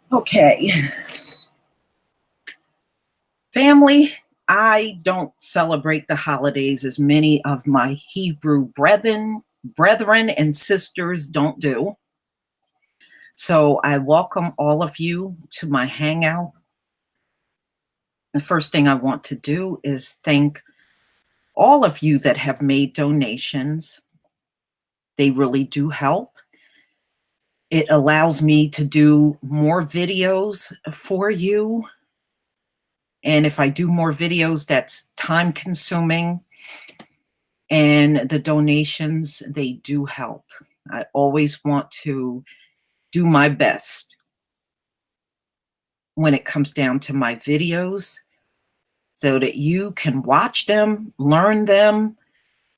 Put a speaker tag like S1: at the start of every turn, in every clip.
S1: Okay, family, I don't celebrate the holidays as many of my Hebrew brethren and sisters don't do. So I welcome all of you to my hangout. The first thing I want to do is thank all of you that have made donations. They really do help. It allows me to do more videos for you. And if I do more videos, that's time consuming. And the donations, they do help. I always want to do my best when it comes down to my videos so that you can watch them, learn them,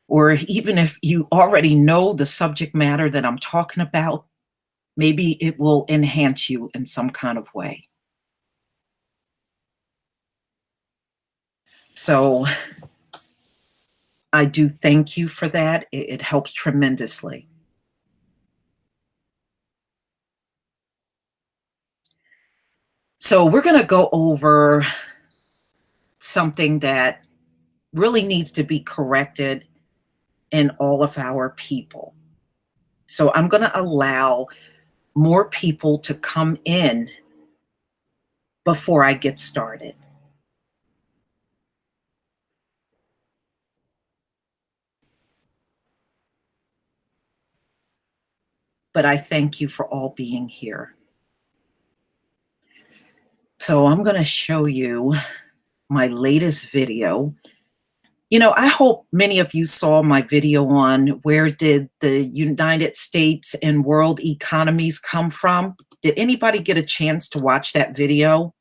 S1: or even if you already know the subject matter that I'm talking about, maybe it will enhance you in some kind of way. So I do thank you for that. It helps tremendously. So we're going to go over something that really needs to be corrected in all of our people. So I'm going to allow more people to come in before I get started. But I thank you for all being here. So I'm going to show you my latest video. You know, I hope many of you saw my video on where did the United States and world economies come from? Did anybody get a chance to watch that video?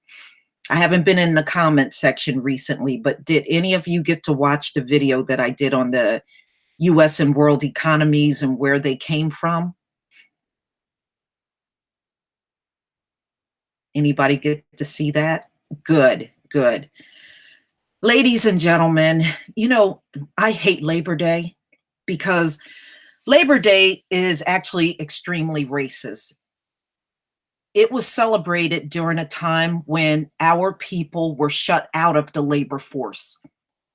S1: I haven't been in the comment section recently, but did any of you get to watch the video that I did on the US and world economies and where they came from? Anybody get to see that? Good, good. Ladies and gentlemen, you know, I hate Labor Day because Labor Day is actually extremely racist. It was celebrated during a time when our people were shut out of the labor force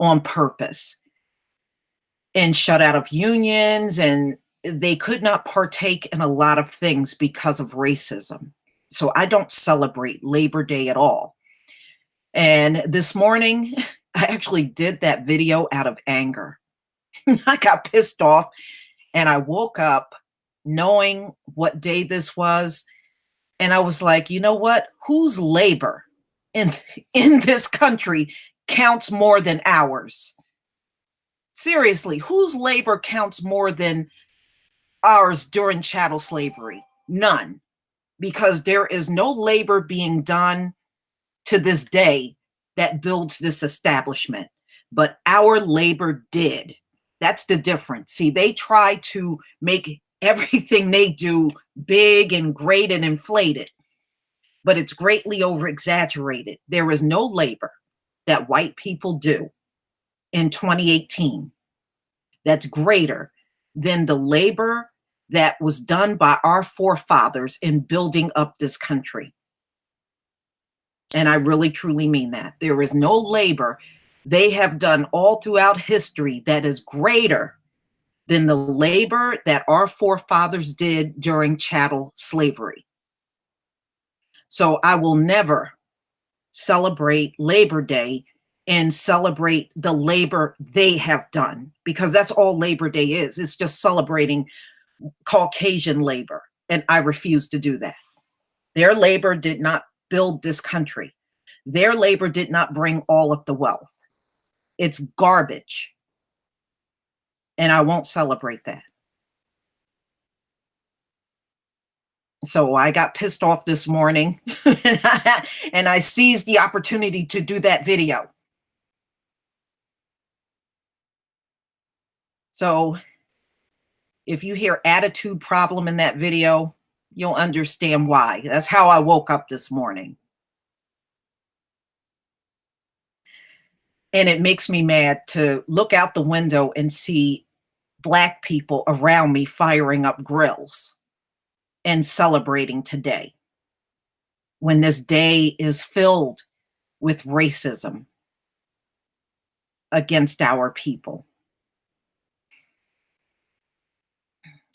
S1: on purpose and shut out of unions, and they could not partake in a lot of things because of racism. So I don't celebrate Labor Day at all. And this morning, I actually did that video out of anger. I got pissed off and I woke up knowing what day this was. And I was like, you know what? Whose labor in, in this country counts more than ours? Seriously, whose labor counts more than ours during chattel slavery? None, because there is no labor being done to this day that builds this establishment, but our labor did. That's the difference. See, they try to make everything they do big and great and inflated, but it's greatly over exaggerated. There is no labor that white people do in 2018 that's greater than the labor that was done by our forefathers in building up this country. And I really, truly mean that. There is no labor they have done all throughout history that is greater than the labor that our forefathers did during chattel slavery. So I will never celebrate Labor Day and celebrate the labor they have done, because that's all Labor Day is. It's just celebrating Caucasian labor. And I refuse to do that. Their labor did not build this country. Their labor did not bring all of the wealth. It's garbage. And I won't celebrate that. So I got pissed off this morning and I seized the opportunity to do that video. So if you hear attitude problem in that video, you'll understand why. That's how I woke up this morning. And it makes me mad to look out the window and see Black people around me firing up grills and celebrating today. when this day is filled with racism against our people.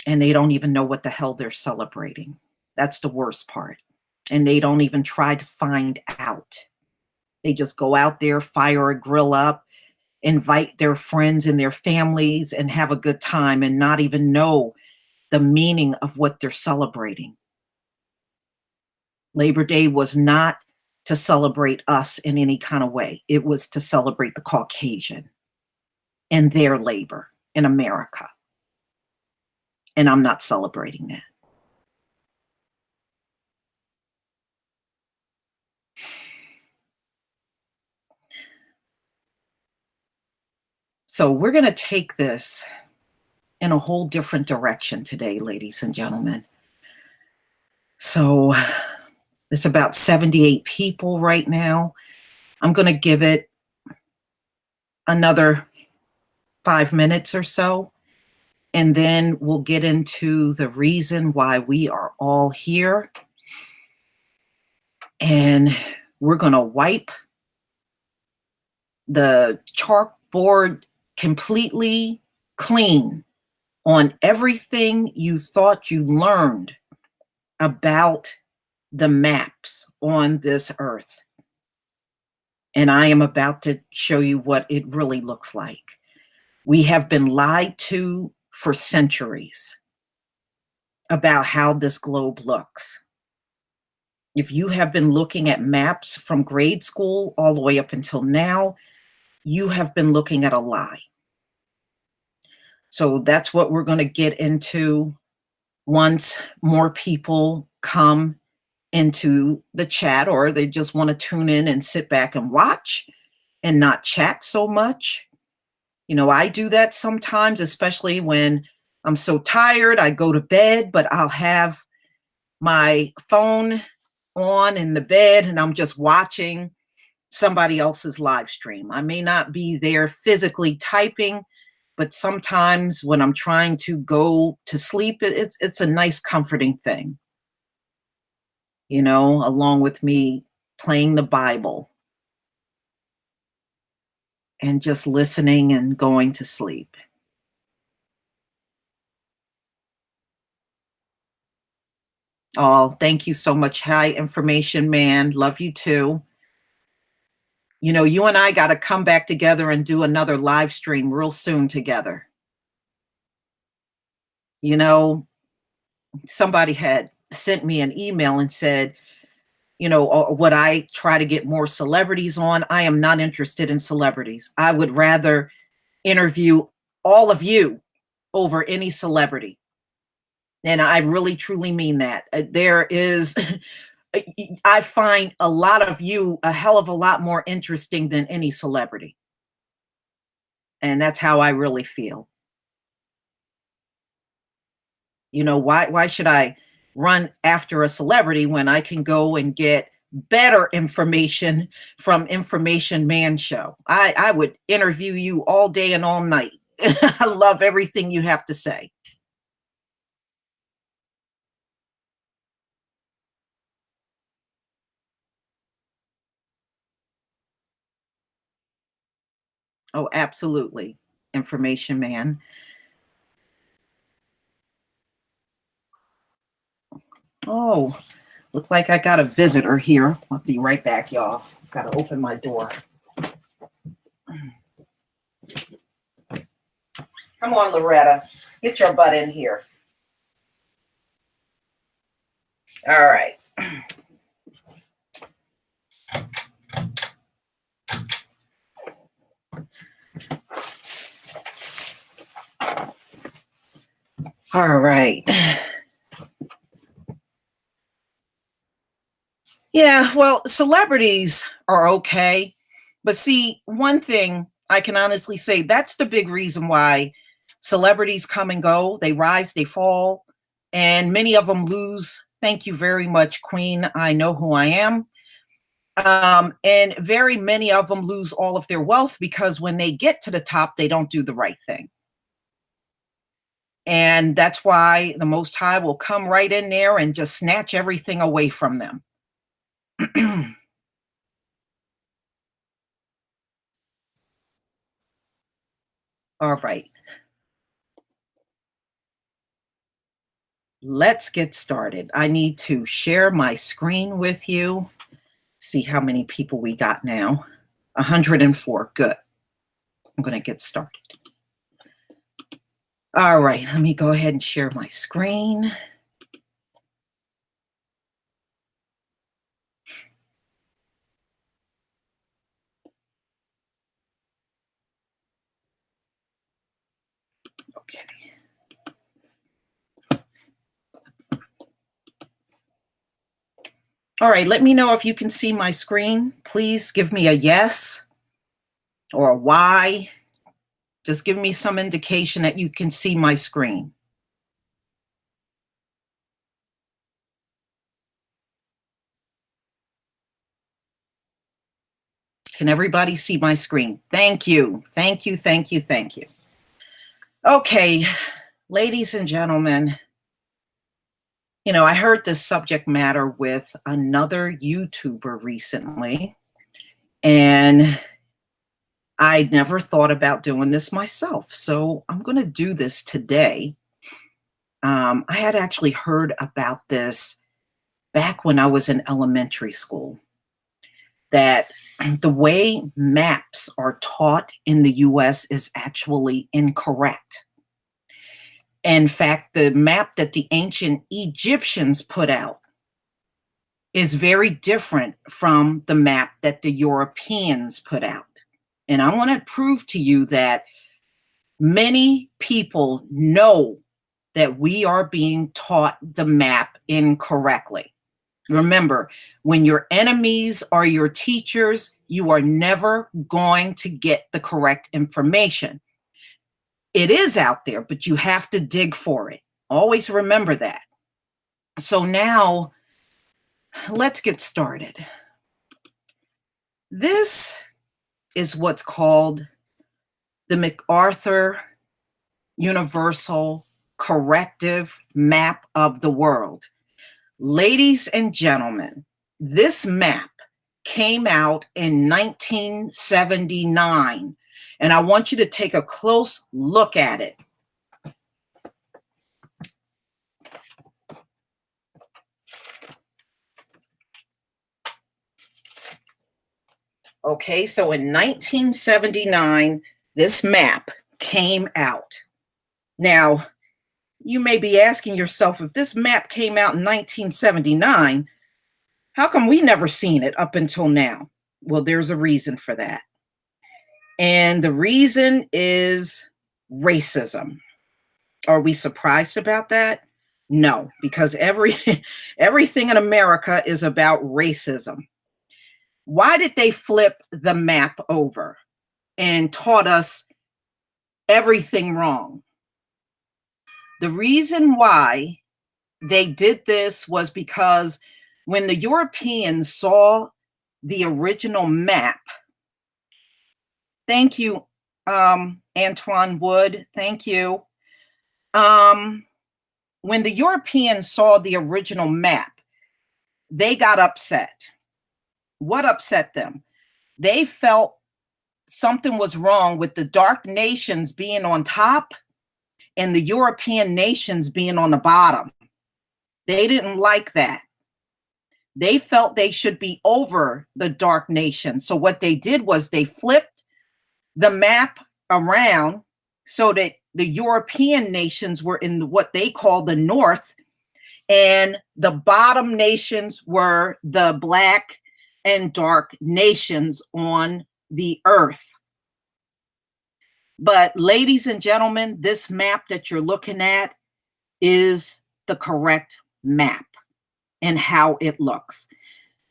S1: And they don't even know what the hell they're celebrating. That's the worst part. And they don't even try to find out. They just go out there, fire a grill up, invite their friends and their families, and have a good time and not even know the meaning of what they're celebrating. Labor Day was not to celebrate us in any kind of way. It was to celebrate the Caucasian and their labor in America. And I'm not celebrating that. So we're going to take this in a whole different direction today, ladies and gentlemen. So it's about 78 people right now. I'm going to give it another 5 minutes or so, and then we'll get into the reason why we are all here. And we're going to wipe the chalkboard completely clean on everything you thought you learned about the maps on this earth. And I am about to show you what it really looks like. We have been lied to for centuries about how this globe looks. If you have been looking at maps from grade school all the way up until now, you have been looking at a lie. So that's what we're going to get into once more people come into the chat, or they just want to tune in and sit back and watch and not chat so much. You know, I do that sometimes, especially when I'm so tired, I go to bed, but I'll have my phone on in the bed and I'm just watching somebody else's live stream. I may not be there physically typing, but sometimes when I'm trying to go to sleep, it's a nice comforting thing, you know, along with me playing the Bible and just listening and going to sleep. Oh, thank you so much. Hi, Information Man. Love you too. You know, you and I got to come back together and do another live stream real soon together. You know, somebody had sent me an email and said, you know, would I try to get more celebrities on? I am not interested in celebrities. I would rather interview all of you over any celebrity. And I really, truly mean that. There is, I find a lot of you a hell of a lot more interesting than any celebrity. And that's how I really feel. You know, why should I run after a celebrity when I can go and get better information from Information Man Show? I would interview you all day and all night. I love everything you have to say. Oh, absolutely. Information Man. Oh, look like I got a visitor here. I'll be right back, y'all. I've got to open my door. Come on, Loretta. Get your butt in here. All right. All right. Yeah, well, celebrities are okay. But see, one thing I can honestly say, that's the big reason why celebrities come and go. They rise, they fall, and many of them lose. Thank you very much, Queen. I know who I am. And very many of them lose all of their wealth because when they get to the top, they don't do the right thing. And that's why the Most High will come right in there and just snatch everything away from them. All right, let's get started. I need to share my screen with you. See how many people we got now. 104. Good. I'm going to get started. All right, let me go ahead and share my screen. Okay. All right, let me know if you can see my screen. Please give me a yes or a Y. Just give me some indication that you can see my screen. Can everybody see my screen? Thank you. Thank you. Thank you. Thank you. Okay, ladies and gentlemen, you know, I heard this subject matter with another YouTuber recently, and I never thought about doing this myself. So I'm going to do this today. I had actually heard about this back when I was in elementary school, that the way maps are taught in the US is actually incorrect. In fact, the map that the ancient Egyptians put out is very different from the map that the Europeans put out. And I want to prove to you that many people know that we are being taught the map incorrectly. Remember, when your enemies are your teachers, you are never going to get the correct information. It is out there, but you have to dig for it. Always remember that. So now, let's get started. This is what's called the MacArthur Universal Corrective Map of the World. Ladies and gentlemen, this map came out in 1979, and I want you to take a close look at it. Okay, so in 1979, this map came out. Now, you may be asking yourself, if this map came out in 1979, how come we never seen it up until now? Well, there's a reason for that. And the reason is racism. Are we surprised about that? No, because everything in America is about racism. Why did they flip the map over and taught us everything wrong? The reason why they did this was because when the Europeans saw the original map, thank you, Antoine Wood, thank you. When the Europeans saw the original map, they got upset. What upset them? They felt something was wrong with the dark nations being on top and the European nations being on the bottom. They didn't like that. They felt they should be over the dark nation. So what they did was they flipped the map around so that the European nations were in what they call the north, and the bottom nations were the black and dark nations on the earth. But ladies and gentlemen, this map that you're looking at is the correct map and how it looks.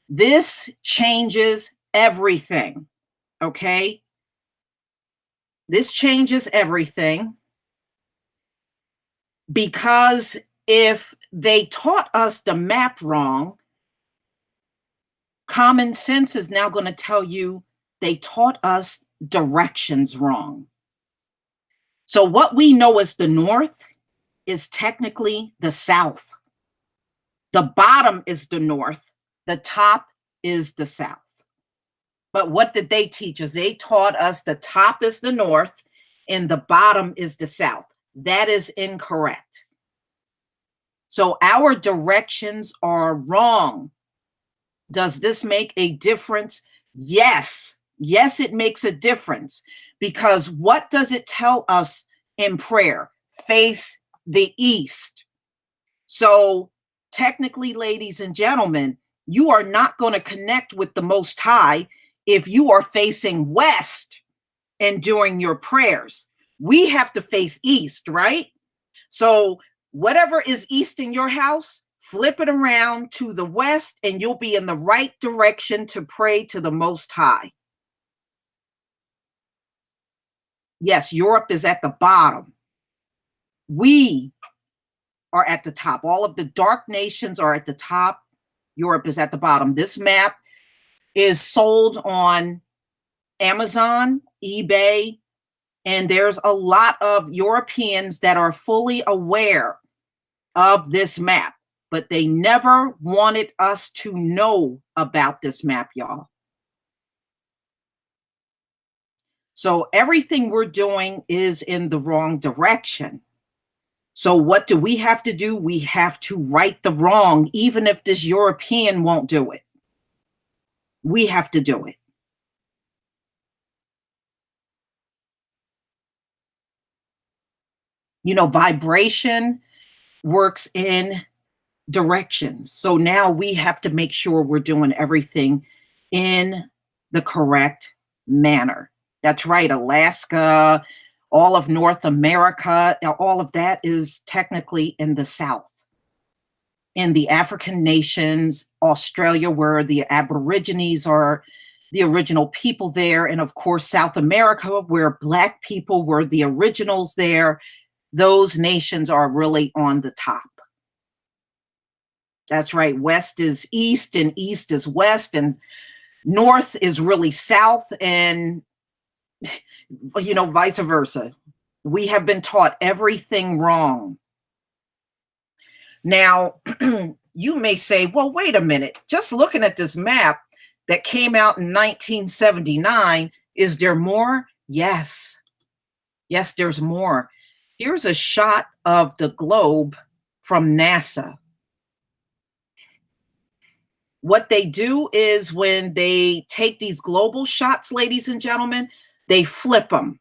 S1: This changes everything, okay? This changes everything because if they taught us the map wrong, common sense is now going to tell you they taught us directions wrong. So what we know as the north is technically the south. The bottom is the north. The top is the South. But what did they teach us? They taught us the top is the North and the bottom is the South. That is incorrect. So our directions are wrong. Does this make a difference? Yes. Yes, it makes a difference. Because what does it tell us in prayer? Face the east. So technically, ladies and gentlemen, you are not going to connect with the Most High if you are facing west and during your prayers. We have to face east, right? So whatever is east in your house, flip it around to the west and you'll be in the right direction to pray to the Most High. Yes, Europe is at the bottom. We are at the top. All of the dark nations are at the top. Europe is at the bottom. This map is sold on Amazon, eBay, and there's a lot of Europeans that are fully aware of this map, but they never wanted us to know about this map, y'all. So everything we're doing is in the wrong direction. So what do we have to do? We have to right the wrong, even if this European won't do it. We have to do it. You know, vibration works in directions. So now we have to make sure we're doing everything in the correct manner. That's right. Alaska, all of North America, all of that is technically in the South. In the African nations, Australia, where the Aborigines are the original people there, and of course, South America, where Black people were the originals there, those nations are really on the top. That's right. West is east and east is west and north is really south and, you know, vice versa. We have been taught everything wrong. Now, you may say, well, wait a minute. Just looking at this map that came out in 1979, is there more? Yes. Yes, there's more. Here's a shot of the globe from NASA. What they do is when they take these global shots, ladies and gentlemen, they flip them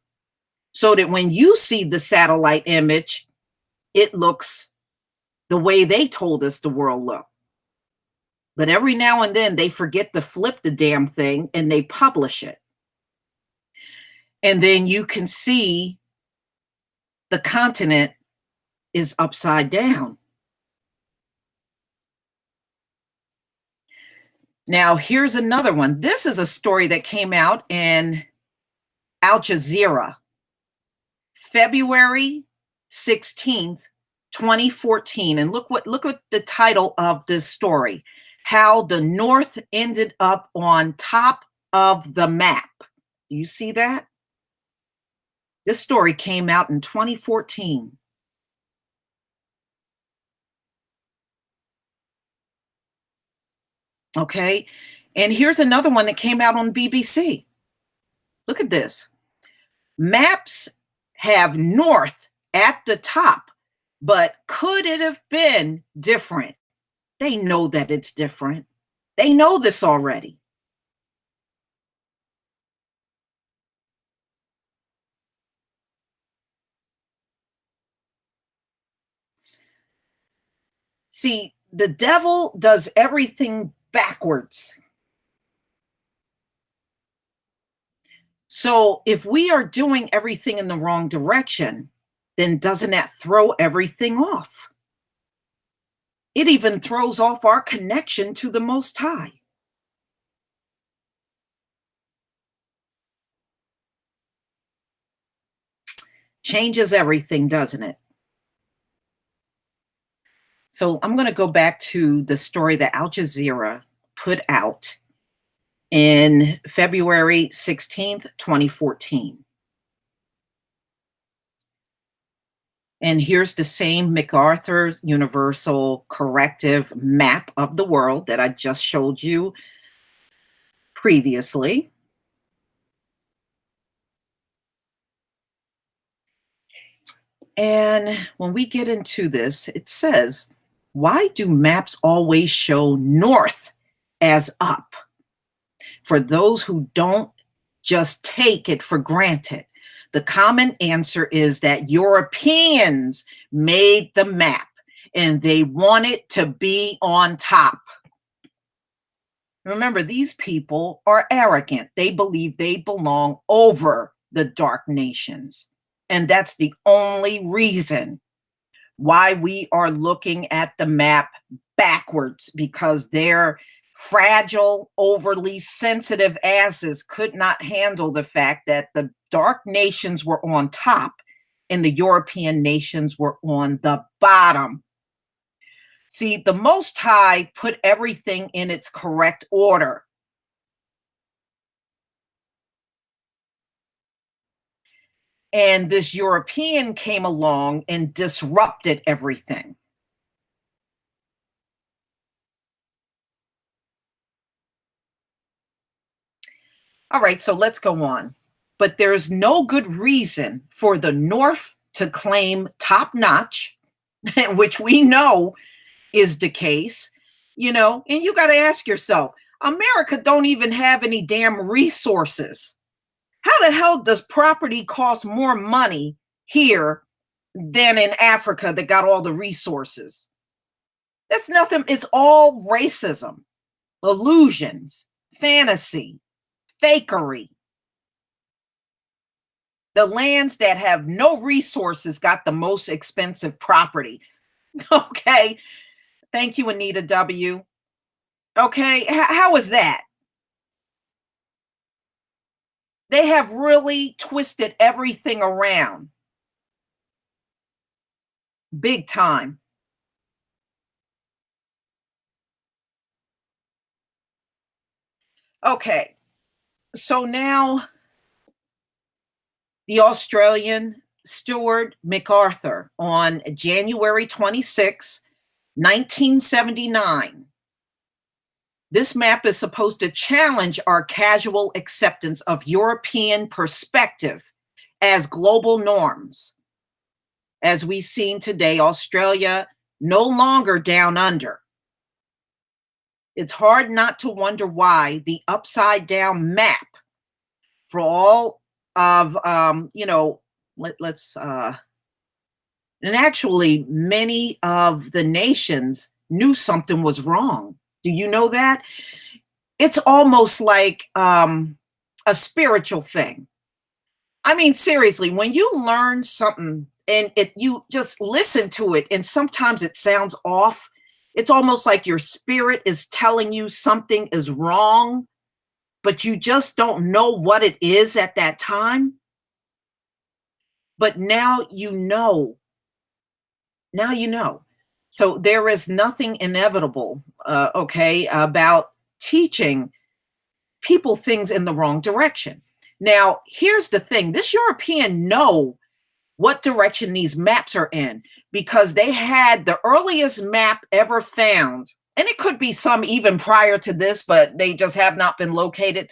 S1: so that when you see the satellite image, it looks the way they told us the world looked. But every now and then they forget to flip the damn thing and they publish it. And then you can see the continent is upside down. Now, here's another one. This is a story that came out in Al Jazeera, February 16th, 2014. And look at the title of this story, How the North Ended Up on Top of the Map. Do you see that? This story came out in 2014. Okay. And here's another one that came out on BBC. Look at this. Maps have north at the top, but could it have been different? They know that it's different. They know this already. See, the devil does everything backwards. So if we are doing everything in the wrong direction, then doesn't that throw everything off? It even throws off our connection to the Most High. Changes everything, doesn't it? So I'm going to go back to the story that Al Jazeera put out in February 16th, 2014. And here's the same MacArthur's Universal Corrective Map of the World that I just showed you previously. And when we get into this, it says, why do maps always show north as up? For those who don't just take it for granted, the common answer is that Europeans made the map and they want it to be on top. Remember, these people are arrogant. They believe they belong over the dark nations. And that's the only reason why we are looking at the map backwards, because their fragile, overly sensitive asses could not handle the fact that the dark nations were on top and the European nations were on the bottom. See, the Most High put everything in its correct order. And this European came along and disrupted everything. All right, so let's go on. But there's no good reason for the North to claim top notch, which we know is the case, and you got to ask yourself, America don't even have any damn resources. How the hell does property cost more money here than in Africa that got all the resources? That's nothing. It's all racism, illusions, fantasy, fakery. The lands that have no resources got the most expensive property. Okay. Thank you, Anita W. Okay. How is that? They have really twisted everything around. Big time. Okay. So now the Australian Stuart MacArthur on January 26, 1979. This map is supposed to challenge our casual acceptance of European perspective as global norms. As we've seen today, Australia no longer down under. It's hard not to wonder why the upside down map for all of, let's, and actually many of the nations knew something was wrong. Do you know that? It's almost like a spiritual thing. I mean, seriously, when you learn something and you just listen to it and sometimes it sounds off, it's almost like your spirit is telling you something is wrong, but you just don't know what it is at that time. But now you know. Now you know. So there is nothing inevitable, about teaching people things in the wrong direction. Now, here's the thing. This European know what direction these maps are in because they had the earliest map ever found. And it could be some even prior to this, but they just have not been located.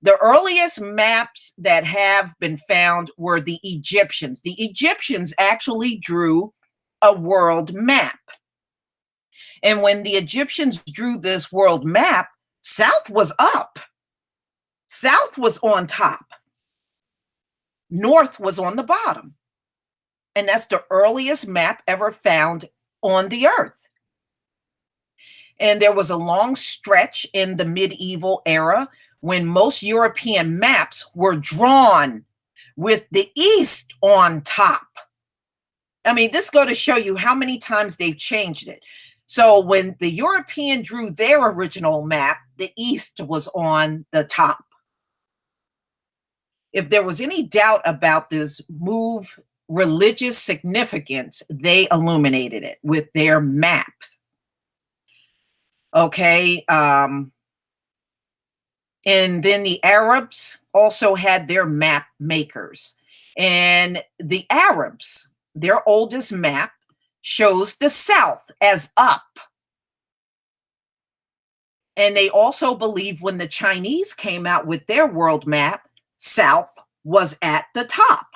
S1: The earliest maps that have been found were the Egyptians. The Egyptians actually drew a world map. And when the Egyptians drew this world map, South was up. South was on top. North was on the bottom. And that's the earliest map ever found on the earth. And there was a long stretch in the medieval era when most European maps were drawn with the East on top. I mean, this goes to show you how many times they've changed it. So when the European drew their original map, the East was on the top. If there was any doubt about this move, religious significance, they illuminated it with their maps. Okay. And then the Arabs also had their map makers. And the Arabs, their oldest map, shows the South as up. And they also believe when the Chinese came out with their world map, south was at the top.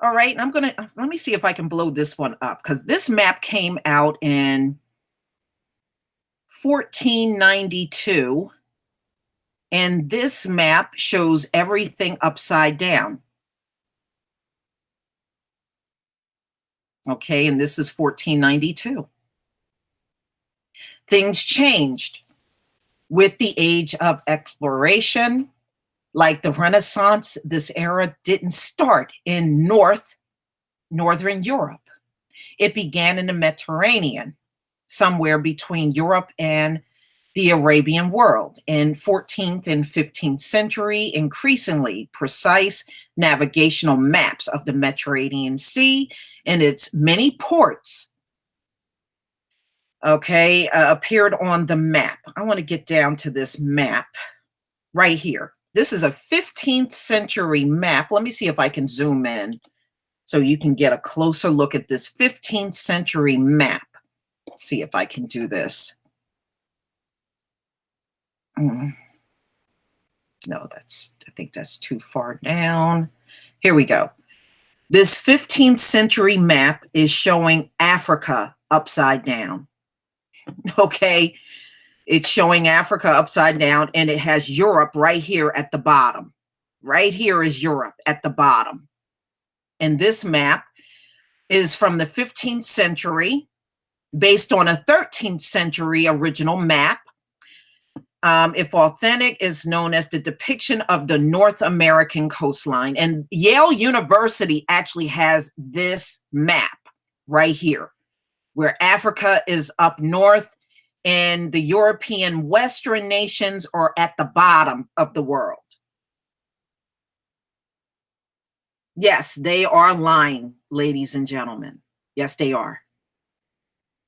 S1: All right, and I'm going to let me see if I can blow this one up because this map came out in 1492, and this map shows everything upside down. Okay, and this is 1492. Things changed with the age of exploration. Like the Renaissance, this era didn't start in northern Europe. It began in the Mediterranean, somewhere between Europe and the Arabian world. In 14th and 15th century, increasingly precise navigational maps of the Mediterranean Sea and its many ports, okay, appeared on the map. I want to get down to this map right here. This is a 15th century map. Let me see if I can zoom in so you can get a closer look at this 15th century map. Let's see if I can do this. No, I think that's too far down. Here we go. This 15th century map is showing Africa upside down. Okay. It's showing Africa upside down, and it has Europe right here at the bottom. Right here is Europe at the bottom. And this map is from the 15th century, based on a 13th century original map. If authentic, is known as the depiction of the North American coastline. And Yale University actually has this map right here, where Africa is up north and the European Western nations are at the bottom of the world. Yes, they are lying, ladies and gentlemen. Yes, they are.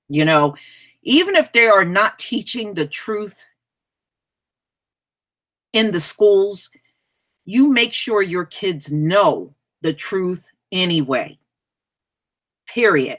S1: You know, even if they are not teaching the truth in the schools, you make sure your kids know the truth anyway. Period.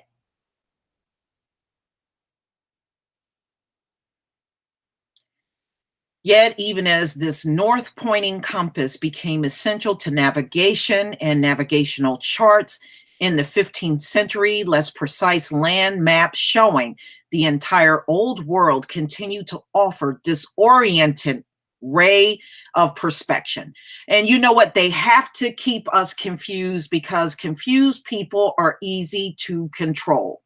S1: Yet, even as this north-pointing compass became essential to navigation and navigational charts in the 15th century, less precise land maps showing the entire old world continue to offer disoriented ray of perspection. And you know what? They have to keep us confused because confused people are easy to control.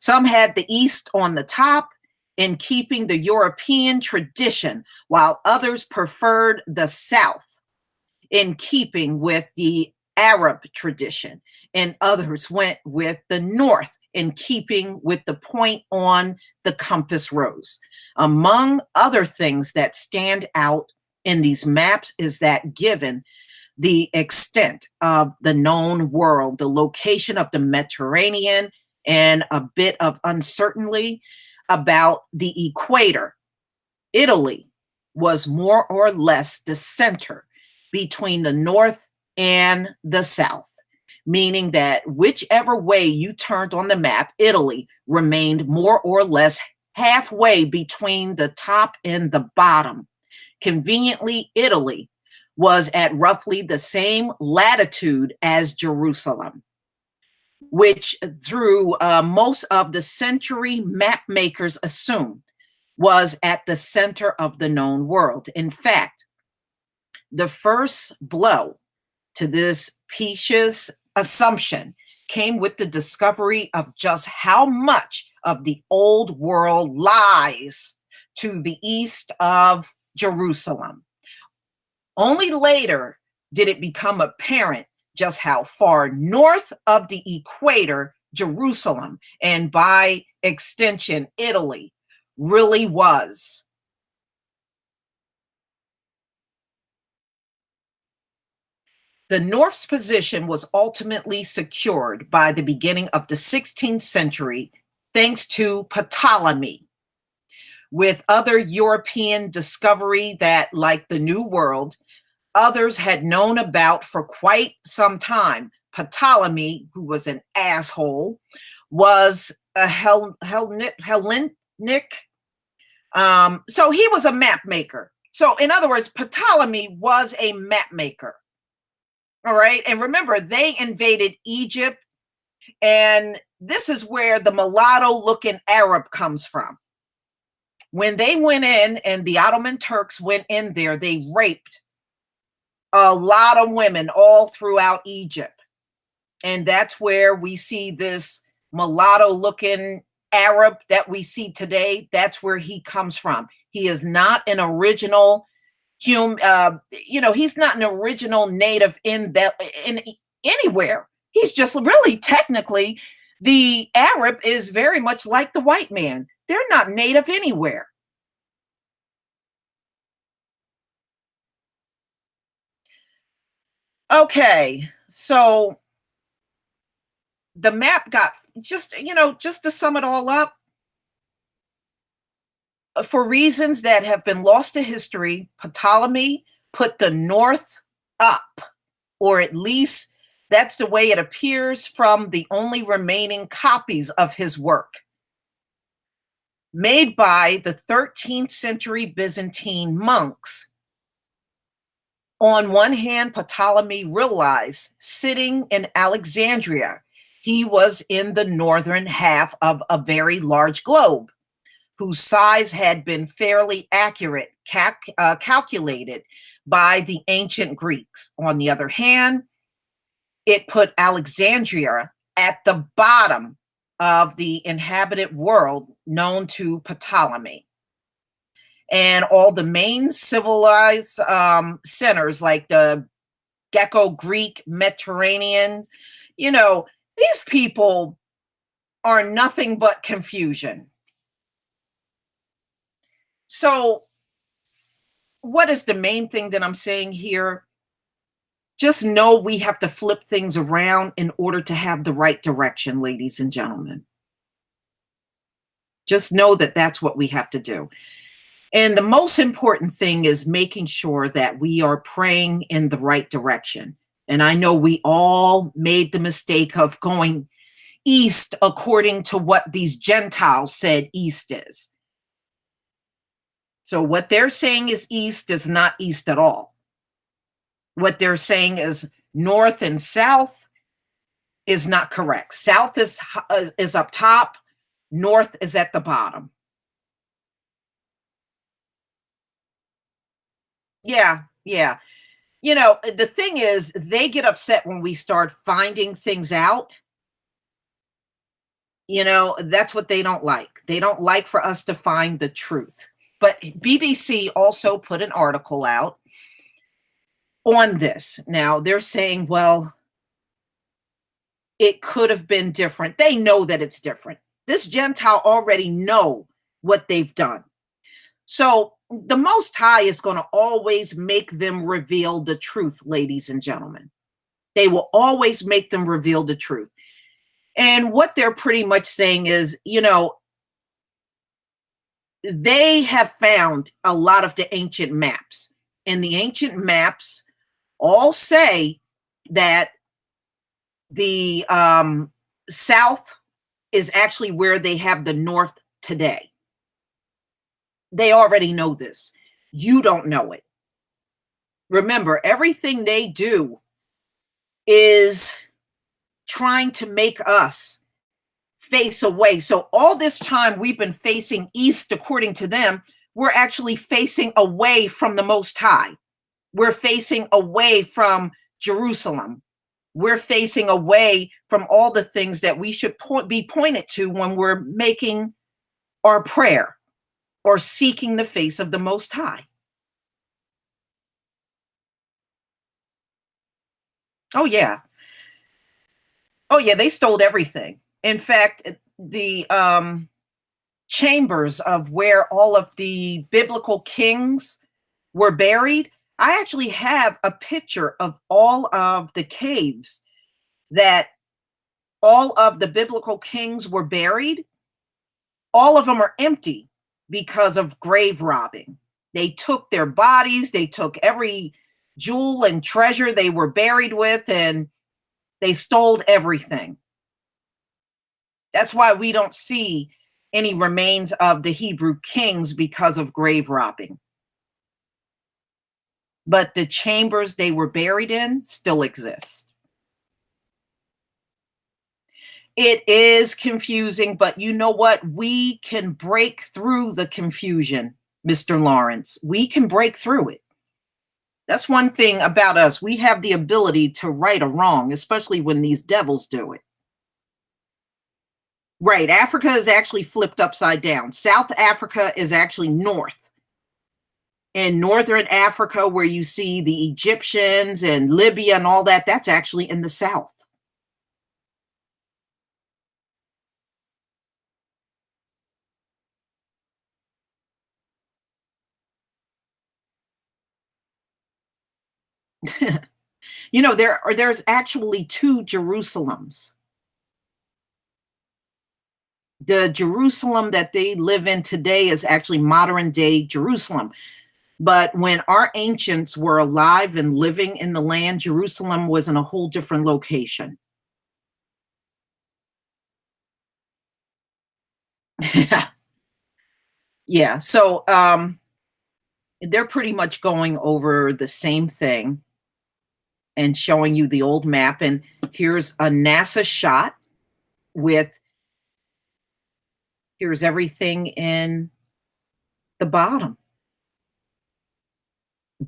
S1: Some had the East on the top, in keeping the European tradition, while others preferred the South in keeping with the Arab tradition, and others went with the North in keeping with the point on the compass rose. Among other things that stand out in these maps is that given the extent of the known world, the location of the Mediterranean, and a bit of uncertainty about the equator, Italy was more or less the center between the north and the south, meaning that whichever way you turned on the map, Italy remained more or less halfway between the top and the bottom. Conveniently, Italy was at roughly the same latitude as Jerusalem, which through most of the century map makers assumed was at the center of the known world. In fact, the first blow to this specious assumption came with the discovery of just how much of the old world lies to the east of Jerusalem. Only later did it become apparent just how far north of the equator Jerusalem, and by extension Italy, really was. The North's position was ultimately secured by the beginning of the 16th century thanks to Potala Me. With other European discovery that, like the New World, others had known about for quite some time, Ptolemy, who was an asshole, was a Hellenic. So he was a map maker. So in other words, Ptolemy was a map maker. All right. And remember, they invaded Egypt. And this is where the mulatto looking Arab comes from. When they went in and the Ottoman Turks went in there, they raped a lot of women all throughout Egypt. And that's where we see this mulatto looking Arab that we see today. That's where he comes from. He is not an original human, he's not an original native in anywhere. He's just really technically, the Arab is very much like the white man. They're not native anywhere. Okay, so the map got just to sum it all up, for reasons that have been lost to history, Ptolemy put the north up, or at least that's the way it appears from the only remaining copies of his work, made by the 13th century Byzantine monks. On one hand, Ptolemy realized, sitting in Alexandria, he was in the northern half of a very large globe, whose size had been fairly accurate, calculated by the ancient Greeks. On the other hand, it put Alexandria at the bottom of the inhabited world known to Ptolemy. And all the main civilized centers like the Greco-Greek, Mediterranean, these people are nothing but confusion. So what is the main thing that I'm saying here? Just know we have to flip things around in order to have the right direction, ladies and gentlemen. Just know that that's what we have to do. And the most important thing is making sure that we are praying in the right direction. And I know we all made the mistake of going east according to what these Gentiles said east is. So what they're saying is east is not east at all. What they're saying is north and south is not correct. South is up top, north is at the bottom. Yeah. The thing is, they get upset when we start finding things out. That's what they don't like. They don't like for us to find the truth. But BBC also put an article out on this. Now, they're saying, well, it could have been different. They know that it's different. This Gentile already know what they've done. So the Most High is going to always make them reveal the truth, ladies and gentlemen. They will always make them reveal the truth. And what they're pretty much saying is, they have found a lot of the ancient maps. And the ancient maps all say that the south is actually where they have the north today. They already know this. You don't know it. Remember, everything they do is trying to make us face away. So all this time we've been facing east, according to them, we're actually facing away from the Most High. We're facing away from Jerusalem. We're facing away from all the things that we should be pointed to when we're making our prayer or seeking the face of the Most High. Oh, yeah. They stole everything. In fact, the chambers of where all of the biblical kings were buried, I actually have a picture of all of the caves that all of the biblical kings were buried. All of them are empty because of grave robbing. They took their bodies, they took every jewel and treasure they were buried with, and They stole everything. That's why we don't see any remains of the Hebrew kings because of grave robbing. But the chambers they were buried in still exist. It is confusing, but you know what? We can break through the confusion, Mr. Lawrence. We can break through it. That's one thing about us. We have the ability to right a wrong, especially when these devils do it. Right. Africa is actually flipped upside down. South Africa is actually north. In northern Africa, where you see the Egyptians and Libya and all that, that's actually in the south. You know, there's actually two Jerusalems. The Jerusalem that they live in today is actually modern day Jerusalem. But when our ancients were alive and living in the land, Jerusalem was in a whole different location. Yeah. So they're pretty much going over the same thing and showing you the old map. And here's a NASA shot with here's everything in the bottom.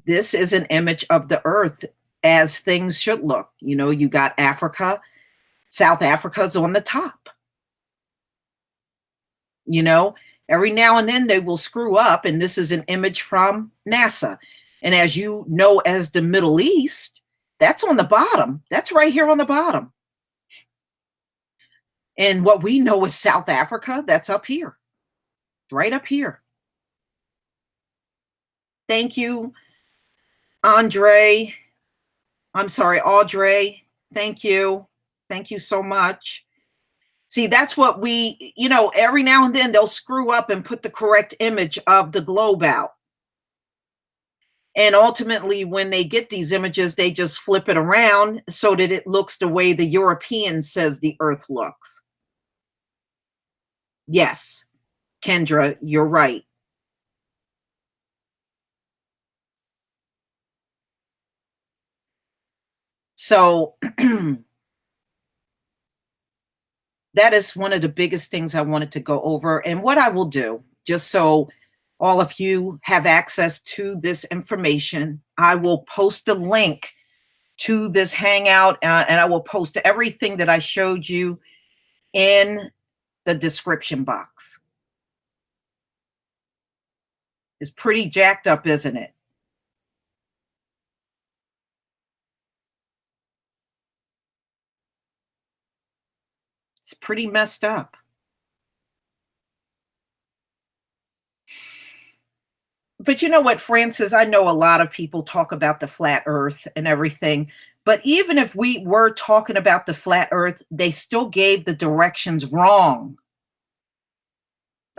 S1: This is an image of the earth as things should look. You know, you got Africa, South Africa's on the top. You know, every now and then they will screw up, and this is an image from NASA. And as you know, as the Middle East, that's on the bottom. That's right here on the bottom. And what we know is South Africa, that's up here, right up here. Thank you, Andre. I'm sorry, Audrey. Thank you. Thank you so much. See, that's what we, you know, every now and then they'll screw up and put the correct image of the globe out. And ultimately, when they get these images, they just flip it around so that it looks the way the European says the earth looks. Yes, Kendra, you're right. So that is one of the biggest things I wanted to go over. And what I will do, just so all of you have access to this information, I will post a link to this hangout and I will post everything that I showed you in the description box. It's pretty jacked up, isn't it? It's pretty messed up. But you know what, Francis? I know a lot of people talk about the flat earth and everything. But even if we were talking about the flat earth, they still gave the directions wrong.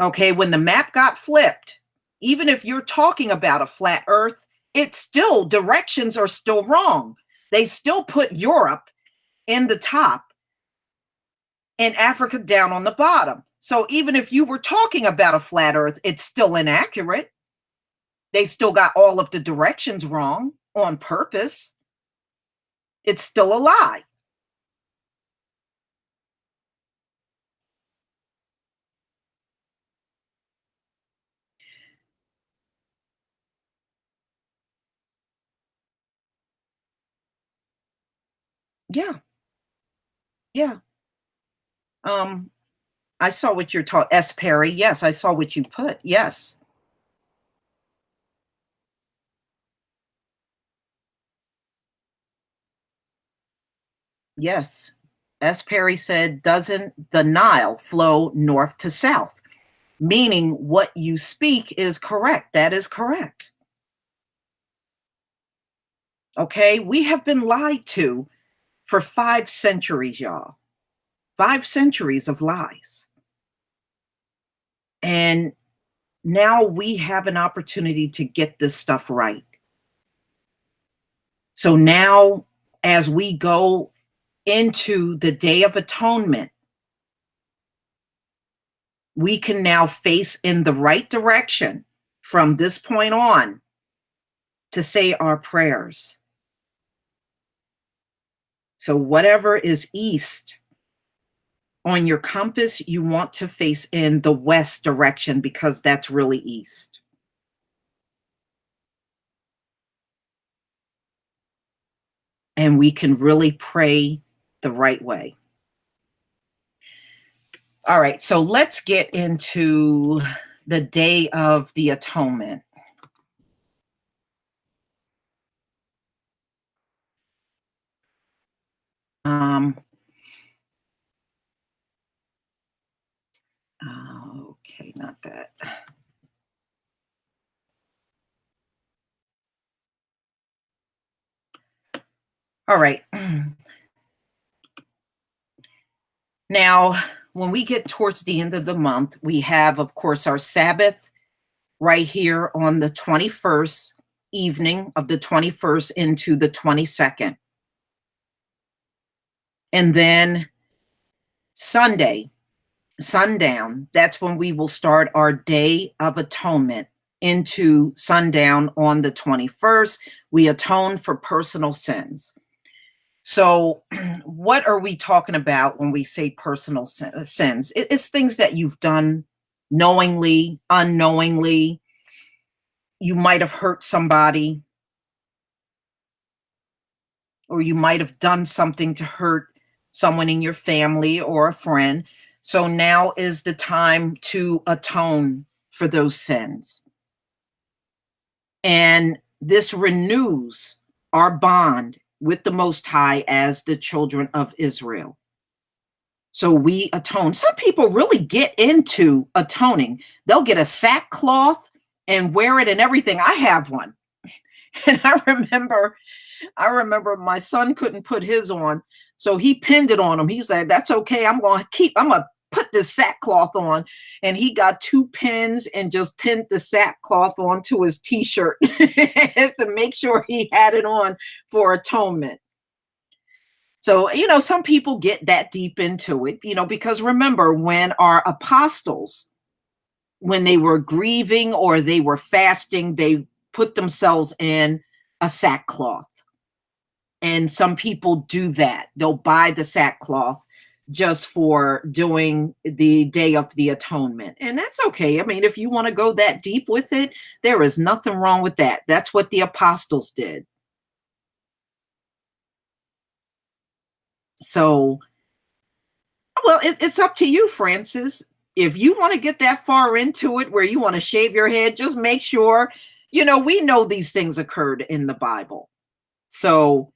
S1: Okay, when the map got flipped, even if you're talking about a flat earth, it's still directions are still wrong. They still put Europe in the top and Africa down on the bottom. So even if you were talking about a flat earth, it's still inaccurate. They still got all of the directions wrong on purpose. It's still a lie. Yeah, yeah. Um, I saw what you're talking. S. Perry. Yes, I saw what you put. Yes, yes. S. Perry said, "Doesn't the Nile flow north to south?" Meaning, what you speak is correct. That is correct. Okay, we have been lied to for 5 centuries, y'all. 5 centuries of lies. And now we have an opportunity to get this stuff right. So now, as we go into the Day of Atonement, we can now face in the right direction from this point on to say our prayers. So whatever is east on your compass, you want to face in the west direction because that's really east. And we can really pray the right way. All right, so let's get into the Day of the Atonement. Okay, not that. All right. Now, when we get towards the end of the month, we have, of course, our Sabbath right here on the 21st, evening of the 21st into the 22nd. And then Sunday, sundown, that's when we will start our Day of Atonement into sundown on the 21st. We atone for personal sins. So, what are we talking about when we say personal sins? It's things that you've done knowingly, unknowingly. You might have hurt somebody, or you might have done something to hurt someone in your family or a friend. So now is the time to atone for those sins. And this renews our bond with the Most High as the children of Israel. So we atone. Some people really get into atoning. They'll get a sackcloth and wear it and everything. I have one. And I remember my son couldn't put his on, so he pinned it on him. He said, "That's okay. I'm going to put this sackcloth on." And he got 2 pins and just pinned the sackcloth onto his t-shirt just to make sure he had it on for atonement. So, some people get that deep into it, because remember when our apostles, when they were grieving or they were fasting, they put themselves in a sackcloth. And some people do that. They'll buy the sackcloth just for doing the Day of the Atonement. And that's okay. I mean, if you want to go that deep with it, there is nothing wrong with that. That's what the apostles did. So, well, it's up to you, Francis. If you want to get that far into it where you want to shave your head, just make sure, we know these things occurred in the Bible. So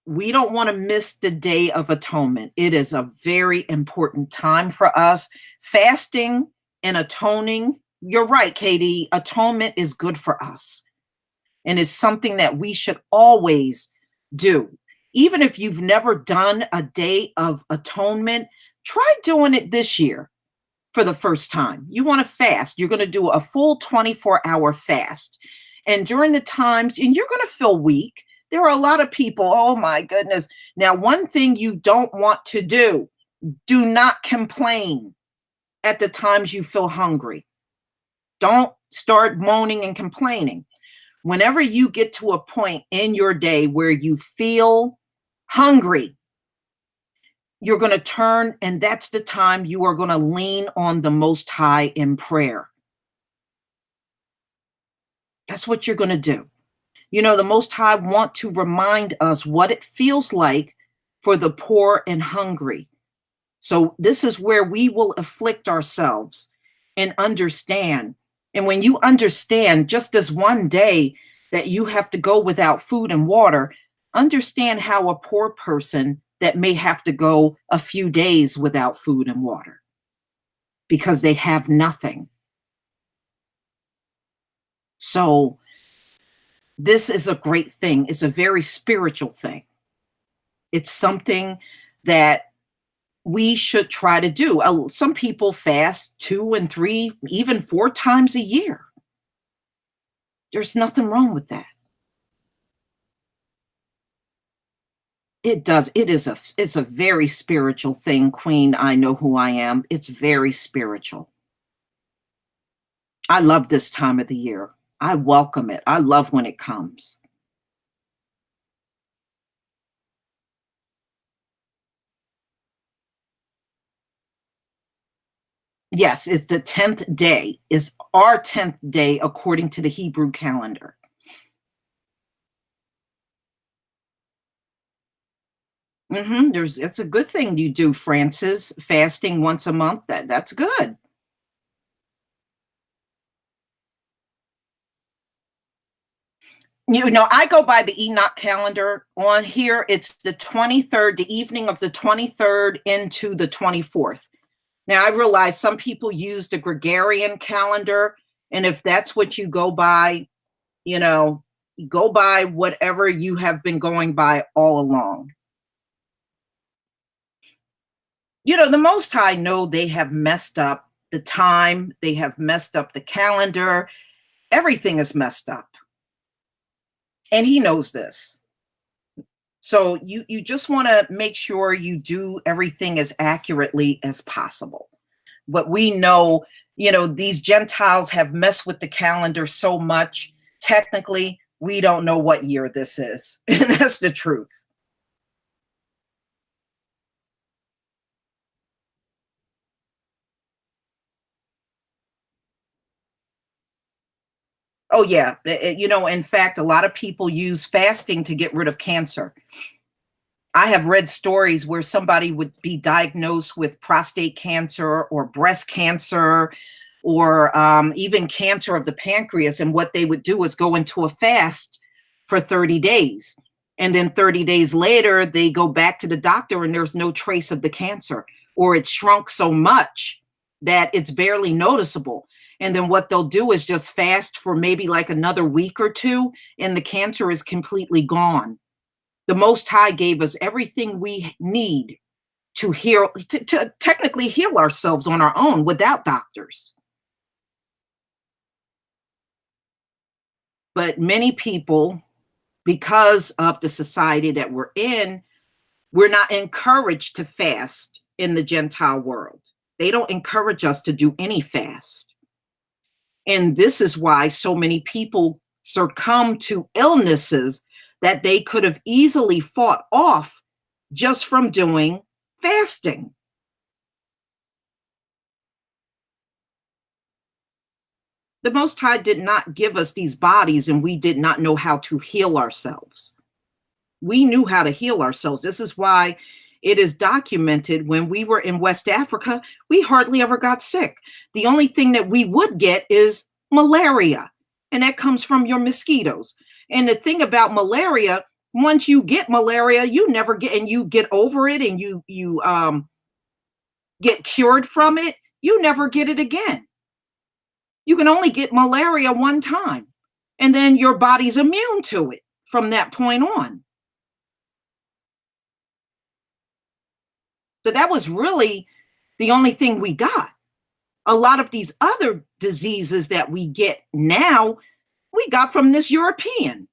S1: we don't want to miss the Day of Atonement. It is a very important time for us. Fasting and atoning, you're right, Katie, atonement is good for us. And it's something that we should always do. Even if you've never done a Day of Atonement, try doing it this year for the first time. You want to fast. You're going to do a full 24-hour fast. And during the times, and you're going to feel weak. There are a lot of people, oh my goodness. Now, one thing you don't want to do not complain at the times you feel hungry. Don't start moaning and complaining. Whenever you get to a point in your day where you feel hungry, you're going to turn, and that's the time you are going to lean on the Most High in prayer. That's what you're going to do. The Most High want to remind us what it feels like for the poor and hungry. So this is where we will afflict ourselves and understand. And when you understand just this one day that you have to go without food and water, understand how a poor person that may have to go a few days without food and water because they have nothing. So this is a great thing. It's a very spiritual thing. It's something that we should try to do. Some people fast 2 and 3, even 4 times a year. There's nothing wrong with that. It does. It's a very spiritual thing, Queen. I know who I am. It's very spiritual. I love this time of the year. I welcome it. I love when it comes. Yes, it's the 10th day. Is our 10th day according to the Hebrew calendar. There's it's a good thing you do, Francis, fasting once a month. That's good. You know, I go by the Enoch calendar on here. It's the 23rd, the evening of the 23rd into the 24th. Now, I realize some people use the Gregorian calendar, and if that's what you go by, you know, go by whatever you have been going by all along. You know, the Most High know they have messed up the time, they have messed up the calendar, everything is messed up. And he knows this. So you just want to make sure you do everything as accurately as possible. But we know, you know, these Gentiles have messed with the calendar so much. Technically, we don't know what year this is. And that's the truth. Oh, yeah. You know, in fact, a lot of people use fasting to get rid of cancer. I have read stories where somebody would be diagnosed with prostate cancer or breast cancer or even cancer of the pancreas. And what they would do is go into a fast for 30 days. And then 30 days later, they go back to the doctor and there's no trace of the cancer, or it's shrunk so much that it's barely noticeable. And then what they'll do is just fast for maybe like another week or two, and the cancer is completely gone. The Most High gave us everything we need to heal, to technically heal ourselves on our own without doctors. But many people, because of the society that we're in, we're not encouraged to fast in the Gentile world. They don't encourage us to do any fast. And this is why so many people succumb to illnesses that they could have easily fought off just from doing fasting. The Most High did not give us these bodies and we did not know how to heal ourselves. We knew how to heal ourselves. This is why it is documented when we were in West Africa, we hardly ever got sick. The only thing that we would get is malaria, and that comes from your mosquitoes. And the thing about malaria, once you get malaria, you never get, and you get over it and you get cured from it, you never get it again. You can only get malaria one time, and then your body's immune to it from that point on. So that was really the only thing we got. A lot of these other diseases that we get now, we got from this European.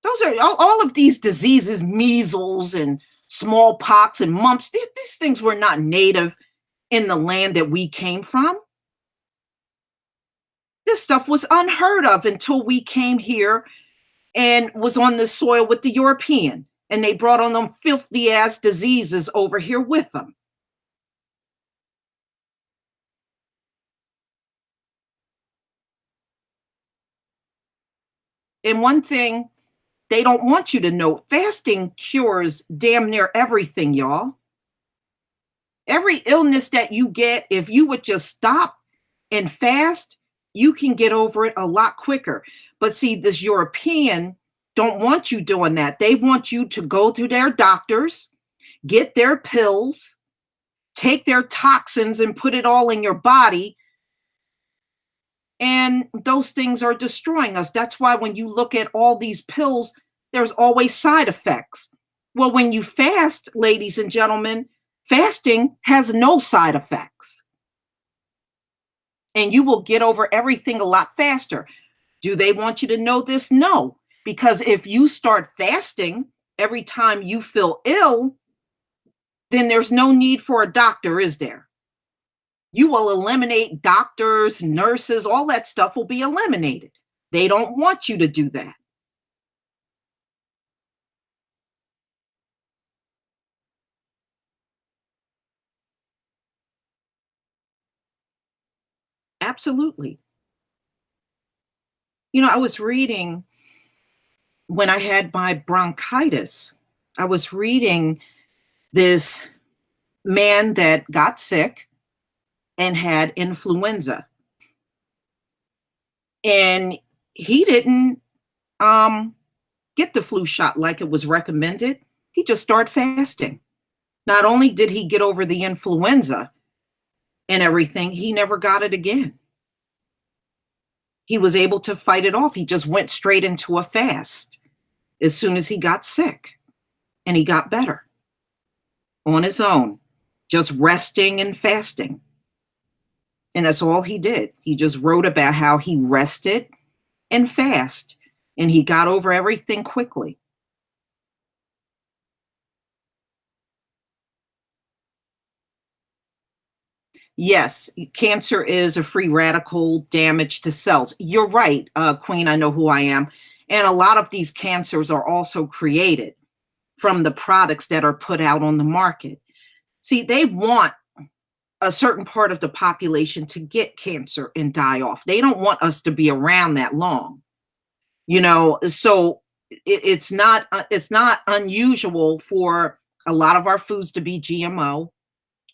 S1: Those are all of these diseases, measles and smallpox and mumps. These things were not native in the land that we came from. This stuff was unheard of until we came here and was on the soil with the European. And they brought on them filthy ass diseases over here with them. And one thing they don't want you to know, fasting cures damn near everything, y'all. Every illness that you get, if you would just stop and fast, you can get over it a lot quicker. But see, this European don't want you doing that. They want you to go to their doctors, get their pills, take their toxins and put it all in your body. And those things are destroying us. That's why when you look at all these pills, there's always side effects. Well, when you fast, ladies and gentlemen, fasting has no side effects. And you will get over everything a lot faster. Do they want you to know this? No. Because if you start fasting every time you feel ill, then there's no need for a doctor, is there? You will eliminate doctors, nurses, all that stuff will be eliminated. They don't want you to do that. Absolutely. I was reading when I had my bronchitis, I was reading this man that got sick and had influenza. And he didn't um, get the flu shot like it was recommended. He just started fasting. Not only did he get over the influenza and everything, he never got it again. He was able to fight it off. He just went straight into a fast as soon as he got sick, and he got better on his own, just resting and fasting. And that's all he did. He just wrote about how he rested and fast, and he got over everything quickly. Yes, cancer is a free radical damage to cells. You're right, Queen. I know who I am. And a lot of these cancers are also created from the products that are put out on the market. See, they want a certain part of the population to get cancer and die off. They don't want us to be around that long. So it's not unusual for a lot of our foods to be GMO.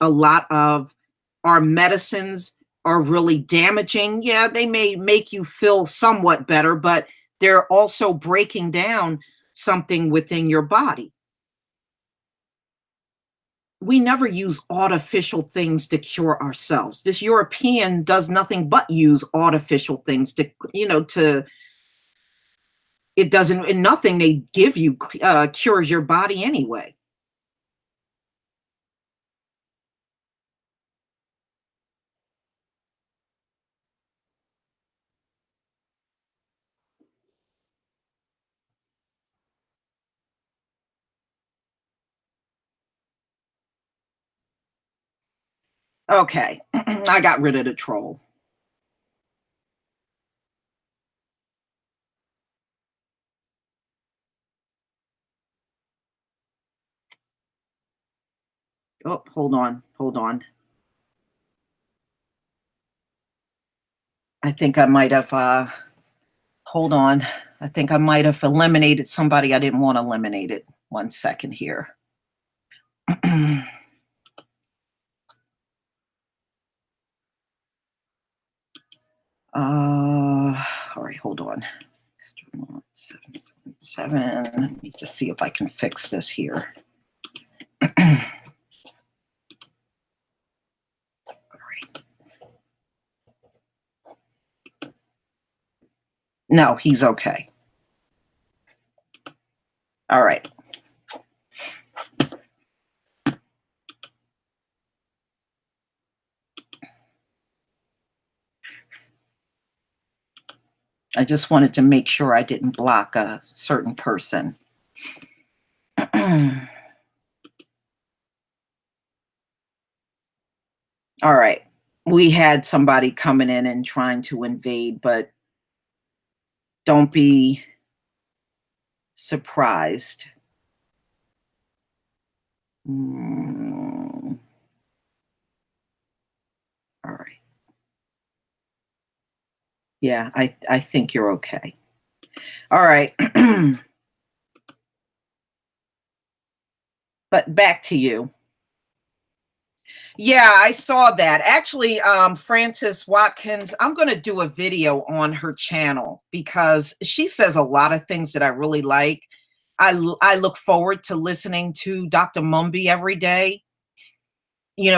S1: A lot of our medicines are really damaging. Yeah, they may make you feel somewhat better, but they're also breaking down something within your body. We never use artificial things to cure ourselves. This European does nothing but use artificial things to it doesn't, and nothing they give you cures your body anyway. Okay, I got rid of the troll. Oh, hold on, hold on. I think I might have hold on. I think I might have eliminated somebody I didn't want eliminated. One second here. All right, hold on. 777. Let me just see if I can fix this here. All right. No, he's okay. All right. I just wanted to make sure I didn't block a certain person. All right. We had somebody coming in and trying to invade, but don't be surprised. All right. Yeah, I think you're okay. All right. But back to you. Yeah, I saw that. Actually, Frances Watkins, I'm going to do a video on her channel because she says a lot of things that I really like. I look forward to listening to Dr. Mumbi every day.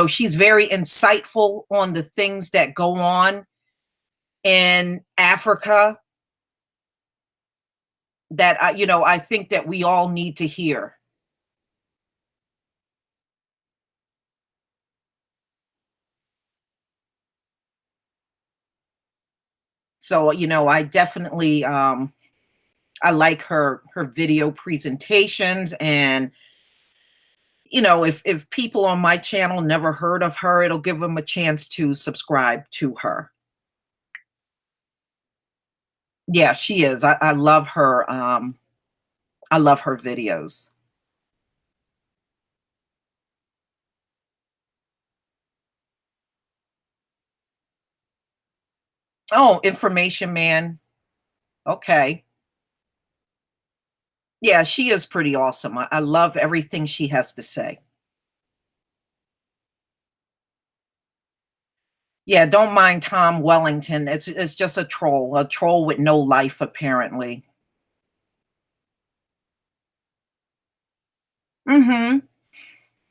S1: She's very insightful on the things that go on in Africa that I think that we all need to hear. So, I definitely I like her video presentations, and if people on my channel never heard of her, it'll give them a chance to subscribe to her. Yeah, she is. I love her. I love her videos. Oh, Information Man. Okay. Yeah, she is pretty awesome. I love everything she has to say. Yeah, don't mind Tom Wellington. It's just a troll with no life, apparently. Hmm.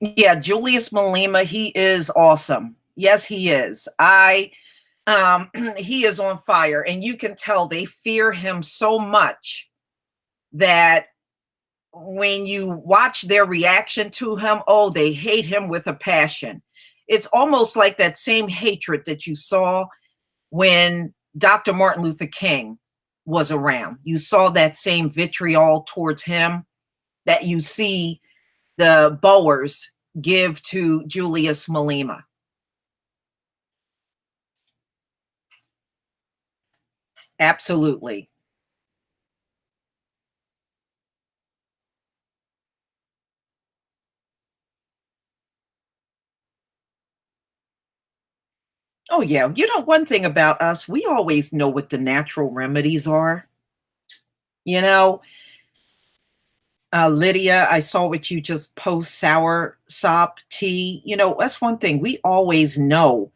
S1: Yeah, Julius Malema, he is awesome. Yes, he is. He is on fire, and you can tell they fear him so much that when you watch their reaction to him, oh, they hate him with a passion. It's almost like that same hatred that you saw when Dr. Martin Luther King was around. You saw that same vitriol towards him that you see the Boers give to Julius Malema. Absolutely. Oh, yeah. One thing about us, we always know what the natural remedies are. You know, Lydia, I saw what you just post sour sop tea. That's one thing. We always know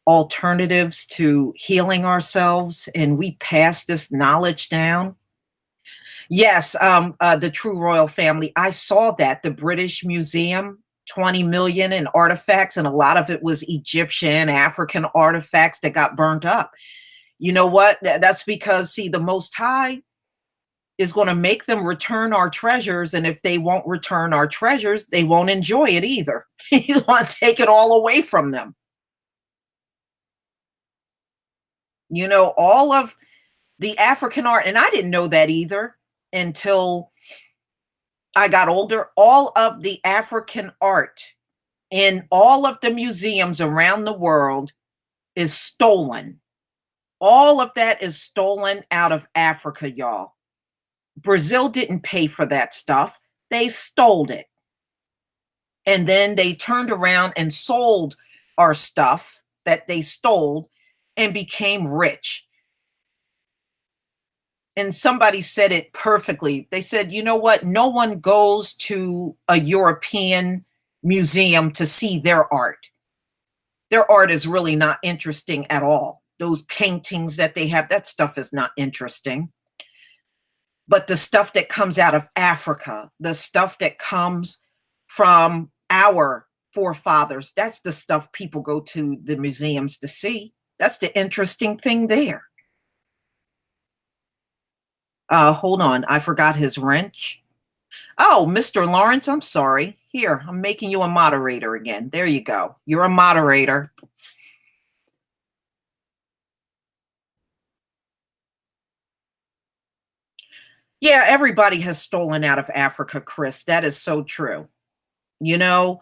S1: alternatives to healing ourselves, and we pass this knowledge down. Yes, the True Royal Family. I saw that the British Museum, 20 million in artifacts, and a lot of it was Egyptian, African artifacts that got burnt up. You know what? That's because, see, the Most High is going to make them return our treasures, and if they won't return our treasures, they won't enjoy it either. He's going to take it all away from them. All of the African art, and I didn't know that either until I got older. All of the African art in all of the museums around the world is stolen. All of that is stolen out of Africa, y'all. Brazil didn't pay for that stuff. They stole it. And then they turned around and sold our stuff that they stole and became rich. And somebody said it perfectly. They said, you know what? No one goes to a European museum to see their art. Their art is really not interesting at all. Those paintings that they have, that stuff is not interesting. But the stuff that comes out of Africa, the stuff that comes from our forefathers, that's the stuff people go to the museums to see. That's the interesting thing there. Hold on, I forgot his wrench. Oh, Mr. Lawrence, I'm sorry. Here, I'm making you a moderator again. There you go. You're a moderator. Yeah, everybody has stolen out of Africa, Chris. That is so true. You know,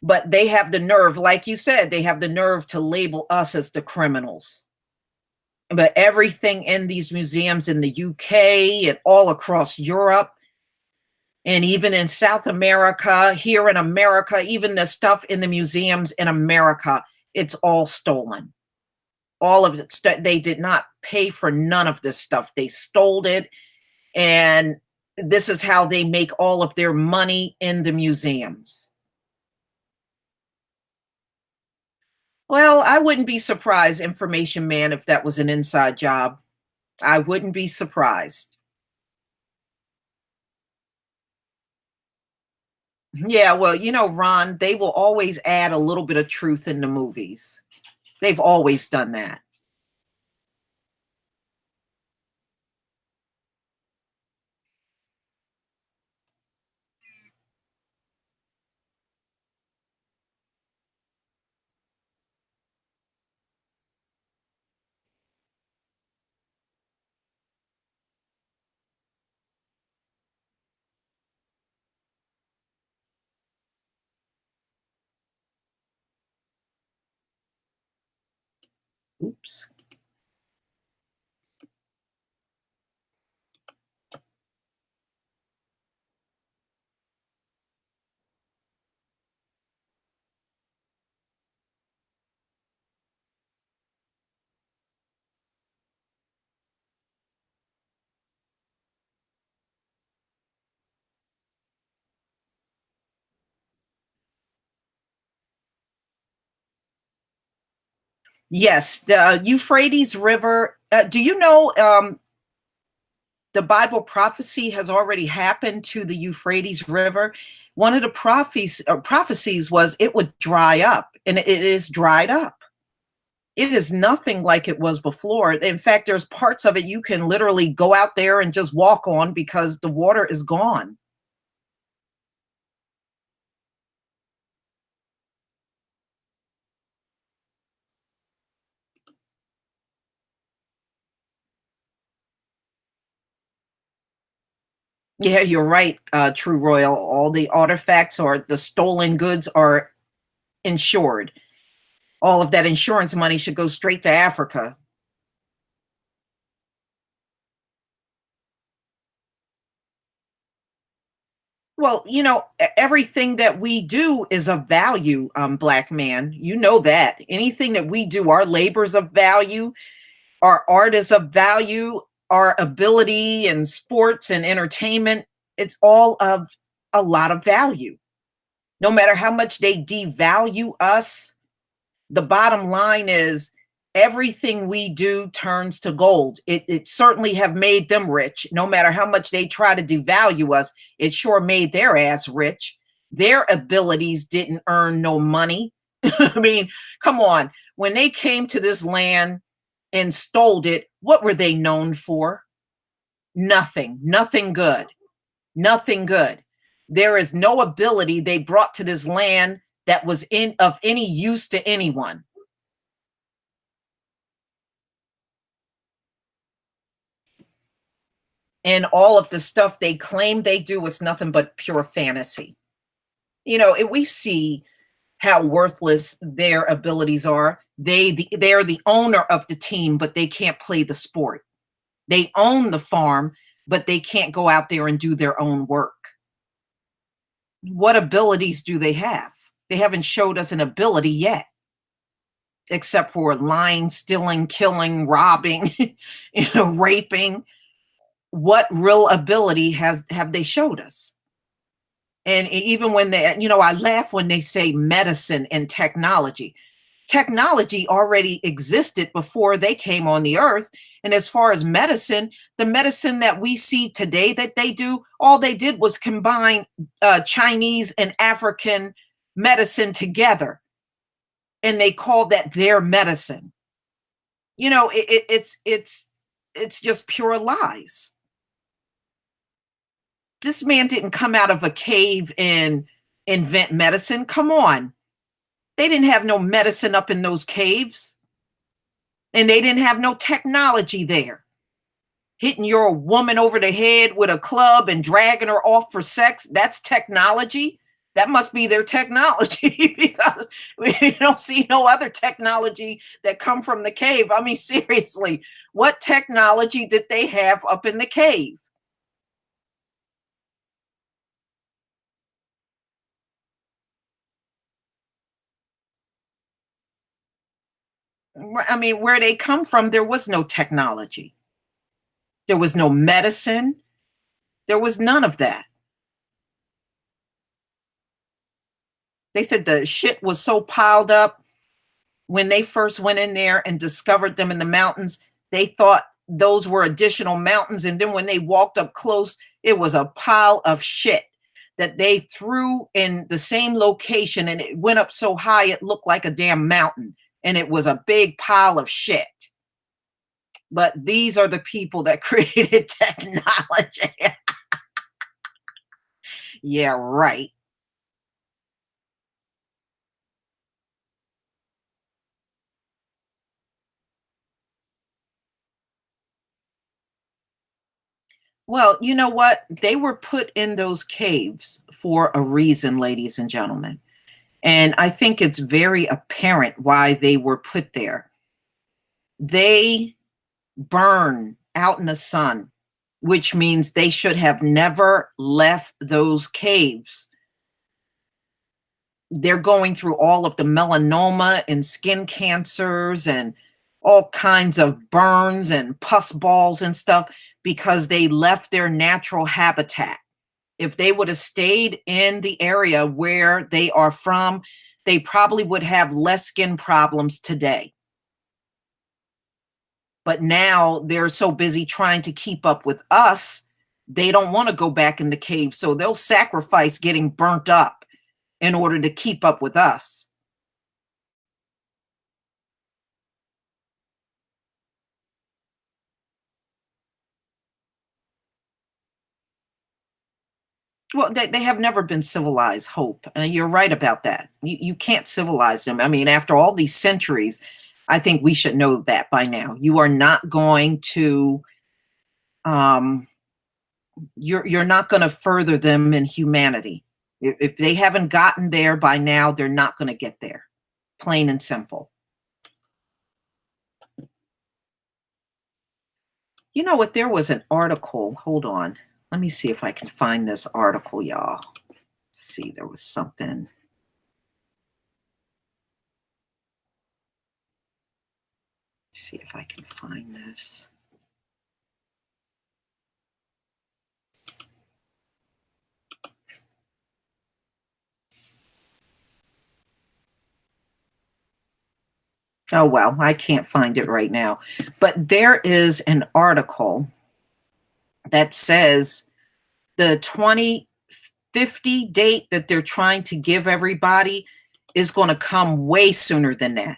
S1: but they have the nerve, like you said, they have the nerve to label us as the criminals. But everything in these museums in the UK and all across Europe, and even in South America, here in America, even the stuff in the museums in America, it's all stolen. All of it. They did not pay for none of this stuff. They stole it. And this is how they make all of their money in the museums. Well, I wouldn't be surprised, Information Man, if that was an inside job. I wouldn't be surprised. Yeah, well, Ron, they will always add a little bit of truth in the movies. They've always done that. Oops. Yes, the Euphrates River. Do you know the Bible prophecy has already happened to the Euphrates River? One of the prophecies was it would dry up, and it is dried up. It is nothing like it was before. In fact, there's parts of it you can literally go out there and just walk on because the water is gone. Yeah, you're right, True Royal. All the artifacts or the stolen goods are insured. All of that insurance money should go straight to Africa. Well, everything that we do is of value, black man. You know that. Anything that we do, our labor's of value, our art is of value, our ability in sports and entertainment, it's all of a lot of value. No matter how much they devalue us, the bottom line is everything we do turns to gold. It certainly have made them rich. No matter how much they try to devalue us, it sure made their ass rich. Their abilities didn't earn no money. I mean, come on. When they came to this land and stole it, what were they known for? Nothing. Nothing good. Nothing good. There is no ability they brought to this land that was in of any use to anyone. And all of the stuff they claim they do is nothing but pure fantasy. We see how worthless their abilities are. They're the owner of the team, but they can't play the sport. They own the farm, but they can't go out there and do their own work. What abilities do they have? They haven't showed us an ability yet, except for lying, stealing, killing, robbing, raping. What real ability have they showed us? And even when I laugh when they say medicine and technology. Technology already existed before they came on the earth. And as far as medicine, the medicine that we see today that they do, all they did was combine Chinese and African medicine together. And they call that their medicine. It's just pure lies. This man didn't come out of a cave and invent medicine. Come on. They didn't have no medicine up in those caves, and they didn't have no technology there. Hitting your woman over the head with a club and dragging her off for sex, that's technology. That must be their technology because we don't see no other technology that come from the cave. I mean, seriously, what technology did they have up in the cave? I mean, where they come from, there was no technology. There was no medicine. There was none of that. They said the shit was so piled up when they first went in there and discovered them in the mountains. They thought those were additional mountains. And then when they walked up close, it was a pile of shit that they threw in the same location. And it went up so high, it looked like a damn mountain. And it was a big pile of shit. But these are the people that created technology. Yeah, right. Well, you know what? They were put in those caves for a reason, ladies and gentlemen. And I think it's very apparent why they were put there. They burn out in the sun, which means they should have never left those caves. They're going through all of the melanoma and skin cancers and all kinds of burns and pus balls and stuff because they left their natural habitat. If they would have stayed in the area where they are from, they probably would have less skin problems today. But now they're so busy trying to keep up with us, they don't want to go back in the cave. So they'll sacrifice getting burnt up in order to keep up with us. Well, they have never been civilized, Hope. You're right about that. You can't civilize them. I mean, after all these centuries, I think we should know that by now. You are not going to um, you're not going to further them in humanity. If they haven't gotten there by now, they're not going to get there. Plain and simple. You know what? There was an article. Hold on. Let me see if I can find this article, y'all. See, there was something. Let's see if I can find this. Oh, well, I can't find it right now. But there is an article that says the 2050 date that they're trying to give everybody is going to come way sooner than that.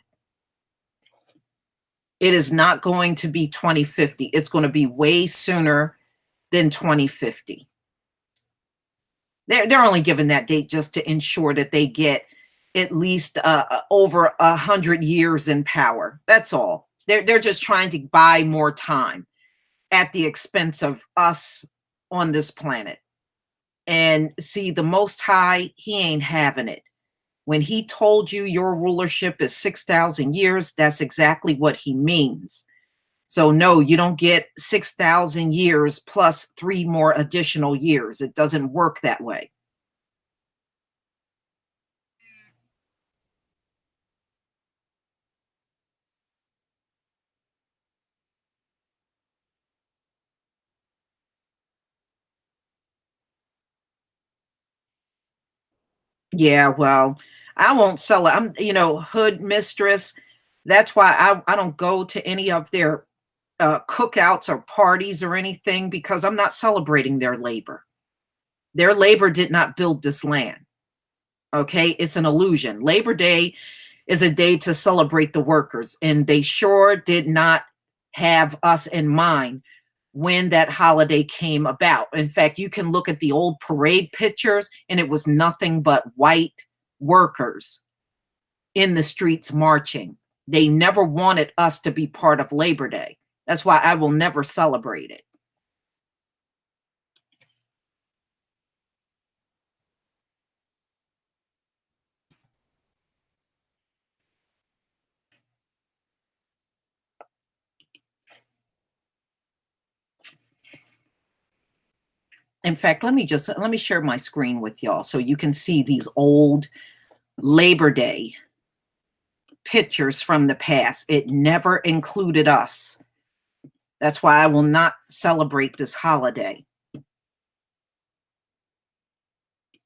S1: It is not going to be 2050. It's going to be way sooner than 2050. They're only given that date just to ensure that they get at least over 100 years in power. That's all. They're just trying to buy more time at the expense of us on this planet. And see, the Most High, he ain't having it. When he told you your rulership is 6,000 years, that's exactly what he means. So no, you don't get 6,000 years plus 3 more additional years. It doesn't work that way. Yeah, well, I won't sell it. I'm, hood mistress. That's why I don't go to any of their cookouts or parties or anything because I'm not celebrating their labor. Their labor did not build this land. Okay, it's an illusion. Labor Day is a day to celebrate the workers, and they sure did not have us in mind when that holiday came about. In fact, you can look at the old parade pictures, and it was nothing but white workers in the streets marching. They never wanted us to be part of Labor Day. That's why I will never celebrate it. In fact, let me share my screen with y'all so you can see these old Labor Day pictures from the past. It never included us. That's why I will not celebrate this holiday.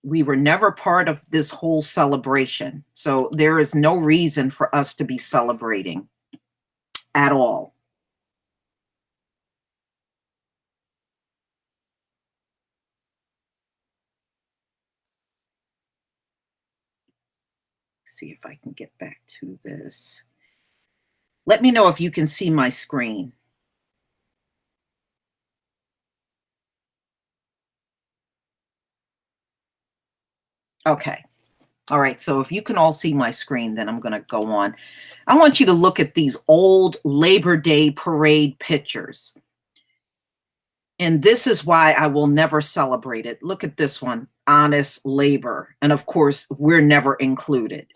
S1: We were never part of this whole celebration. So there is no reason for us to be celebrating at all. See if I can get back to this. Let me know if you can see my screen. Okay. All right. So if you can all see my screen, then I'm going to go on. I want you to look at these old Labor Day parade pictures. And this is why I will never celebrate it. Look at this one, honest labor. And of course, we're never included.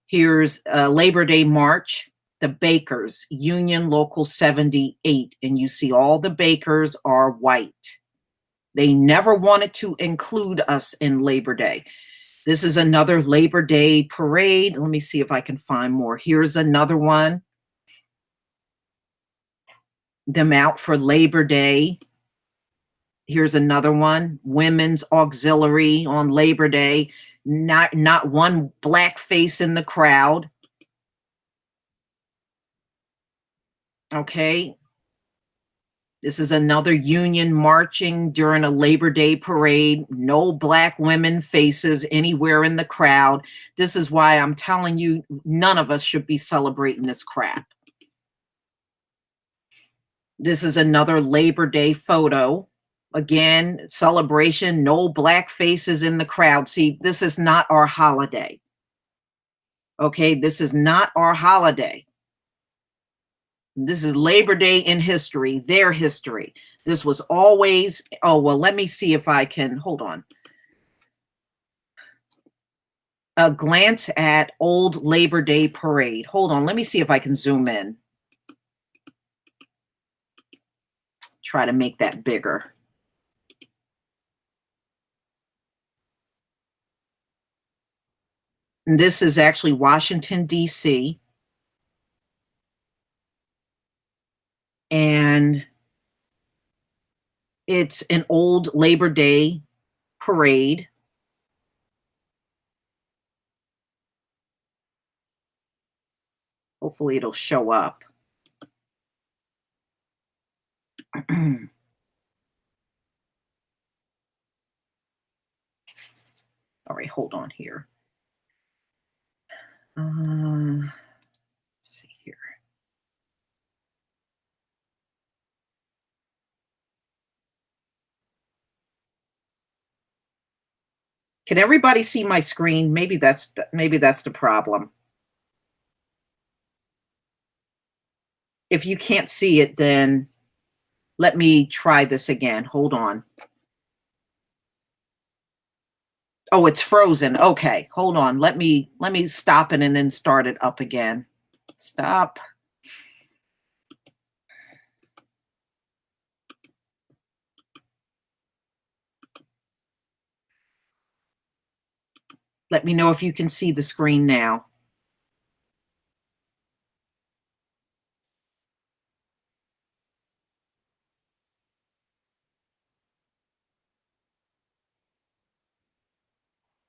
S1: Here's a Labor Day march the bakers, Union Local 78, and you see all the bakers are white. They never wanted to include us in Labor Day. This is another Labor Day parade. Let me see if I can find more. Here's another one. Them out for Labor Day. Here's another one. Women's Auxiliary on Labor Day. Not one black face in the crowd. Okay. This is another union marching during a Labor Day parade. No black women faces anywhere in the crowd. This is why I'm telling you, none of us should be celebrating this crap. This is another Labor Day photo. Again, celebration, no black faces in the crowd. See, this is not our holiday. Okay, this is not our holiday. This is Labor Day in history, their history. This was always, oh, well, let me see if I can, hold on. A glance at old Labor Day parade. Hold on, let me see if I can zoom in. Try to make that bigger. And this is actually Washington, D.C. And it's an old Labor Day parade. Hopefully it'll show up. All right, hold on here. Let's see here. Can everybody see my screen? Maybe that's the problem. If you can't see it, then let me try this again. Hold on. Oh, it's frozen. Okay, hold on. Let me stop it and then start it up again. Stop. Let me know if you can see the screen now.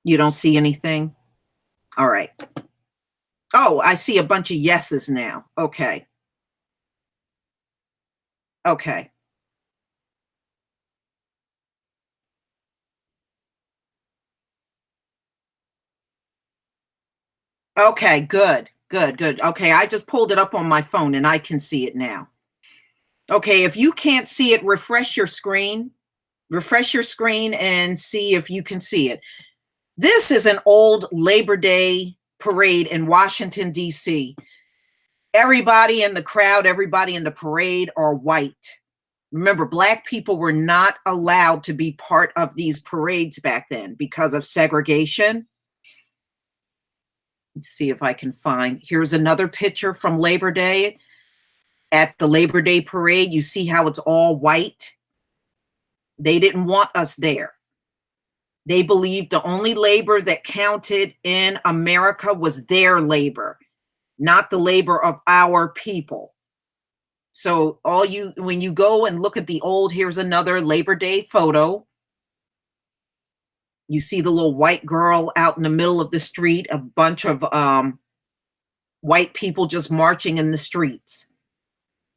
S1: You don't see anything? All right. Oh, I see a bunch of yeses now. Okay. Okay. Okay, good. Okay, I just pulled it up on my phone and I can see it now. Okay, if you can't see it, refresh your screen. Refresh your screen and see if you can see it. This is an old Labor Day parade in Washington, D.C. Everybody in the crowd, everybody in the parade are white. Remember, black people were not allowed to be part of these parades back then because of segregation. Let's see if I can find. Here's another picture from Labor Day. At the Labor Day parade, you see how it's all white? They didn't want us there. They believed the only labor that counted in America was their labor, not the labor of our people. So when you go and look at the old, here's another Labor Day photo. You see the little white girl out in the middle of the street, a bunch of white people just marching in the streets.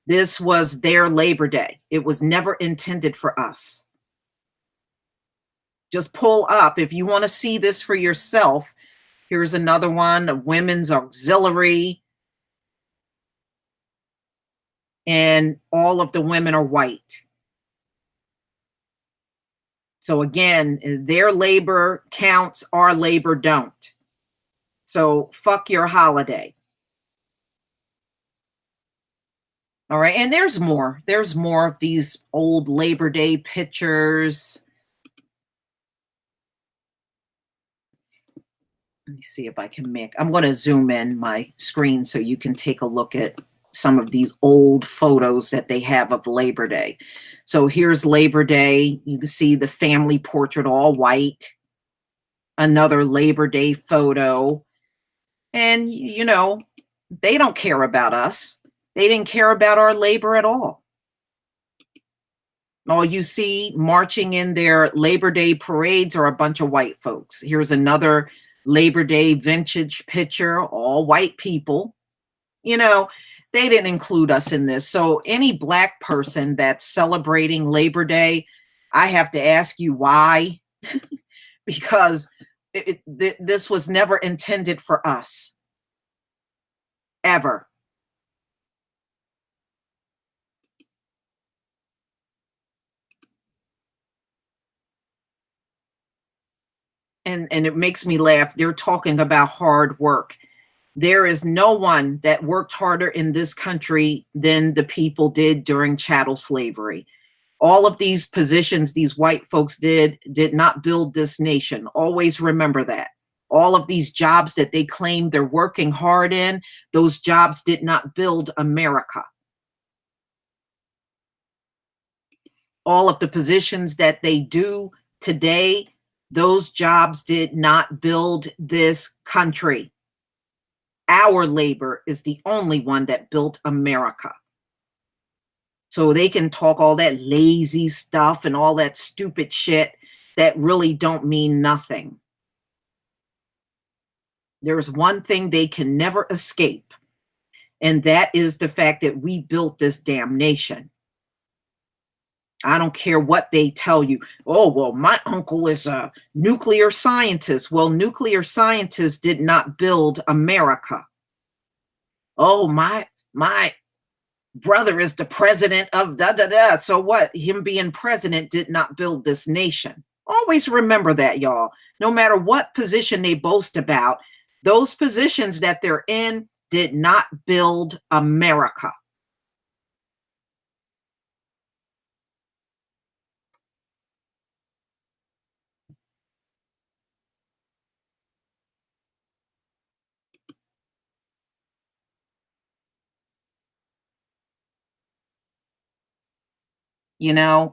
S1: This was their Labor Day. It was never intended for us. Just pull up. If you want to see this for yourself, here's another one, a women's auxiliary. And all of the women are white. So again, their labor counts, our labor don't. So fuck your holiday. All right, and there's more. There's more of these old Labor Day pictures. Let me see if I can I'm going to zoom in my screen so you can take a look at some of these old photos that they have of Labor Day. So here's Labor Day. You can see the family portrait, all white. Another Labor Day photo. And, they don't care about us. They didn't care about our labor at all. All you see marching in their Labor Day parades are a bunch of white folks. Here's another Labor Day vintage picture, all white people. They didn't include us in this. So any Black person that's celebrating Labor Day, I have to ask you why, because this was never intended for us, ever. And it makes me laugh. They're talking about hard work. There is no one that worked harder in this country than the people did during chattel slavery. All of these positions these white folks did not build this nation. Always remember that. All of these jobs that they claim they're working hard in, those jobs did not build America. All of the positions that they do today, those jobs did not build this country. Our labor is the only one that built America. So they can talk all that lazy stuff and all that stupid shit that really don't mean nothing. There's one thing they can never escape, and that is the fact that we built this damn nation. I don't care what they tell you. Oh, well, my uncle is a nuclear scientist. Well, nuclear scientists did not build America. Oh, my brother is the president of da da da. So what? Him being president did not build this nation. Always remember that, y'all. No matter what position they boast about, those positions that they're in did not build America.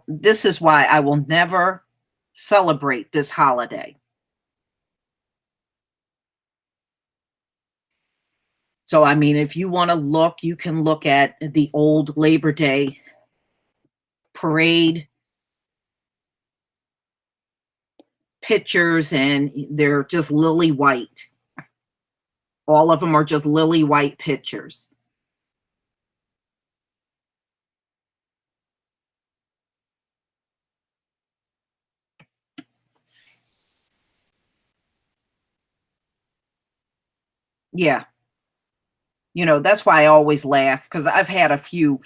S1: This is why I will never celebrate this holiday. So, I mean, if you want to look, you can look at the old Labor Day parade pictures, and they're just lily white. All of them are just lily white pictures. Yeah. That's why I always laugh, because I've had a few,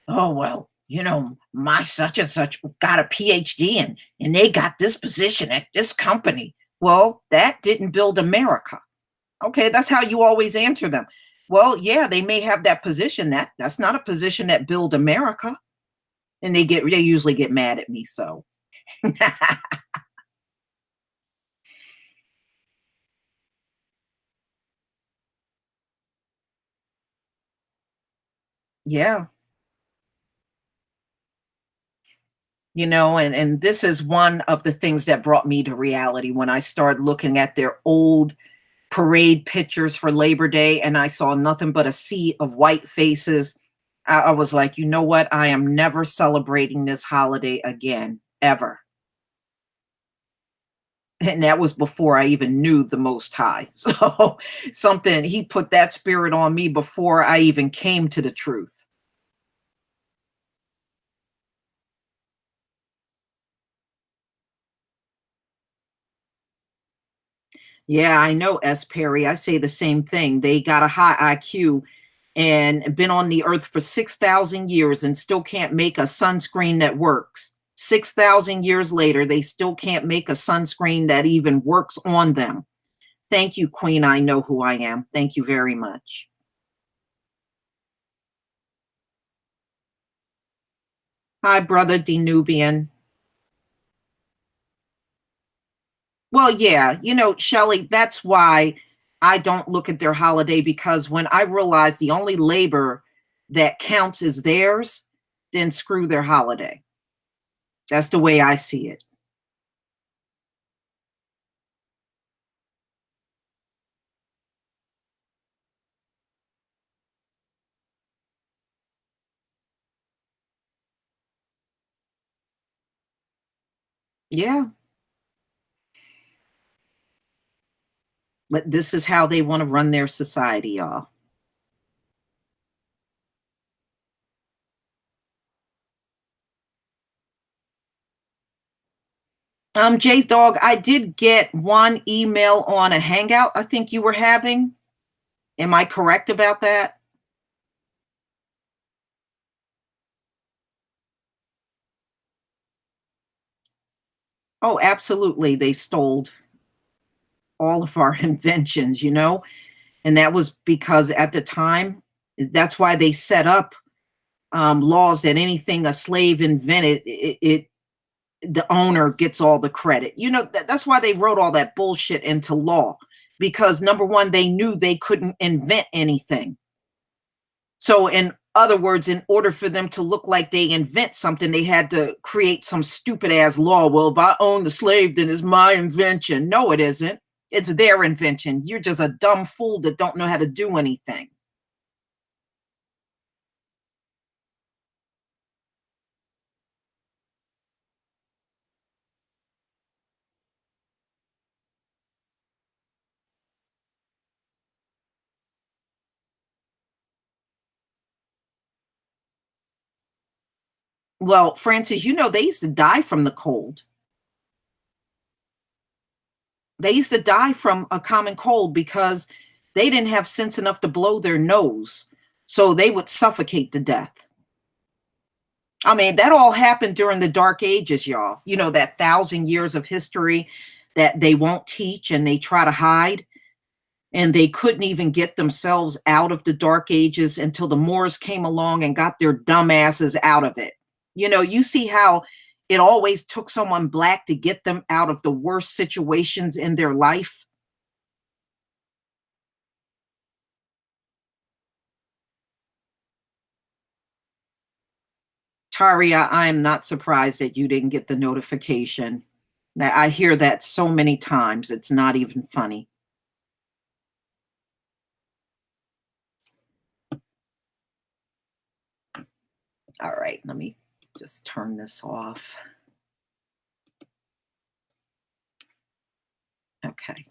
S1: oh, well, my such and such got a PhD and they got this position at this company. Well, that didn't build America. Okay, that's how you always answer them. Well, yeah, they may have that position. That's not a position that build America. And they usually get mad at me. So yeah, and this is one of the things that brought me to reality when I started looking at their old parade pictures for Labor Day, and I saw nothing but a sea of white faces. I was like, you know what? I am never celebrating this holiday again, ever. And that was before I even knew the Most High. So he put that spirit on me before I even came to the truth. Yeah, I know, S. Perry. I say the same thing. They got a high IQ and been on the earth for 6,000 years and still can't make a sunscreen that works. 6,000 years later, they still can't make a sunscreen that even works on them. Thank you, Queen. I know who I am. Thank you very much. Hi, brother Denubian. Well, yeah, Shelley, that's why I don't look at their holiday, because when I realize the only labor that counts is theirs, then screw their holiday. That's the way I see it. Yeah, but this is how they want to run their society, y'all. Jay's dog, I did get one email on a hangout I think you were having. Am I correct about that? Oh, absolutely. They stole all of our inventions. And that was because at the time, that's why they set up laws that anything a slave invented, the owner gets all the credit. That's why they wrote all that bullshit into law, because number one, they knew they couldn't invent anything. So, in other words, in order for them to look like they invent something, they had to create some stupid ass law. Well, if I own the slave, then it's my invention. No, it isn't. It's their invention. You're just a dumb fool that don't know how to do anything. Well, Francis, they used to die from the cold. They used to die from a common cold because they didn't have sense enough to blow their nose. So they would suffocate to death. I mean, that all happened during the Dark Ages, y'all. That 1,000 years of history that they won't teach and they try to hide. And they couldn't even get themselves out of the Dark Ages until the Moors came along and got their dumbasses out of it. You see how it always took someone black to get them out of the worst situations in their life. Taria, I am not surprised that you didn't get the notification. I hear that so many times, it's not even funny. All right, let me just turn this off. Okay.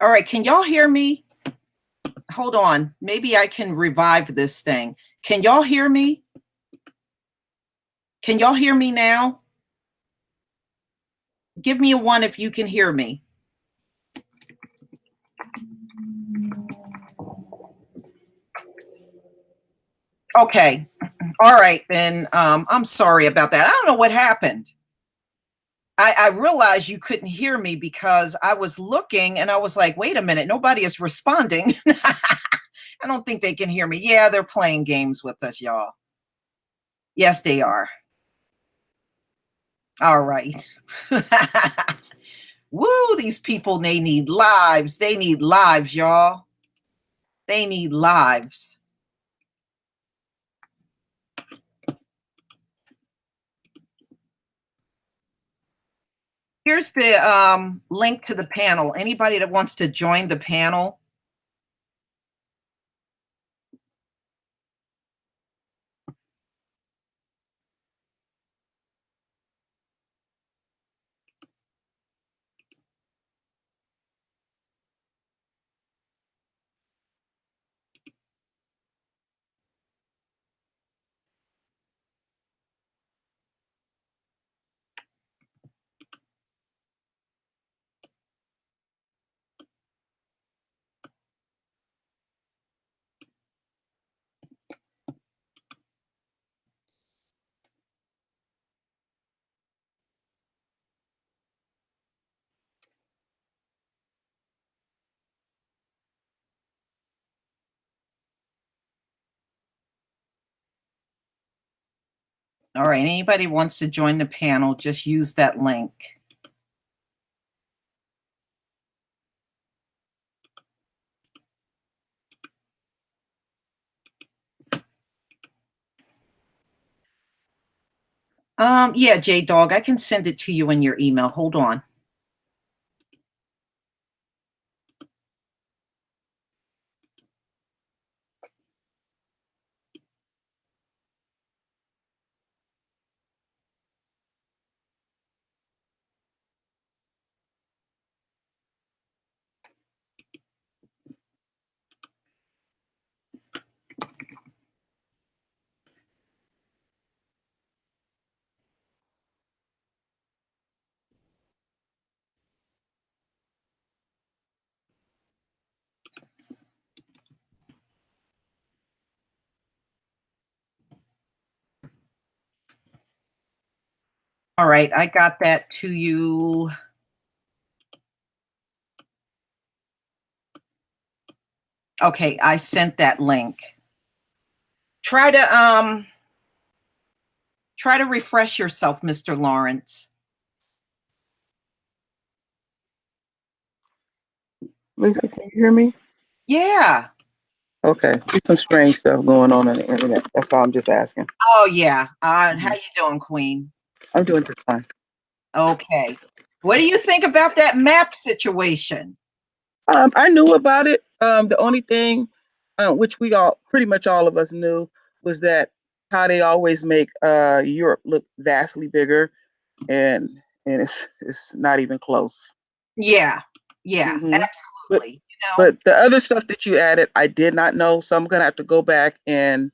S1: All right, can y'all hear me? Hold on. Maybe I can revive this thing. Can y'all hear me? Can y'all hear me now? Give me a one if you can hear me. Okay. All right, then I'm sorry about that. I don't know what happened. I realized you couldn't hear me because I was looking and I was like, wait a minute, nobody is responding. I don't think they can hear me. Yeah, they're playing games with us, y'all. Yes, they are. All right. Woo, these people, they need lives. They need lives, y'all. They need lives. Here's the link to the panel. Anybody that wants to join the panel. All right, anybody wants to join the panel, just use that link. Yeah, J-Dog, I can send it to you in your email. Hold on. All right, I got that to you. Okay, I sent that link. Try to refresh yourself, Mr. Lawrence.
S2: Lisa, can you hear me?
S1: Yeah.
S2: Okay. There's some strange stuff going on the internet. That's all I'm just asking.
S1: Oh yeah. How you doing, Queen?
S2: I'm doing just fine.
S1: Okay. What do you think about that map situation?
S2: I knew about it. The only thing, which we all, pretty much all of us knew, was that how they always make Europe look vastly bigger, and it's not even close.
S1: Yeah. Yeah,
S2: But
S1: absolutely.
S2: but the other stuff that you added, I did not know, so I'm gonna have to go back and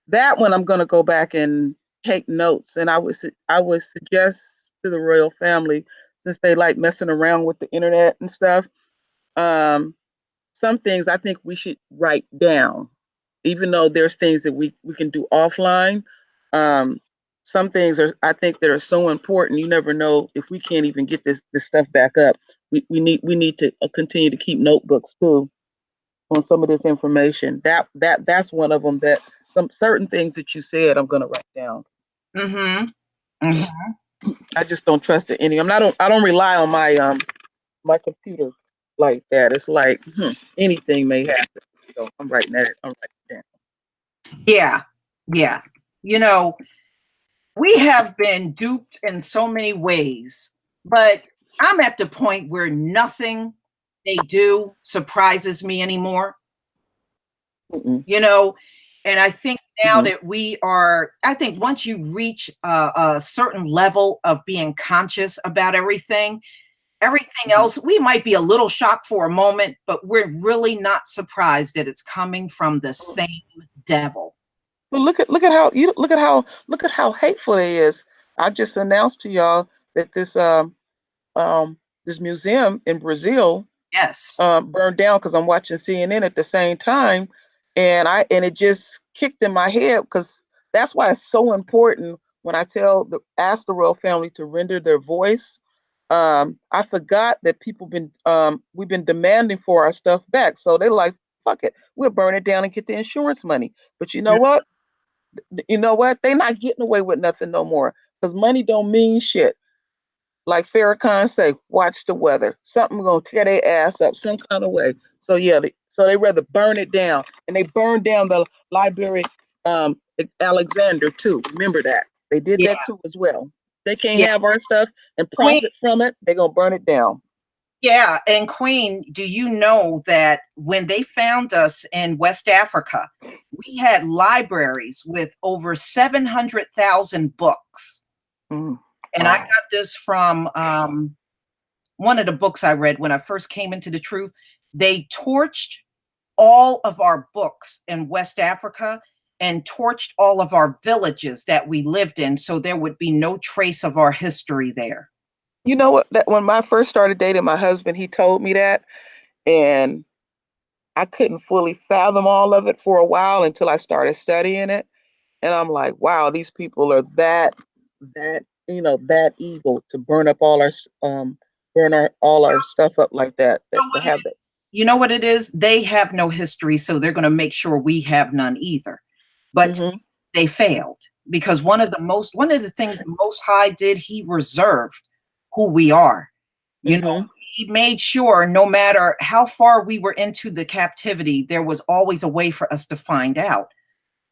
S2: that one I'm gonna go back and take notes. And I would suggest to the royal family, since they like messing around with the internet and stuff, some things I think we should write down, even though there's things that we can do offline. Um, some things are I think that are so important. You never know if we can't even get this stuff back up. We need to continue to keep notebooks too on some of this information. That's one of them. That some certain things that you said, I'm gonna write down.
S1: Mm-hmm. Mm-hmm.
S2: I just don't trust it any. I don't rely on my computer like that. It's like anything may happen. So I'm writing that. I'm writing it down.
S1: Yeah. Yeah. You know, we have been duped in so many ways, but I'm at the point where nothing they do surprises me anymore.
S2: Mm-mm.
S1: You know, And I think now
S2: Mhm.
S1: that I think once you reach a certain level of being conscious about everything
S2: Mhm.
S1: else, we might be a little shocked for a moment, but we're really not surprised that it's coming from the same devil.
S2: But look at how hateful it is. I just announced to y'all that um this museum in Brazil
S1: Yes.
S2: burned down because I'm watching CNN at the same time, and it just kicked in my head because that's why it's so important when I ask the royal family to render their voice. I forgot that we've been demanding for our stuff back, so they're like, "Fuck it, we'll burn it down and get the insurance money." But you know what? They're not getting away with nothing no more because money don't mean shit. Like Farrakhan say, watch the weather. Something gonna tear their ass up some kind of way. So yeah, so they rather burn it down, and they burned down the library, um, Alexander too. Remember that they did
S1: Yeah.
S2: that too as well. They can't
S1: Yeah.
S2: have our stuff and
S1: Queen.
S2: profit from it. They're gonna burn it down.
S1: Yeah. And Queen, do you know that when they found us in West Africa, we had libraries with over 700,000 books.
S2: Mm.
S1: And I
S2: Wow.
S1: got this from one of the books I read when I first came into the truth. They torched all of our books in West Africa and torched all of our villages that we lived in, so there would be no trace of our history there.
S2: You know what? That when I first started dating my husband, he told me that, and I couldn't fully fathom all of it for a while until I started studying it. And I'm like, wow, these people are that evil to burn up burn our all our stuff up like that.
S1: You
S2: That
S1: know
S2: to
S1: what it
S2: have
S1: is?
S2: that.
S1: You know what it is? They have no history, so they're going to make sure we have none either. But
S2: Mhm.
S1: they failed because one of the things the Most High did, He reserved who we are. You know,
S2: Mhm.
S1: He made sure no matter how far we were into the captivity, there was always a way for us to find out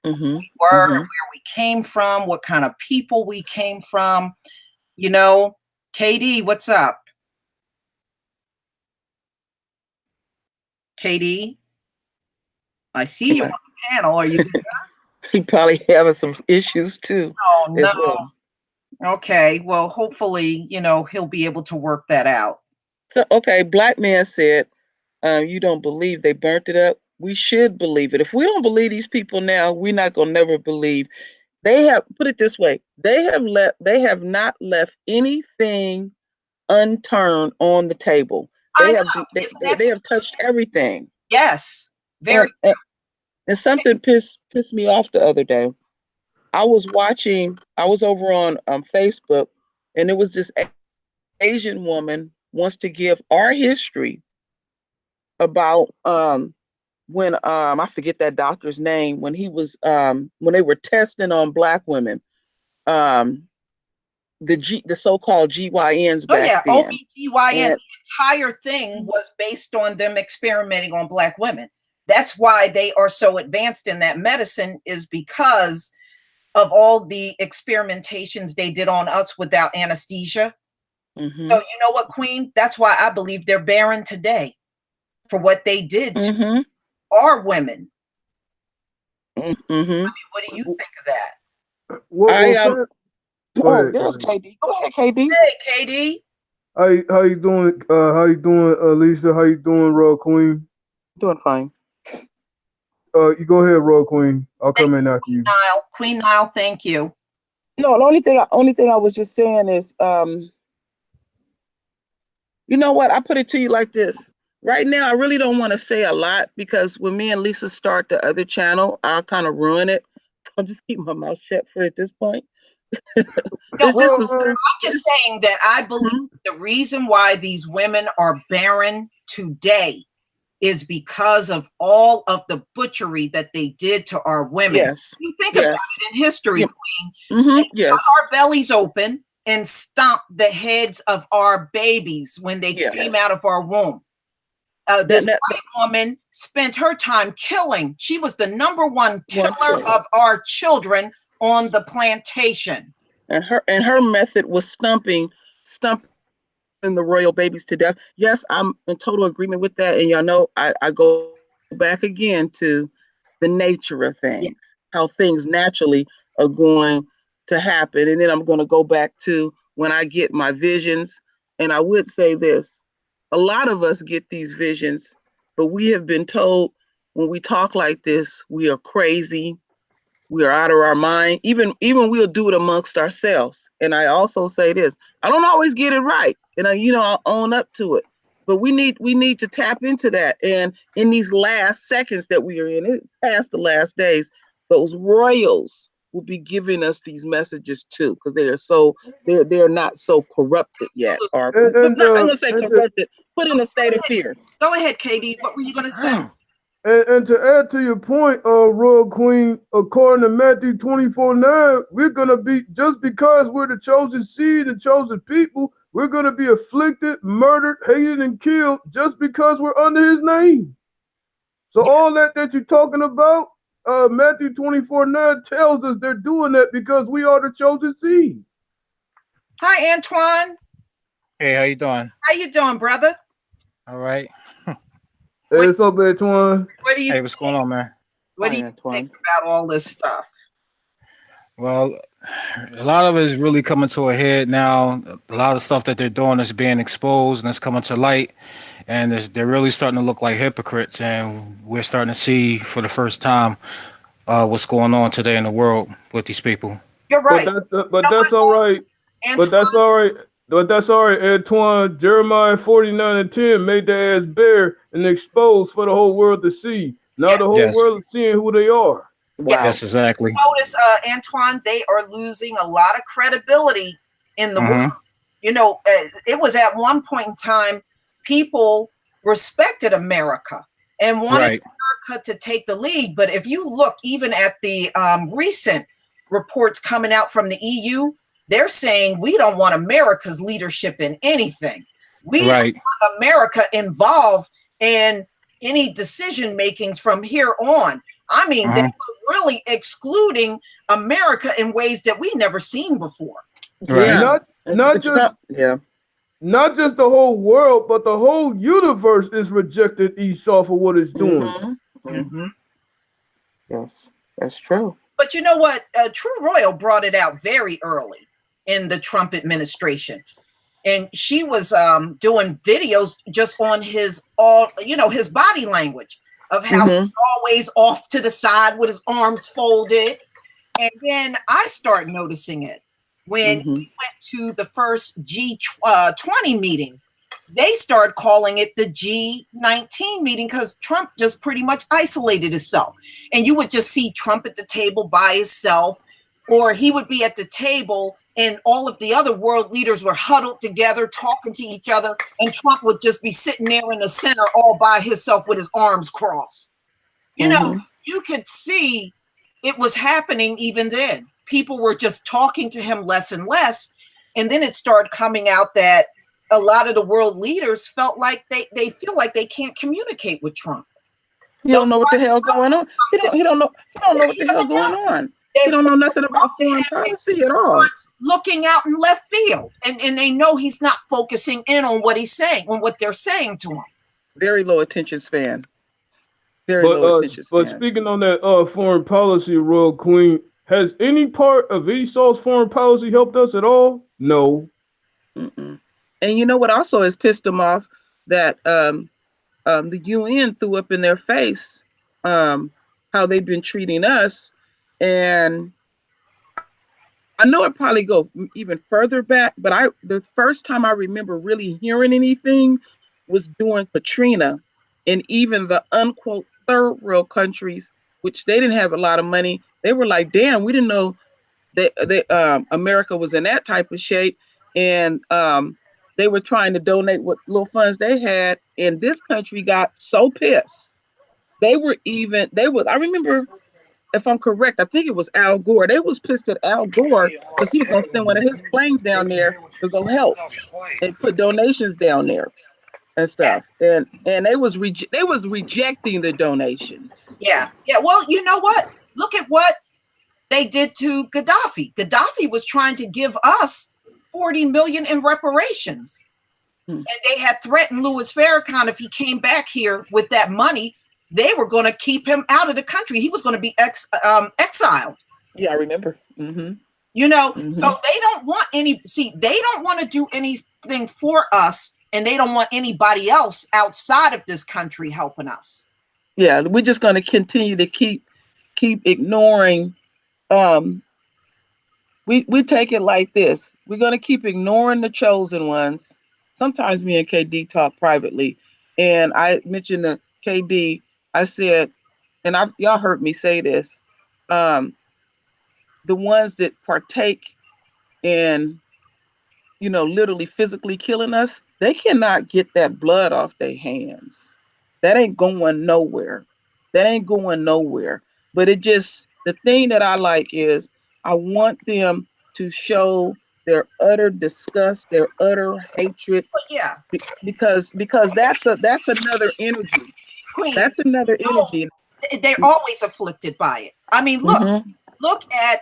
S2: Mhm.
S1: were,
S2: Mhm.
S1: where we came from, what kind of people we came from. You know, KD, what's up? KD, I see
S2: He,
S1: you on
S2: might-
S1: the panel. Are you?
S2: he probably having some issues too,
S1: Oh no.
S2: as well.
S1: Okay. Well, hopefully, he'll be able to work that out.
S2: So okay, black man said, "You don't believe they burnt it up. We should believe it. If we don't believe these people now, we're not gonna never believe." They have put it this way: they have not left anything unturned on the table.
S1: I
S2: They
S1: know.
S2: have
S1: Isn't that
S2: they
S1: the
S2: have touched everything.
S1: yes? Very.
S2: And, and and something pissed me off the other day. I was over on Facebook, and it was this Asian woman wants to give our history about when I forget that doctor's name when he was when they were testing on black women, um the so-called GYNs
S1: Oh
S2: back
S1: yeah,
S2: then.
S1: OBGYN.
S2: And
S1: The entire thing was based on them experimenting on black women. That's why they are so advanced in that medicine, is because of all the experimentations they did on us without anesthesia. So
S2: mhm.
S1: you know what, Queen? That's why I believe they're barren today for what they did to
S2: Mhm.
S1: our women.
S2: Mhm.
S1: What do you think of that?
S2: I
S3: Fred? Go
S2: Oh,
S3: ahead. Go
S2: there's
S3: ahead.
S2: KD. Go ahead, KD.
S1: Hey, Katie.
S3: How you doing? How you doing, Alicia? How you doing, Royal Queen?
S2: Doing fine.
S3: You go ahead, Royal Queen. I'll
S1: Thank
S3: come in
S1: you,
S3: after
S1: Queen
S3: you.
S1: Nile. Queen Nile, thank you.
S2: No, the only thing I was just saying is you know what? I put it to you like this. Right now, I really don't want to say a lot because when me and Lisa start the other channel, I'll kind of ruin it. I'll just keep my mouth shut for at this point.
S1: No,
S2: It's just some stuff.
S1: I'm just saying that I believe
S2: Mhm.
S1: the reason why these women are barren today is because of all of the butchery that they did to our women.
S2: Yes.
S1: You think about
S2: Yes.
S1: it in history,
S2: Yeah.
S1: Queen, cut
S2: Yes.
S1: our bellies open and stomp the heads of our babies when they came
S2: Yes.
S1: out of our womb. This
S2: That
S1: white woman spent her time killing. She was the number one
S2: one
S1: killer
S2: killer.
S1: of our children on the plantation.
S2: And her method was stumping the royal babies to death. Yes, I'm in total agreement with that. And y'all know I go back again to the nature of
S1: Yeah.
S2: things, how things naturally are going to happen. And then I'm going to go back to when I get my visions. And I would say this, a lot of us get these visions, but we have been told when we talk like this, we are crazy, we are out of our mind. Even we'll do it amongst ourselves. And I also say this, I don't always get it right, and I'll own up to it, but we need to tap into that. And in these last seconds that we are in, past the last days, those royals will be giving us these messages too, because they're not so corrupted yet,
S1: Absolutely.
S2: or
S3: And
S2: not, I'm gonna say
S3: and
S2: corrupted, put in a
S1: Go
S2: state of
S1: ahead.
S2: fear.
S1: Go ahead, Katie. What were you going to say?
S3: and to add to your point, Royal Queen, according to Matthew 24:9, we're gonna be, just because we're the chosen seed, the chosen people, we're gonna be afflicted, murdered, hated, and killed just because we're under His name. So
S1: Yeah.
S3: all that you're talking about, Matthew 24:9 tells us they're doing that because we are the chosen seed.
S1: Hi, Antoine.
S4: Hey, how you doing?
S1: How you doing, brother?
S4: All right.
S3: Hey,
S1: What
S3: what's up, Antoine?
S1: What do you
S4: Hey, what's going on, man?
S1: What do
S2: Hi,
S1: you think
S2: Antoine.
S1: about all this stuff?
S4: Well, a lot of it is really coming to a head now. A lot of stuff that they're doing is being exposed and it's coming to light, and they're really starting to look like hypocrites. And we're starting to see for the first time what's going on today in the world with these people.
S1: You're
S3: But
S1: right.
S3: that's all right. But
S1: Antoine.
S3: that's all right. But that's all right, Antoine. Jeremiah 49:10 made their ass bare and exposed for the whole world to see. Now
S1: Yeah.
S3: the whole
S4: Yes.
S3: world is seeing who they are.
S1: Yeah.
S2: Wow.
S4: Yes, exactly.
S1: Notice, Antoine, they are losing a lot of credibility in the world.
S4: Mm-hmm.
S1: It was at one point in time, people respected America and wanted
S4: Right.
S1: America to take the lead. But if you look even at the recent reports coming out from the EU, they're saying we don't want America's leadership in anything. We don't
S4: Right.
S1: want America involved in any decision makings from here on. I mean, they
S4: Mm-hmm.
S1: were really excluding America in ways that we never seen before.
S4: Right.
S2: Yeah.
S3: Not
S2: And,
S3: not
S2: and
S3: just
S2: Trump, yeah.
S3: not just the whole world, but the whole universe is rejected Esau for what it's doing.
S2: Mm-hmm.
S1: Mhm.
S2: Mm-hmm. Yes, that's true.
S1: But you know what? True Royal brought it out very early in the Trump administration. And she was doing videos just on his his body language of how
S2: Mm-hmm.
S1: he's always off to the side with his arms folded. And then I start noticing it when
S2: Mm-hmm.
S1: we went to the first G20 meeting. They started calling it the G19 meeting because Trump just pretty much isolated himself. And you would just see Trump at the table by himself, or he would be at the table and all of the other world leaders were huddled together talking to each other. And Trump would just be sitting there in the center all by himself with his arms crossed. You know,
S2: Mm-hmm.
S1: you could see it was happening even then. People were just talking to him less and less. And then it started coming out that a lot of the world leaders felt like they feel like they can't communicate with Trump.
S2: He
S1: They'll
S2: don't know what
S1: try
S2: the
S1: to
S2: hell
S1: talk
S2: going on. He
S1: to
S2: don't. He don't know. He don't know what
S1: he
S2: the hell
S1: doesn't
S2: going
S1: know.
S2: on. He
S1: They
S2: don't know nothing
S1: talk
S2: about
S1: to
S2: foreign
S1: him and
S2: policy
S1: he
S2: at all.
S1: starts looking out in left field. And they know he's not focusing in on what he's saying, on what they're saying to him.
S2: Very low attention span. Very
S3: But
S2: low attention span.
S3: speaking on that foreign policy, Royal Queen, has any part of Esau's foreign policy helped us at all? No.
S2: Mm-mm. And you know what also has pissed them off? That the UN threw up in their face how they've been treating us. And I know it probably goes even further back, but the first time I remember really hearing anything was during Katrina, and even the unquote third world countries, which they didn't have a lot of money, they were like, "Damn, we didn't know that America was in that type of shape," and they were trying to donate what little funds they had, and this country got so pissed. I remember, if I'm correct, I think it was Al Gore. They was pissed at Al Gore because he was gonna send one of his planes down there to go help and put donations down there and
S1: Yeah.
S2: stuff. And they was rejecting the donations.
S1: Yeah. Yeah. Well, you know what? Look at what they did to Gaddafi. Gaddafi was trying to give us 40 million in reparations.
S2: Hmm.
S1: And they had threatened Louis Farrakhan if he came back here with that money they were going to keep him out of the country. He was going to be exiled.
S2: Yeah, I remember. Mm-hmm.
S1: You know,
S2: Mm-hmm.
S1: so they don't want they don't want to do anything for us, and they don't want anybody else outside of this country helping us.
S2: Yeah, we're just going to continue to keep ignoring. We take it like this. We're going to keep ignoring the chosen ones. Sometimes me and KD talk privately, and I mentioned to KD, I said, and y'all heard me say this, the ones that partake in, literally physically killing us, they cannot get that blood off their hands. That ain't going nowhere. But the thing that I like is I want them to show their utter disgust, their utter hatred.
S1: But yeah,
S2: because that's another energy.
S1: Queen,
S2: That's another energy.
S1: They're always afflicted by it. I mean, look at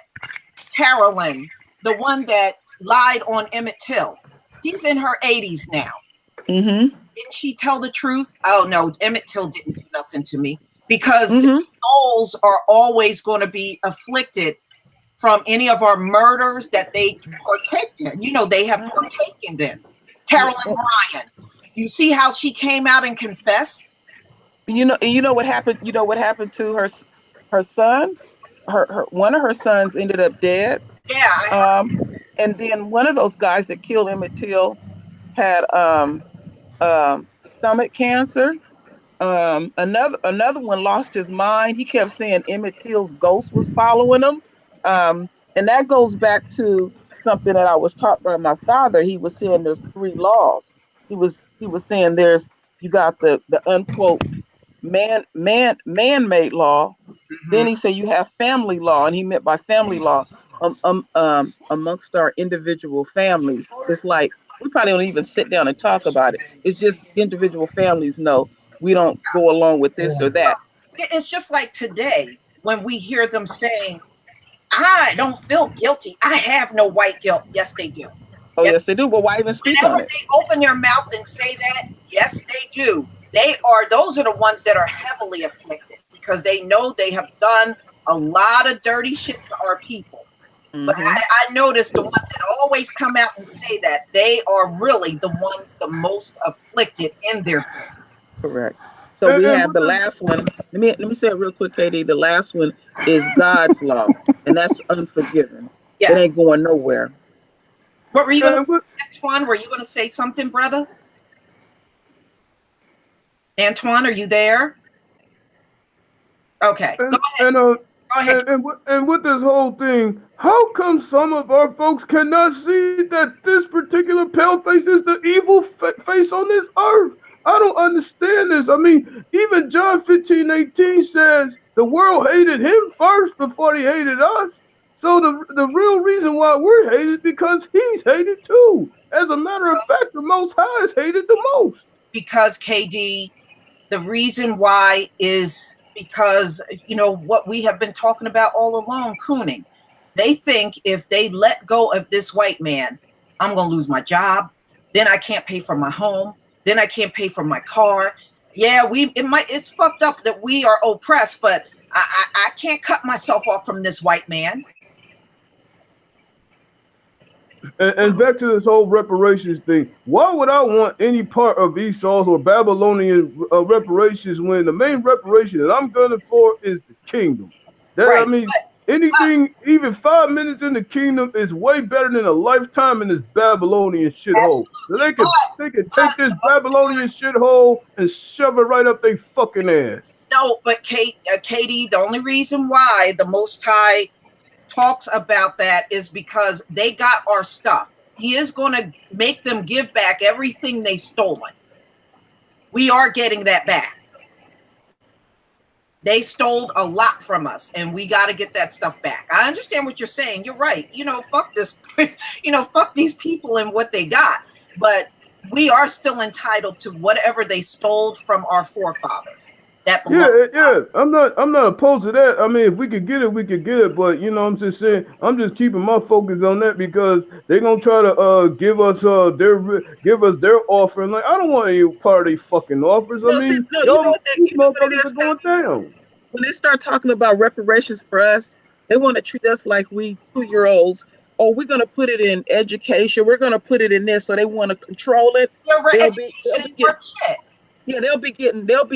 S1: Carolyn, the one that lied on Emmett Till. She's in her 80s now.
S2: Mm-hmm.
S1: Didn't she tell the truth? Oh no, Emmett Till didn't do nothing to me, because souls are always going to be afflicted from any of our murders that they partake in. They have partaken in. Carolyn Bryan, you see how she came out and confessed?
S2: You know what happened? You know what happened to her son? Her one of her sons ended up dead.
S1: Yeah.
S2: And then one of those guys that killed Emmett Till had stomach cancer. Another one lost his mind. He kept saying Emmett Till's ghost was following him. And that goes back to something that I was taught by my father. He was saying there's 3 laws. He was saying you got the unquote man-made law. Then he said you have family law, and he meant by family law amongst our individual families. It's like we probably don't even sit down and talk about it. It's just individual families know we don't go along with this or that.
S1: It's just like today when we hear them saying, I don't feel guilty. I have no white guilt. Yes, they do.
S2: Oh, yes, they do. But why even speak on it?
S1: They open their mouth and say that, yes, they do. Those are the ones that are heavily afflicted, because they know they have done a lot of dirty shit to our people. But I noticed the ones that always come out and say that, they are really the ones the most afflicted in their people.
S2: Correct. So we have the last one. Let me say it real quick, KD. The last one is God's law, and that's unforgiven. Yes. It ain't going nowhere.
S1: What were you going to say, Antoine? Were you going to say something, brother? Antoine, are you there? Okay. Go ahead. Go ahead.
S3: And with this whole thing, how come some of our folks cannot see that this particular pale face is the evil face on this earth? I don't understand this. I mean, even John 15:18 says the world hated him first before he hated us. So the real reason why we're hated because he's hated too. As a matter of fact, the Most High is hated the most.
S1: Because KD, the reason why is because, what we have been talking about all along, cooning. They think if they let go of this white man, I'm going to lose my job. Then I can't pay for my home. Then I can't pay for my car. Yeah, it's fucked up that we are oppressed, but I can't cut myself off from this white man.
S3: And back to this whole reparations thing. Why would I want any part of Esau's or Babylonian reparations when the main reparation that I'm gunning for is the kingdom? I mean, anything, even 5 minutes in the kingdom is way better than a lifetime in this Babylonian shithole. So they can take this Babylonian shithole and shove it right up their fucking ass.
S1: No, but Katie, the only reason why the Most High talks about that is because they got our stuff. He is going to make them give back everything they stolen. We are getting that back. They stole a lot from us, and we got to get that stuff back. I understand what you're saying. You're right. Fuck this. Fuck these people and what they got. But we are still entitled to whatever they stole from our forefathers. that
S3: Yeah,
S1: belong.
S3: yeah. I'm not opposed to that. I mean, if we could get it, we could get it. But you know, I'm just saying, I'm just keeping my focus on that because they're gonna try to give us their offering. Like, I don't want any part of these fucking offers. I
S2: No, see,
S3: mean,
S2: no,
S3: y'all, these
S2: you know what it
S3: motherfuckers are
S2: is,
S3: going
S2: Katie?
S3: down.
S2: When they start talking about reparations for us, they want to treat us like we 2-year-olds. Oh, we're gonna put it in education. We're gonna put it in this, so they want to control it.
S1: Your
S2: They'll
S1: education
S2: be
S1: ain't
S2: getting
S1: worth shit.
S2: yeah, they'll be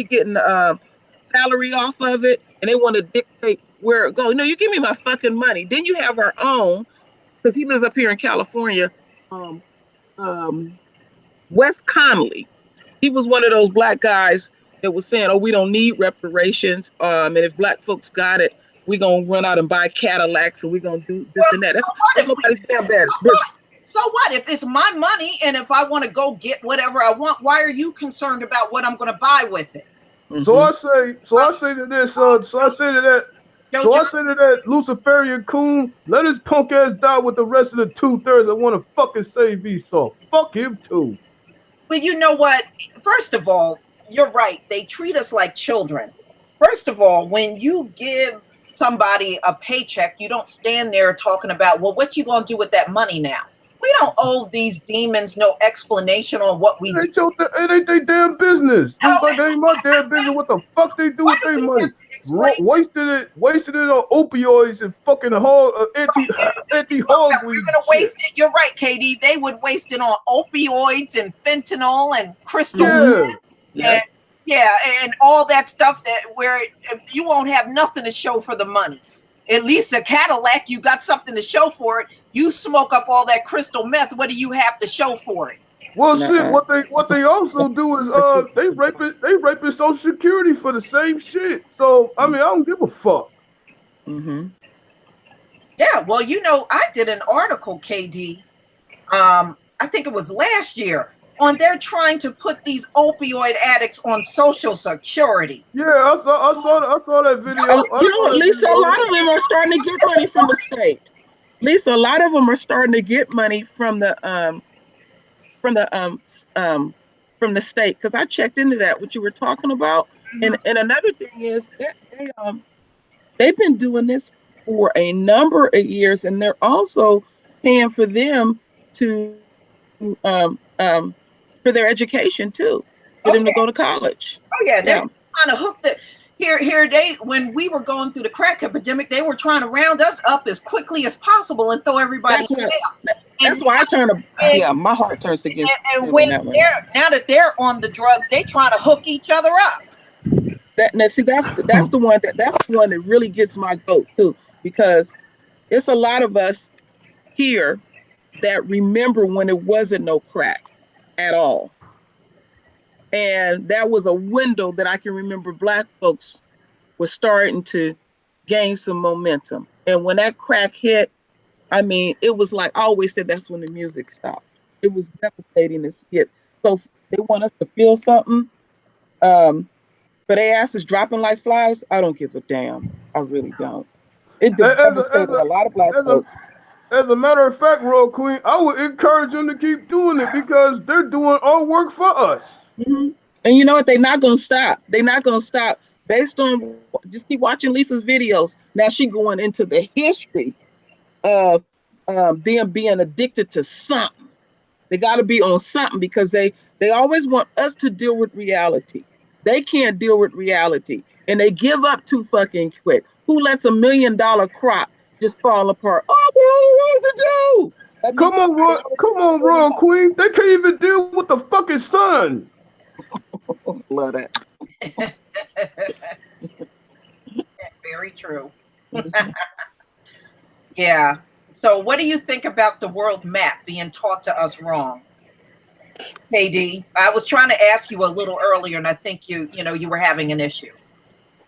S2: getting salary off of it, and they want to dictate where it goes. No, you give me my fucking money. Then you have our own, because he lives up here in California. Um, um, Wes Connolly. He was one of those black guys that was saying, "Oh, we don't need reparations. And if black folks got it, we're gonna run out and buy Cadillacs, and we're gonna do this
S1: Well,
S2: and that."
S1: so
S2: That's
S1: what if we
S2: nobody's damn
S1: so
S2: business.
S1: what? So what if it's my money and if I want to go get whatever I want, why are you concerned about what I'm going to buy with it?
S3: So
S2: Mm-hmm.
S3: I say to this, so I
S1: Jojo,
S3: say to that Luciferian coon, let his punk ass die with the rest of the 2/3 that want to fucking save Esau. Fuck him too.
S1: well, you know what? First of all, you're right. They treat us like children. First of all, when you give somebody a paycheck, you don't stand there talking about, well, what you going to do with that money now? We don't owe these demons no explanation on what we do.
S3: It ain't they damn business. Just like
S1: Okay,
S3: it ain't my damn business what the fuck they do
S1: why
S3: with
S1: do
S3: their
S1: we
S3: money.
S1: have to explain this?
S3: Wasted it on opioids and fucking anti hog
S1: We're
S3: weed
S1: going to
S3: shit.
S1: waste it. You're right, KD. They would waste it on opioids and fentanyl and crystal
S2: Mm-hmm.
S3: Yeah.
S2: Yeah.
S1: and yeah, and all that stuff that where you won't have nothing to show for the money. At least a Cadillac, you got something to show for it. You smoke up all that crystal meth. What do you have to show for it?
S3: Well, shit.
S2: Nuh-uh.
S3: What they also do is they raping Social Security for the same shit. So I mean I don't give a fuck.
S2: Mm-hmm.
S1: Yeah, well, I did an article, KD. I think it was last year on they're trying to put these opioid addicts on Social Security.
S3: Yeah, I saw that video. I
S2: You know
S3: saw
S2: what,
S3: that
S2: Lisa? A
S3: video.
S2: lot of them are starting to get money from the state. Lisa, a lot of them are starting to get money from the from the state, because I checked into that what you were talking about. And another thing is they've been doing this for a number of years, and they're also paying for them to um um for their education too, for
S1: Oh
S2: them to
S1: yeah,
S2: go to college.
S1: oh yeah, they're
S2: Yeah,
S1: trying to hook the here they when we were going through the crack epidemic, they were trying to round us up as quickly as possible and throw everybody
S2: that's what
S1: in
S2: that's why I turn a
S1: and,
S2: yeah, my heart turns against
S1: and
S2: them on
S1: when
S2: that one.
S1: they're now that they're on the drugs, they trying to hook each other up.
S2: That now see that's the one that really gets my goat too, because it's a lot of us here that remember when it wasn't no crack at all. And that was a window that I can remember black folks were starting to gain some momentum. And when that crack hit, I mean, it was like I always said that's when the music stopped. It was devastating to see it. So they want us to feel something. But they ass is dropping like flies. I don't give a damn. I really don't. It
S3: As
S2: devastated a lot of black
S3: a
S2: folks.
S3: as a matter of fact, Royal Queen, I would encourage them to keep doing it because they're doing our work for us.
S2: Mm-hmm. And you know what? They're not gonna stop. They're not gonna stop. Based on just keep watching Lisa's videos. Now she going into the history of them being addicted to something. They got to be on something because they always want us to deal with reality. They can't deal with reality, and they give up too fucking quick. Who lets $1 million crop just fall apart? Oh, what do you want to do? That means somebody else
S3: Come on,
S2: doing
S3: Royal Queen. They can't even deal with the fucking sun.
S2: it. Love that.
S1: Very true. Yeah. So what do you think about the world map being taught to us wrong? KD, I was trying to ask you a little earlier, and I think you were having an issue.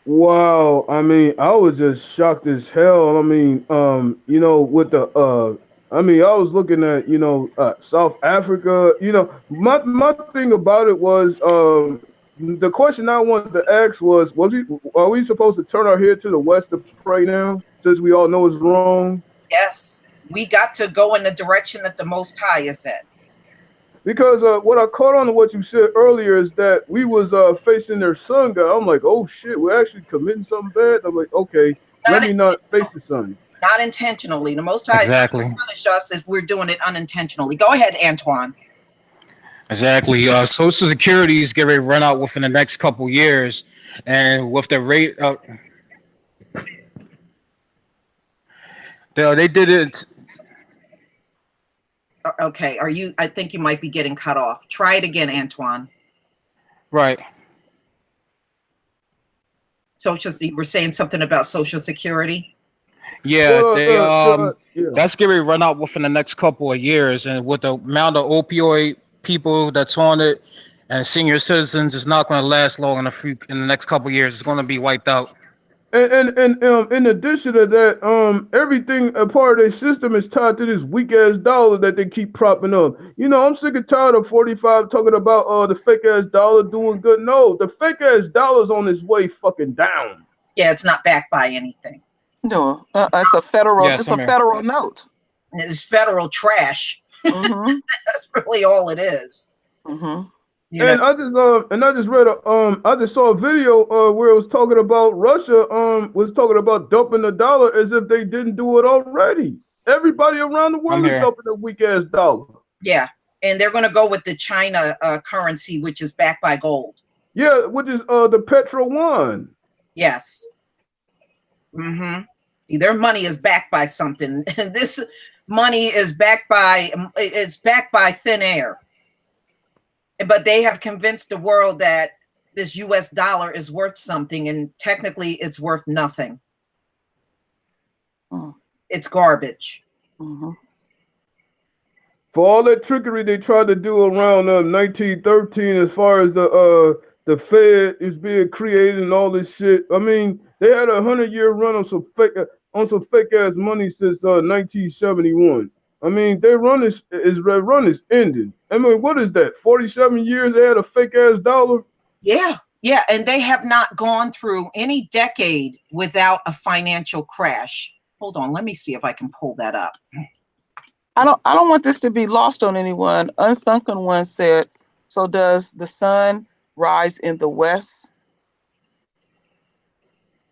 S3: Wow, I mean, I was just shocked as hell. I mean, with I was looking at, South Africa. My thing about it was, the question I wanted to ask are we supposed to turn our head to the west to pray now, since we all know it's wrong?
S1: Yes, we got to go in the direction that the Most High is in.
S3: Because what I caught on to what you said earlier is that we was facing their sun god. I'm like, oh shit, we're actually committing something bad. I'm like, okay, let
S1: Not
S3: me not face the sun.
S1: not intentionally. The Most High is not
S4: Exactly.
S1: going to punish us if we're doing it unintentionally. Go ahead, Antoine.
S4: Exactly. Social Security is getting ready to run out within the next couple years, and with the rate, they did it
S1: Okay, are you? I think you might be getting cut off. Try it again, Antoine.
S4: right.
S1: You were saying something about Social Security.
S4: Yeah, they
S3: Yeah.
S4: that's getting ready to run out within the next couple of years, and with the amount of opioid people that's on it, and senior citizens, it's not going to last long in the next couple of years. It's going to be wiped out.
S3: And in addition to that, everything a part of their system is tied to this weak ass dollar that they keep propping up. You know, I'm sick and tired of 45 talking about the fake ass dollar doing good. No, the fake ass dollar's on its way fucking down.
S1: Yeah, it's not backed by anything.
S2: No, it's a federal.
S4: Yes,
S2: It's
S4: I'm
S2: a
S4: here.
S2: federal note.
S1: It's federal trash.
S2: Mm-hmm.
S1: That's really all it is.
S2: Mm-hmm.
S1: You know,
S3: I just read I just saw a video where it was talking about Russia was talking about dumping the dollar as if they didn't do it already. Everybody around the
S4: I'm
S3: world is
S4: here.
S3: dumping a weak ass dollar.
S1: yeah, and they're going to go with the China currency, which is backed by gold.
S3: Yeah, which is the Petro one.
S1: Yes. Mm-hmm. See, their money is backed by something. This money is backed by thin air. But they have convinced the world that this US dollar is worth something, and technically it's worth nothing. It's garbage.
S2: Mm-hmm.
S3: For all that trickery they tried to do around 1913, as far as the Fed is being created and all this shit. I mean, they had a 100-year run on some fake ass money since 1971. I mean, their run is ending. I mean, what is that? 47 years they had a fake ass dollar.
S1: Yeah, and they have not gone through any decade without a financial crash. Hold on, let me see if I can pull that up.
S2: I don't want this to be lost on anyone. Unsunken One said, so does the sun rise in the west?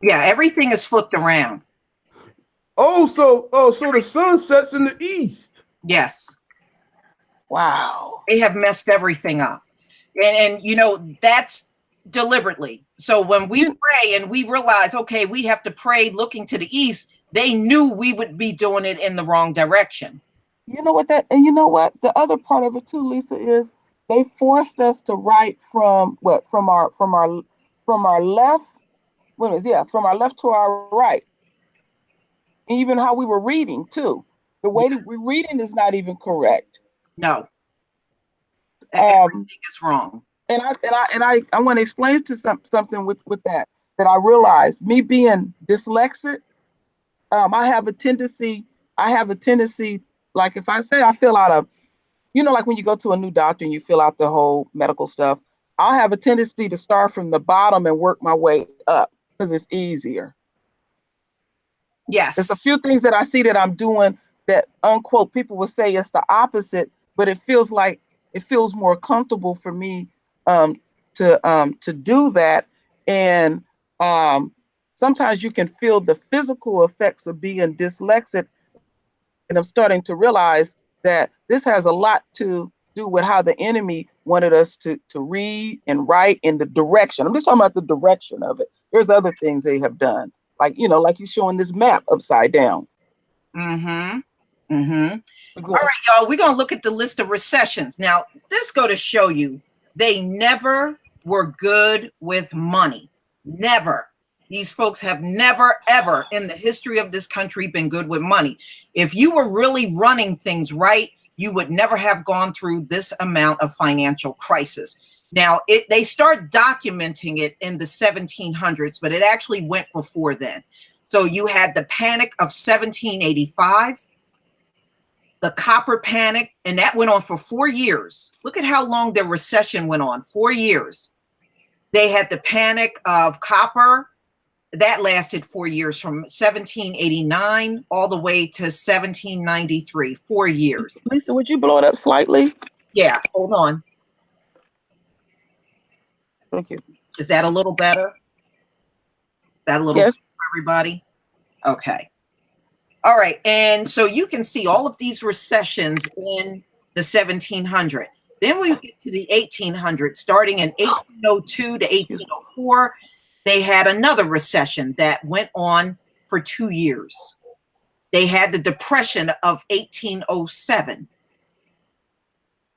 S1: Yeah, everything is flipped around.
S3: So the sun sets in the east.
S1: Yes.
S2: Wow.
S1: They have messed everything up. And you know, that's deliberately. So when we pray and we realize, okay, we have to pray looking to the east, they knew we would be doing it in the wrong direction.
S2: You know what the other part of it too, Lisa, is they forced us to write from our left. From our left to our right. And even how we were reading too. The way that we're reading is not even correct.
S1: No. Everything is wrong.
S2: And I want to explain to something with that I realized, me being dyslexic, I have a tendency, like if I say I fill out like when you go to a new doctor and you fill out the whole medical stuff, I have a tendency to start from the bottom and work my way up because it's easier.
S1: Yes.
S2: There's a few things that I see that I'm doing that unquote people would say it's the opposite, but it feels more comfortable for me to do that. And sometimes you can feel the physical effects of being dyslexic. And I'm starting to realize that this has a lot to do with how the enemy wanted us to read and write in the direction. I'm just talking about the direction of it. There's other things they have done, like you showing this map upside down.
S1: Mm-hmm. Mm-hmm. All right, y'all, we're going to look at the list of recessions. Now, this go to show you they never were good with money. Never. These folks have never, ever in the history of this country been good with money. If you were really running things right, you would never have gone through this amount of financial crisis. Now, they start documenting it in the 1700s, but it actually went before then. So you had the Panic of 1785, the Copper Panic, and that went on for 4 years. Look at how long the recession went on, 4 years. They had the Panic of Copper. That lasted 4 years, from 1789 all the way to 1793, 4 years.
S2: Lisa, would you blow it up slightly?
S1: Yeah, hold on.
S2: Thank you.
S1: Is that a little better? That a little
S2: Yes.
S1: better for everybody? Okay. All right. And so you can see all of these recessions in the 1700. Then we get to the 1800, starting in 1802 to 1804. They had another recession that went on for 2 years. They had the Depression of 1807.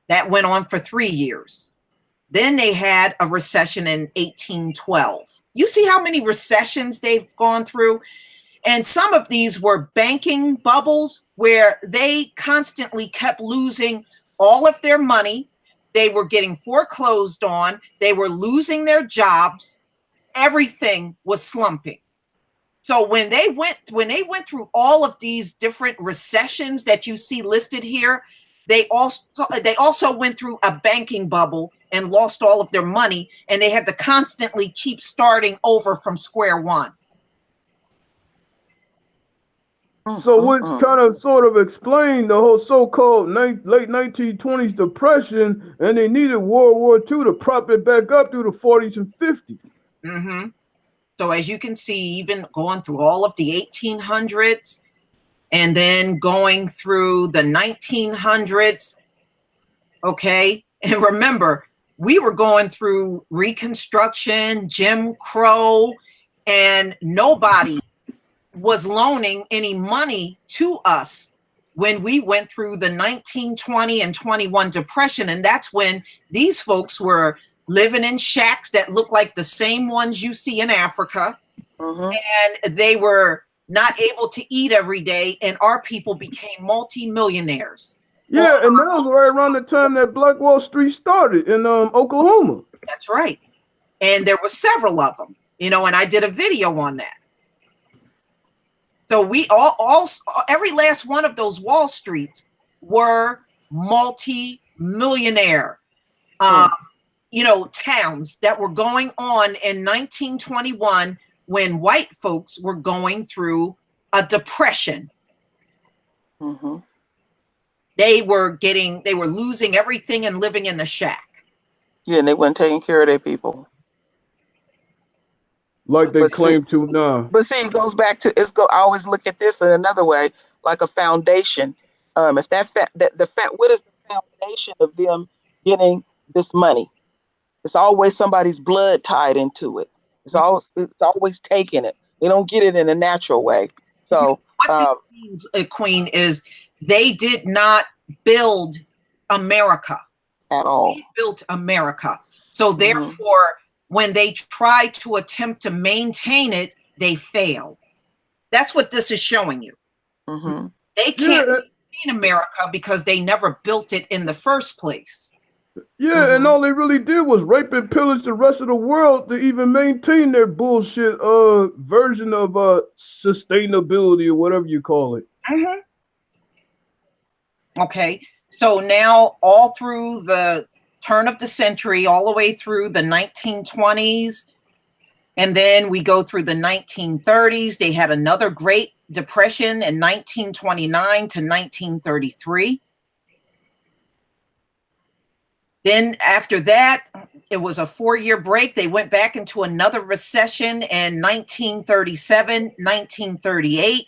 S1: That went on for 3 years. Then they had a recession in 1812. You see how many recessions they've gone through? And some of these were banking bubbles where they constantly kept losing all of their money. They were getting foreclosed on. They were losing their jobs. Everything was slumping. So when they went through all of these different recessions that you see listed here, they also went through a banking bubble and lost all of their money, and they had to constantly keep starting over from square one.
S3: So which kind of sort of explained the whole so-called late 1920s depression, and they needed World War II to prop it back up through the 40s and 50s.
S1: Mm-hmm. So as you can see, even going through all of the 1800s and then going through the 1900s, okay? And remember, we were going through Reconstruction, Jim Crow, and nobody was loaning any money to us when we went through the 1920 and 21 depression. And that's when these folks were living in shacks that look like the same ones you see in Africa. And they were not able to eat every day, and our people became multi-millionaires.
S3: Yeah, and that was right around the time that Black Wall Street started in Oklahoma.
S1: That's right. And there were several of them, you know, and I did a video on that. So we all every last one of those Wall Streets were multi-millionaire, you know, towns that were going on in 1921 when white folks were going through a depression. They were losing everything and living in the shack.
S2: Yeah, and they weren't taking care of their people.
S3: Like they claim to now.
S2: But see, it goes back to I always look at this in another way, like a foundation. If what is the foundation of them getting this money? It's always somebody's blood tied into it. It's always taking it. They don't get it in a natural way. So
S1: what this means, Queen, is they did not build America
S2: at all.
S1: They built America. So therefore, when they try to attempt to maintain it, they fail. That's what this is showing you. They can't maintain America because they never built it in the first place.
S3: Yeah, and all they really did was rape and pillage the rest of the world to even maintain their bullshit version of sustainability or whatever you call it.
S1: Okay, so now all through the turn of the century, all the way through the 1920s, and then we go through the 1930s. They had another Great Depression in 1929 to 1933. Then after that, it was a 4-year break. They went back into another recession in 1937, 1938.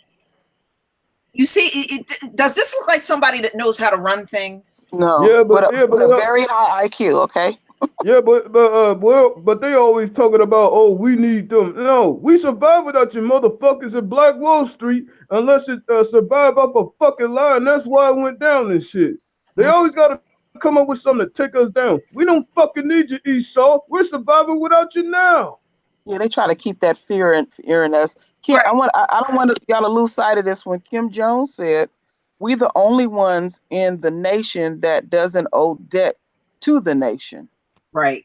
S1: You see, does this look like somebody that knows how to run things?
S2: No. Yeah, but a very high IQ. Okay.
S3: Yeah, but they always talking about, oh, we need them. No, we survive without you motherfuckers at Black Wall Street unless it survive up a fucking lie, and that's why it went down and shit. They always gotta come up with something to take us down. We don't fucking need you, Esau. We're surviving without you now.
S2: Yeah, they try to keep that fear in us. Kim, I don't want y'all to lose sight of this. When Kim Jones said, "We the only ones in the nation that doesn't owe debt to the nation."
S1: Right.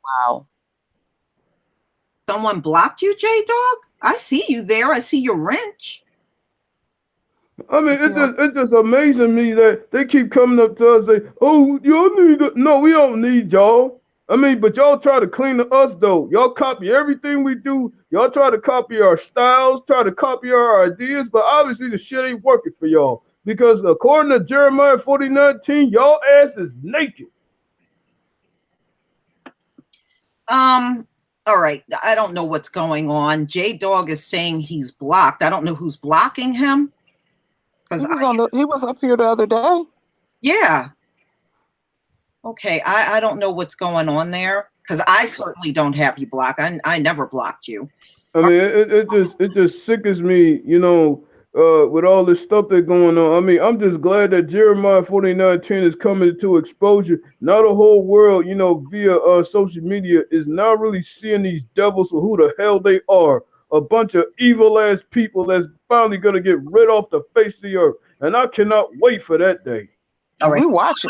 S2: Wow.
S1: Someone blocked you, J-Dog? I see you there. I see your wrench.
S3: I mean, it's just amazing me that they keep coming up to us and say, oh, y'all need it. No, we don't need y'all. I mean, but y'all try to clean us, though. Y'all copy everything we do. Y'all try to copy our styles, try to copy our ideas, but obviously the shit ain't working for y'all because according to Jeremiah 49:10, y'all ass is naked.
S1: All right. I don't know what's going on. J-Dog is saying he's blocked. I don't know who's blocking him.
S2: He was up here the other day.
S1: Yeah. Okay. I don't know what's going on there because I certainly don't have you blocked. I never blocked you.
S3: I mean, it just sickens me, you know, with all this stuff that's going on. I mean, I'm just glad that Jeremiah 49:10 is coming to exposure. Now the whole world, you know, via social media is now really seeing these devils for who the hell they are. A bunch of evil ass people that's finally gonna get rid off the face of the earth. And I cannot wait for that day.
S1: All right.
S2: We watch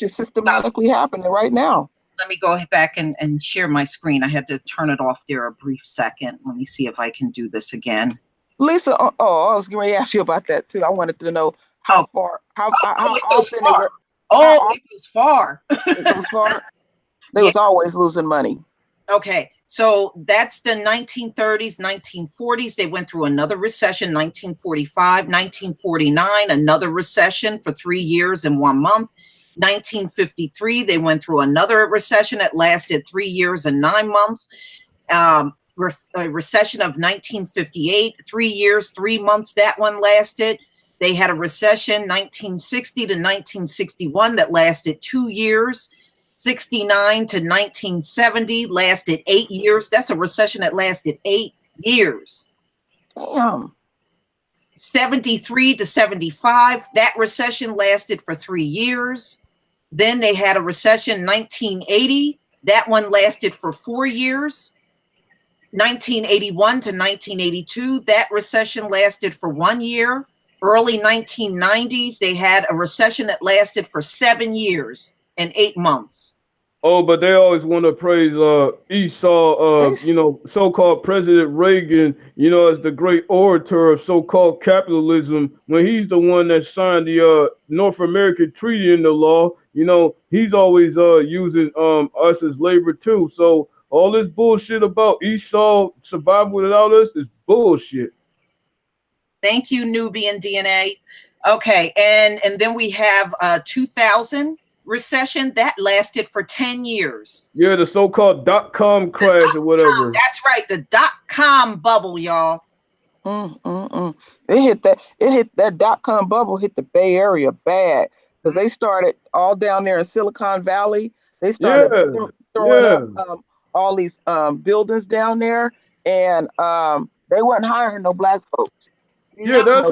S2: it systematically happening right now.
S1: Let me go back and share my screen. I had to turn it off there a brief second. Let me see if I can do this again.
S2: Lisa, I was going to ask you about that too. I wanted to know how far, how
S1: it goes
S2: often
S1: far. It goes far.
S2: It goes far. They was always losing money.
S1: Okay, so that's the 1930s, 1940s. They went through another recession, 1945, 1949, another recession for 3 years and 1 month. 1953, they went through another recession that lasted 3 years and 9 months. A recession of 1958, 3 years, 3 months, that one lasted. They had a recession 1960 to 1961 that lasted 2 years. 69 to 1970 lasted 8 years. That's a recession that lasted 8 years.
S2: Damn.
S1: 73 to 75, that recession lasted for 3 years. Then they had a recession 1980. That one lasted for 4 years. 1981 to 1982, that recession lasted for 1 year. Early 1990s, they had a recession that lasted for 7 years and 8 months.
S3: Oh, but they always want to praise Esau, you know, so-called President Reagan, you know, as the great orator of so-called capitalism, when he's the one that signed the North American Treaty into law. You know, he's always using us as labor too. So all this bullshit about Esau surviving without us is bullshit.
S1: Thank you, Nubian DNA. Okay, and then we have 2000 recession that lasted for 10 years.
S3: Yeah, the so-called .com crash or whatever.
S1: That's right, the .com bubble, y'all.
S2: It hit that .com bubble hit the Bay Area bad because they started all down there in Silicon Valley. They started throwing up all these buildings down there, and they wasn't hiring no black folks.
S3: Yeah, that's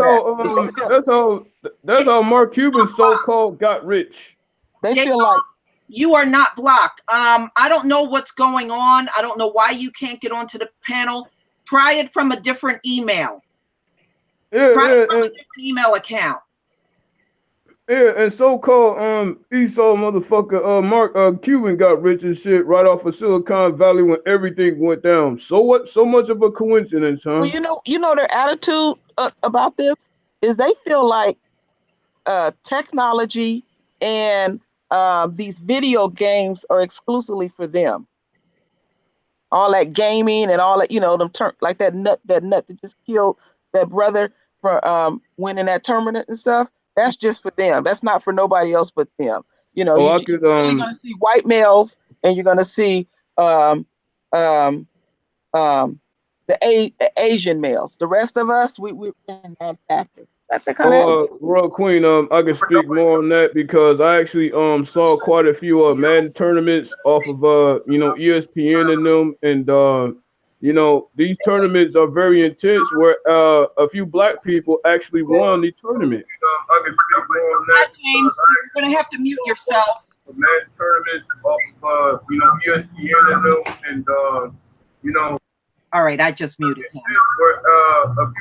S3: how Mark Cuban so-called got rich.
S2: They feel like
S1: you are not blocked. I don't know what's going on. I don't know why you can't get onto the panel. Try it from a different email. Try it from a different email account.
S3: Yeah, and so-called Esau motherfucker Mark Cuban got rich and shit right off of Silicon Valley when everything went down. So what? So much of a coincidence, huh?
S2: Well, you know their attitude about this is they feel like technology and these video games are exclusively for them. All that gaming and all that, you know, like that nut that just killed that brother for winning that tournament and stuff. That's just for them. That's not for nobody else but them. You know, you're gonna see white males and you're gonna see the Asian males. The rest of us, we're non-factor.
S3: Royal Queen, I can speak more on that because I actually saw quite a few Madden tournaments off of you know, ESPN and them, and you know, these tournaments are very intense where a few black people actually won the tournament. I can speak more on that.
S1: Hi, James. You're gonna have to mute yourself.
S3: Madden tournaments off of you know, ESPN and them, and you know.
S1: All right, I just muted him.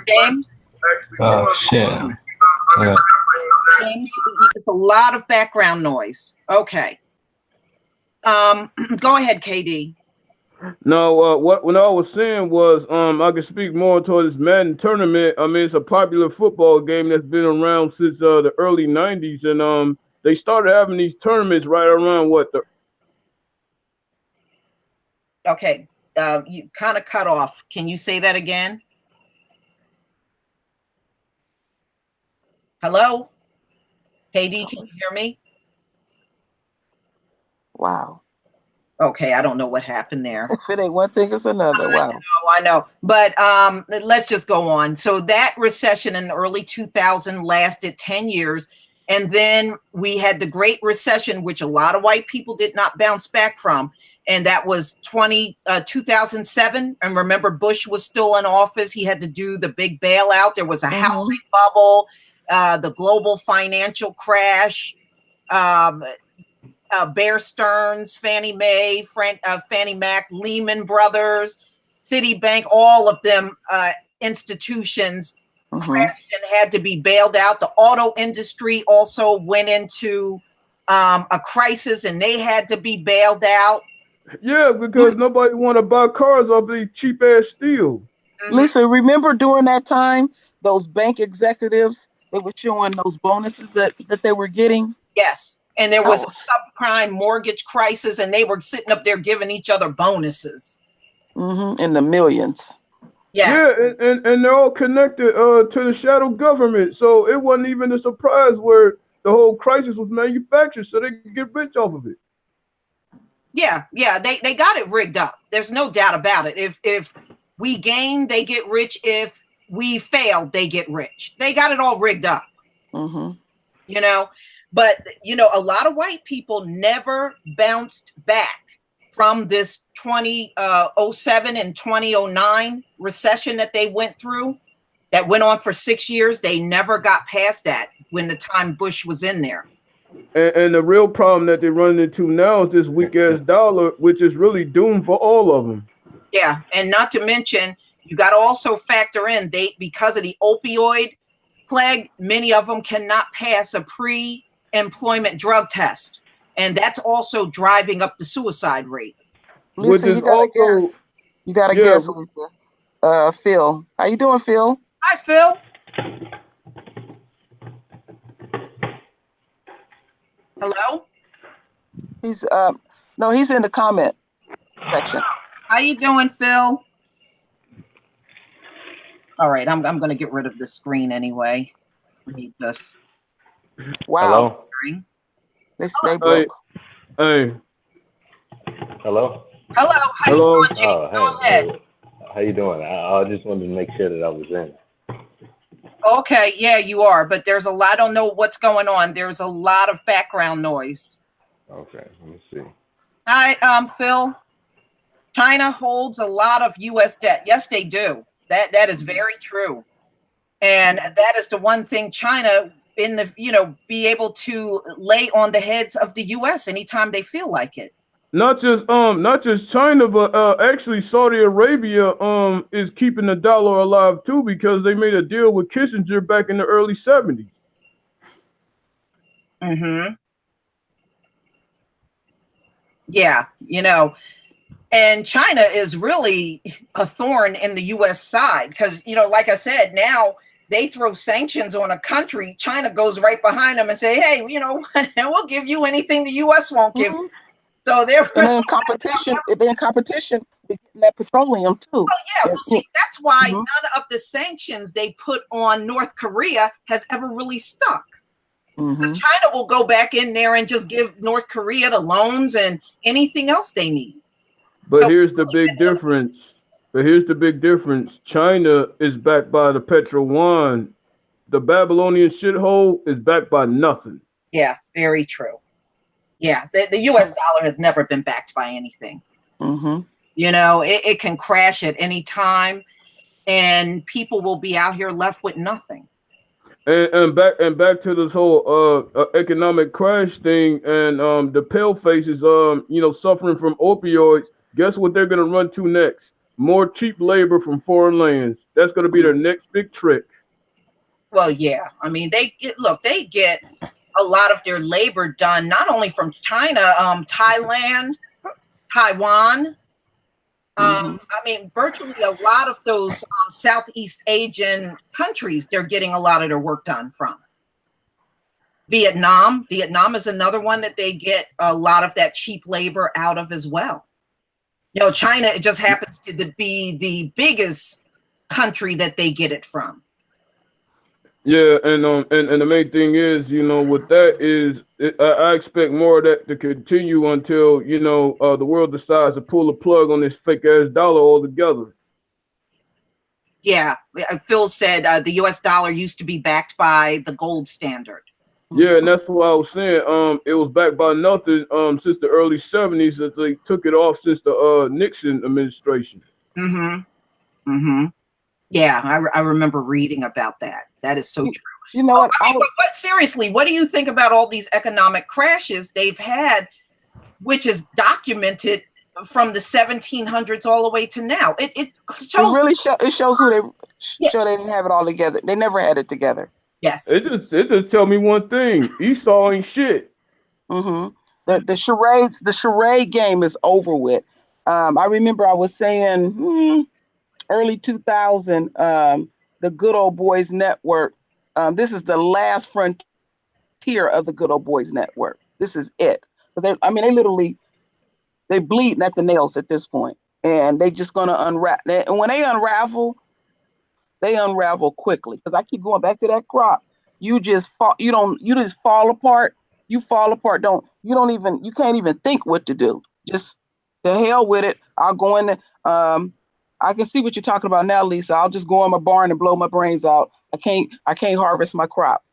S3: James.
S5: Oh shit.
S1: James, it's a lot of background noise. Okay. Go ahead, KD.
S3: No, what I was saying was I could speak more toward this Madden tournament. I mean, it's a popular football game that's been around since the early 90s, and they started having these tournaments right around
S1: Okay. You kind of cut off. Can you say that again? Hello? KD, can you hear me?
S2: Wow.
S1: Okay, I don't know what happened there.
S2: If it ain't one thing, it's another. Wow.
S1: I know. But let's just go on. So that recession in the early 2000 lasted 10 years. And then we had the Great Recession, which a lot of white people did not bounce back from. And that was 2007. And remember, Bush was still in office. He had to do the big bailout. There was a housing bubble, the global financial crash, Bear Stearns, Fannie Mae, Fannie Mac, Lehman Brothers, Citibank, all of them institutions crashed and had to be bailed out. The auto industry also went into a crisis and they had to be bailed out.
S3: Yeah, because nobody want to buy cars off the cheap ass steel.
S2: Lisa, remember during that time, those bank executives, they were showing those bonuses that they were getting?
S1: Yes. And there was a subprime mortgage crisis and they were sitting up there giving each other bonuses.
S2: In the millions.
S1: Yes.
S3: Yeah, and they're all connected to the shadow government. So it wasn't even a surprise where the whole crisis was manufactured so they could get rich off of it.
S1: Yeah, they got it rigged up. There's no doubt about it. If we gain, they get rich. If we fail, they get rich. They got it all rigged up. You know, but you know, a lot of white people never bounced back from this 2007 and 2009 recession that they went through, that went on for 6 years. They never got past that when the time Bush was in there.
S3: And the real problem that they're running into now is this weak ass dollar, which is really doomed for all of them.
S1: Yeah, and not to mention, you got to also factor in because of the opioid plague, many of them cannot pass a pre-employment drug test, and that's also driving up the suicide rate.
S2: Lisa, you gotta guess, Lisa. Phil, how you doing, Phil?
S1: Hi, Phil. Hello?
S2: He's no, he's in the comment section.
S1: How you doing, Phil? All right, I'm going to get rid of the screen anyway. I need this.
S2: Wow.
S6: Hello?
S2: They stay broke.
S3: Hey.
S6: Hello?
S1: Hello. How you doing, Jake? Go ahead.
S6: Hey. How you doing? I just wanted to make sure that I was in.
S1: Okay, yeah, you are, but there's a lot. I don't know what's going on. There's a lot of background noise.
S6: Okay, let me see.
S1: Hi, Phil. China holds a lot of U.S. debt. Yes, they do. That is very true, and that is the one thing China be able to lay on the heads of the U.S. anytime they feel like it.
S3: Not just China, but actually Saudi Arabia is keeping the dollar alive too, because they made a deal with Kissinger back in the early 70s.
S1: Yeah, and China is really a thorn in the U.S. side because, like I said, now they throw sanctions on a country. China goes right behind them and say, hey, we'll give you anything the U.S. won't give you. So they're
S2: in competition. They're in competition with that petroleum too.
S1: Oh yeah, well, see, that's why none of the sanctions they put on North Korea has ever really stuck. Because China will go back in there and just give North Korea the loans and anything else they need.
S3: But here's the big difference. China is backed by the Petro Yuan. The Babylonian shithole is backed by nothing.
S1: Yeah, very true. Yeah, the U.S. dollar has never been backed by anything. It can crash at any time, and people will be out here left with nothing.
S3: And back to this whole economic crash thing, and the pale faces, suffering from opioids. Guess what they're gonna run to next? More cheap labor from foreign lands. That's gonna be their next big trick.
S1: Well, yeah. I mean, they get a lot of their labor done not only from China, Thailand, Taiwan. I mean, virtually a lot of those Southeast Asian countries, they're getting a lot of their work done from. Vietnam is another one that they get a lot of that cheap labor out of as well. China, it just happens to be the biggest country that they get it from.
S3: Yeah, and the main thing is, with that is, I expect more of that to continue until the world decides to pull the plug on this fake ass dollar altogether.
S1: Yeah, Phil said the U.S. dollar used to be backed by the gold standard.
S3: Yeah, and that's what I was saying. It was backed by nothing since the early '70s that they took it off since the Nixon administration.
S1: Mm-hmm. Mm-hmm. Yeah, I remember reading about that. That is so true.
S2: You know what?
S1: I mean, but seriously, what do you think about all these economic crashes they've had, which is documented from the 1700s all the way to now? It shows.
S2: It shows who they
S1: Yes.
S2: show they didn't have it all together. They never had it together.
S1: Yes.
S3: It just tell me one thing: Esau ain't shit.
S2: Mm-hmm. The charade game is over with. I remember I was saying early 2000, the Good Old Boys Network. This is the last frontier of the Good Old Boys Network. This is it. Because they bleeding at the nails at this point, and they just gonna unravel. And when they unravel quickly. Because I keep going back to that crop. You just fall. You just fall apart. You fall apart. You can't even think what to do. Just the hell with it. I'll go in. I can see what you're talking about now, Lisa. I'll just go in my barn and blow my brains out. I can't harvest my crop.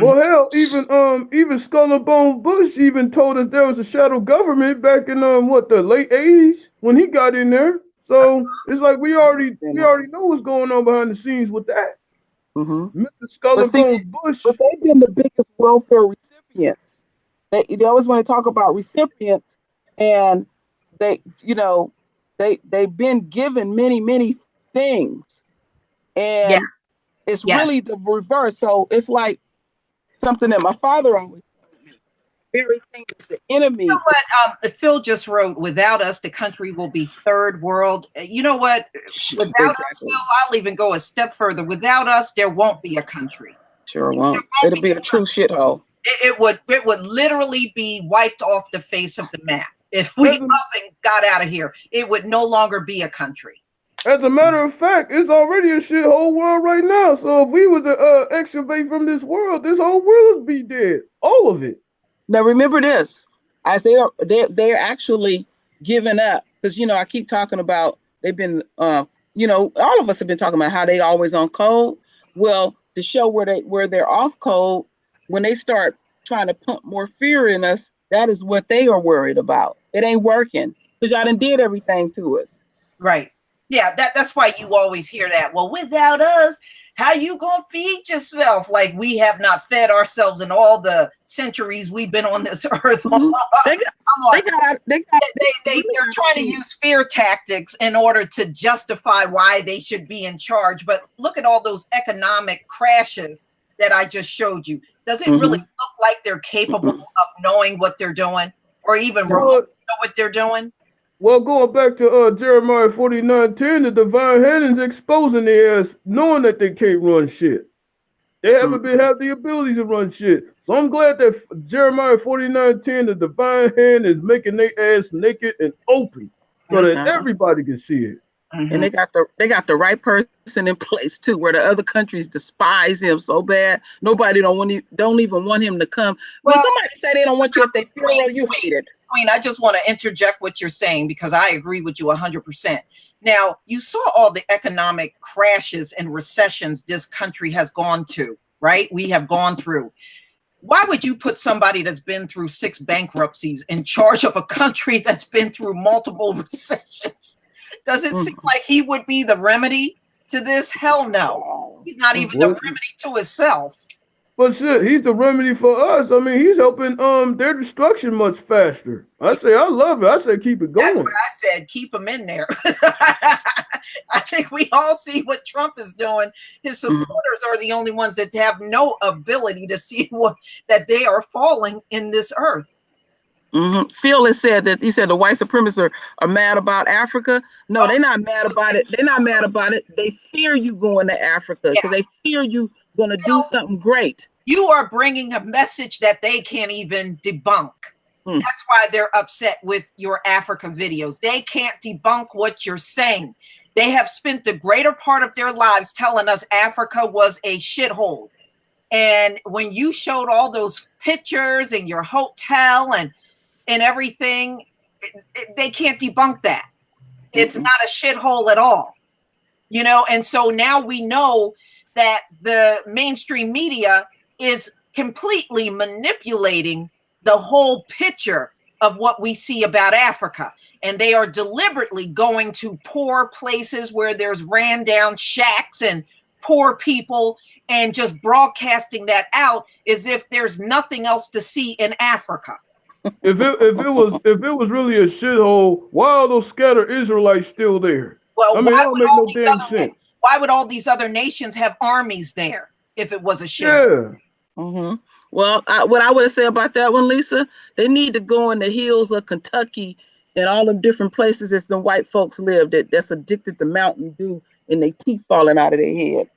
S3: Well, hell, even Skull and Bone Bush even told us there was a shadow government back in the late '80s when he got in there. So it's like we already know what's going on behind the scenes with that.
S2: Mm-hmm.
S3: Mr. Skull and Bone Bush.
S2: But they've been the biggest welfare recipients. They always want to talk about recipients, and they've been given many things, and
S1: Yes.
S2: it's
S1: Yes.
S2: really the reverse. So it's like something that my father always told me. Everything is the enemy.
S1: You know what? Phil just wrote, "Without us, the country will be third world." You know what? Without us, Phil, I'll even go a step further. Without us, there won't be a country.
S2: Sure won't. It'll be a true shithole.
S1: It would literally be wiped off the face of the map. If we up and got out of here, it would no longer be a country.
S3: As a matter of fact, it's already a shithole world right now. So if we were to excavate from this world would be dead. All of it.
S2: Now remember this, as they're actually giving up, because I keep talking about they've been all of us have been talking about how they always on code. Well, to show where they're off code, when they start trying to pump more fear in us, that is what they are worried about. It ain't working because y'all done did everything to us.
S1: Right. Yeah, that's why you always hear that. Well, without us, how you gonna feed yourself? Like we have not fed ourselves in all the centuries we've been on this earth.
S2: Mm-hmm.
S1: They're trying to use fear tactics in order to justify why they should be in charge. But look at all those economic crashes that I just showed you. Does it really look like they're capable of knowing what they're doing, or even know what they're doing?
S3: Well, going back to Jeremiah 49:10, the divine hand is exposing their ass, knowing that they can't run shit. They haven't have the ability to run shit. So I'm glad that Jeremiah 49:10, the divine hand is making their ass naked and open so that everybody can see it.
S2: And they got the right person in place too, where the other countries despise him so bad. Nobody don't even want him to come. When somebody say they don't want you if they feel you hate it.
S1: Queen, I just want to interject what you're saying because I agree with you 100%. Now, you saw all the economic crashes and recessions this country has gone to, right? We have gone through. Why would you put somebody that's been through 6 bankruptcies in charge of a country that's been through multiple recessions? Does it seem like he would be the remedy to this? Hell no. He's not even the remedy to himself.
S3: But shit, he's the remedy for us. I mean, he's helping their destruction much faster. I love it. I say keep it going.
S1: That's what I said, keep him in there. I think we all see what Trump is doing. His supporters are the only ones that have no ability to see that they are falling in this earth.
S2: Phil has said that he said the white supremacists are mad about Africa. No, they're not mad about it. They're not mad about it. They fear you going to Africa because they fear you going to do something great.
S1: You are bringing a message that they can't even debunk. That's why they're upset with your Africa videos. They can't debunk what you're saying. They have spent the greater part of their lives telling us Africa was a shithole. And when you showed all those pictures and your hotel and everything, they can't debunk that. It's not a shithole at all, you know. And so now we know that the mainstream media is completely manipulating the whole picture of what we see about Africa. And they are deliberately going to poor places where there's ran down shacks and poor people and just broadcasting that out as if there's nothing else to see in Africa.
S3: If it was really a shithole, why are those scattered Israelites still there?
S1: Well,
S3: I mean, that don't make no damn sense.
S1: Why would all these other nations have armies there if it was a shithole?
S3: Yeah.
S2: Well, what I would say about that one, Lisa, they need to go in the hills of Kentucky and all the different places that the white folks live that's addicted to Mountain Dew and their teeth falling out of their head.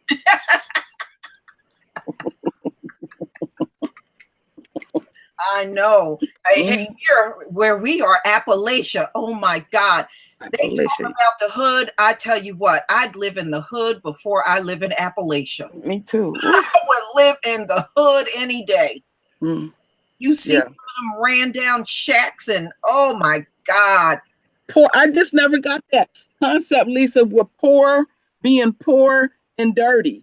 S1: I know. Here where we are, Appalachia. Oh my God. They talk about the hood. I tell you what, I'd live in the hood before I live in Appalachia.
S2: Me too.
S1: I would live in the hood any day. You see some of them ran down shacks and oh my God.
S2: Poor. I just never got that concept, Lisa, with being poor and dirty.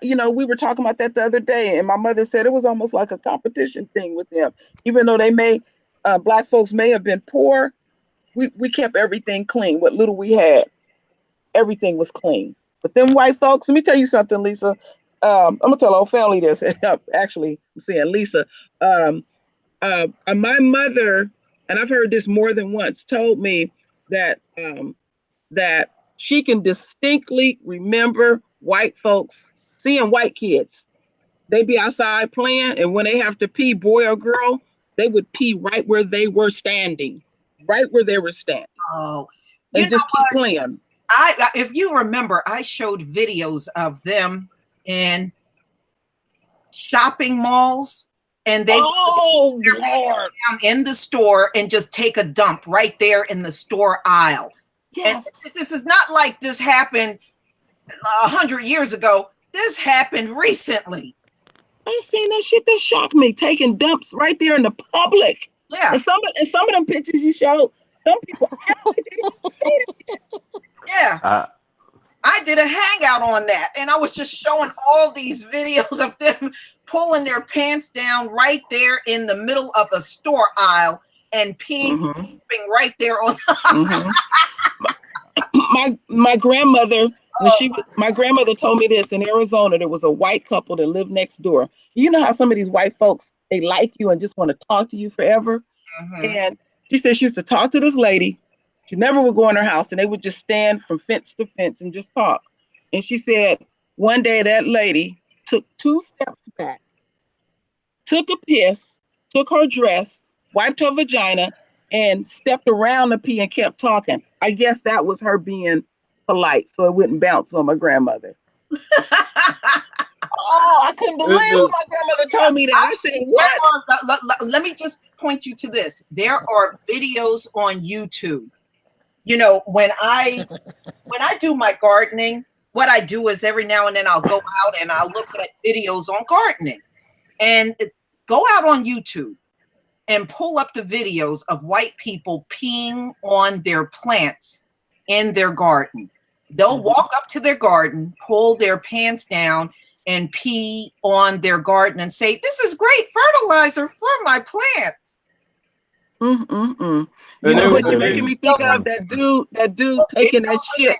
S2: You know, we were talking about that the other day, and my mother said it was almost like a competition thing with them. Even though Black folks may have been poor, we kept everything clean. What little we had, everything was clean. But them white folks, let me tell you something, Lisa. I'm gonna tell our family this. Actually, I'm saying Lisa. My mother, and I've heard this more than once, told me that that she can distinctly remember white folks seeing white kids. They be outside playing, and when they have to pee, boy or girl, they would pee right where they were standing.
S1: Oh,
S2: and just keep playing.
S1: If you remember, I showed videos of them in shopping malls, and they down in the store and just take a dump right there in the store aisle. Yes. And this is not like this happened 100 years ago. This happened recently.
S2: I seen that shit. That shocked me. Taking dumps right there in the public.
S1: Yeah.
S2: And some of them pictures you showed, some people didn't see it.
S1: Yeah. I did a hangout on that, and I was just showing all these videos of them pulling their pants down right there in the middle of the store aisle and peeing right there on.
S2: My grandmother, my grandmother told me this in Arizona. There was a white couple that lived next door. You know how some of these white folks, they like you and just want to talk to you forever. And she said she used to talk to this lady. She never would go in her house, and they would just stand from fence to fence and just talk. And she said one day that lady took 2 steps back, took a piss, took her dress, wiped her vagina, and stepped around the pee and kept talking. I guess that was her being polite, so it wouldn't bounce on my grandmother. Oh, I couldn't believe when my grandmother told me that. I said, what?
S1: Let me just point you to this. There are videos on YouTube. You know, when I do my gardening, what I do is every now and then I'll go out and I'll look at videos on gardening, and go out on YouTube and pull up the videos of white people peeing on their plants in their garden. They'll walk up to their garden, pull their pants down, and pee on their garden and say, "This is great fertilizer for my plants."
S2: You know what you're making me think of? That dude taking that shit.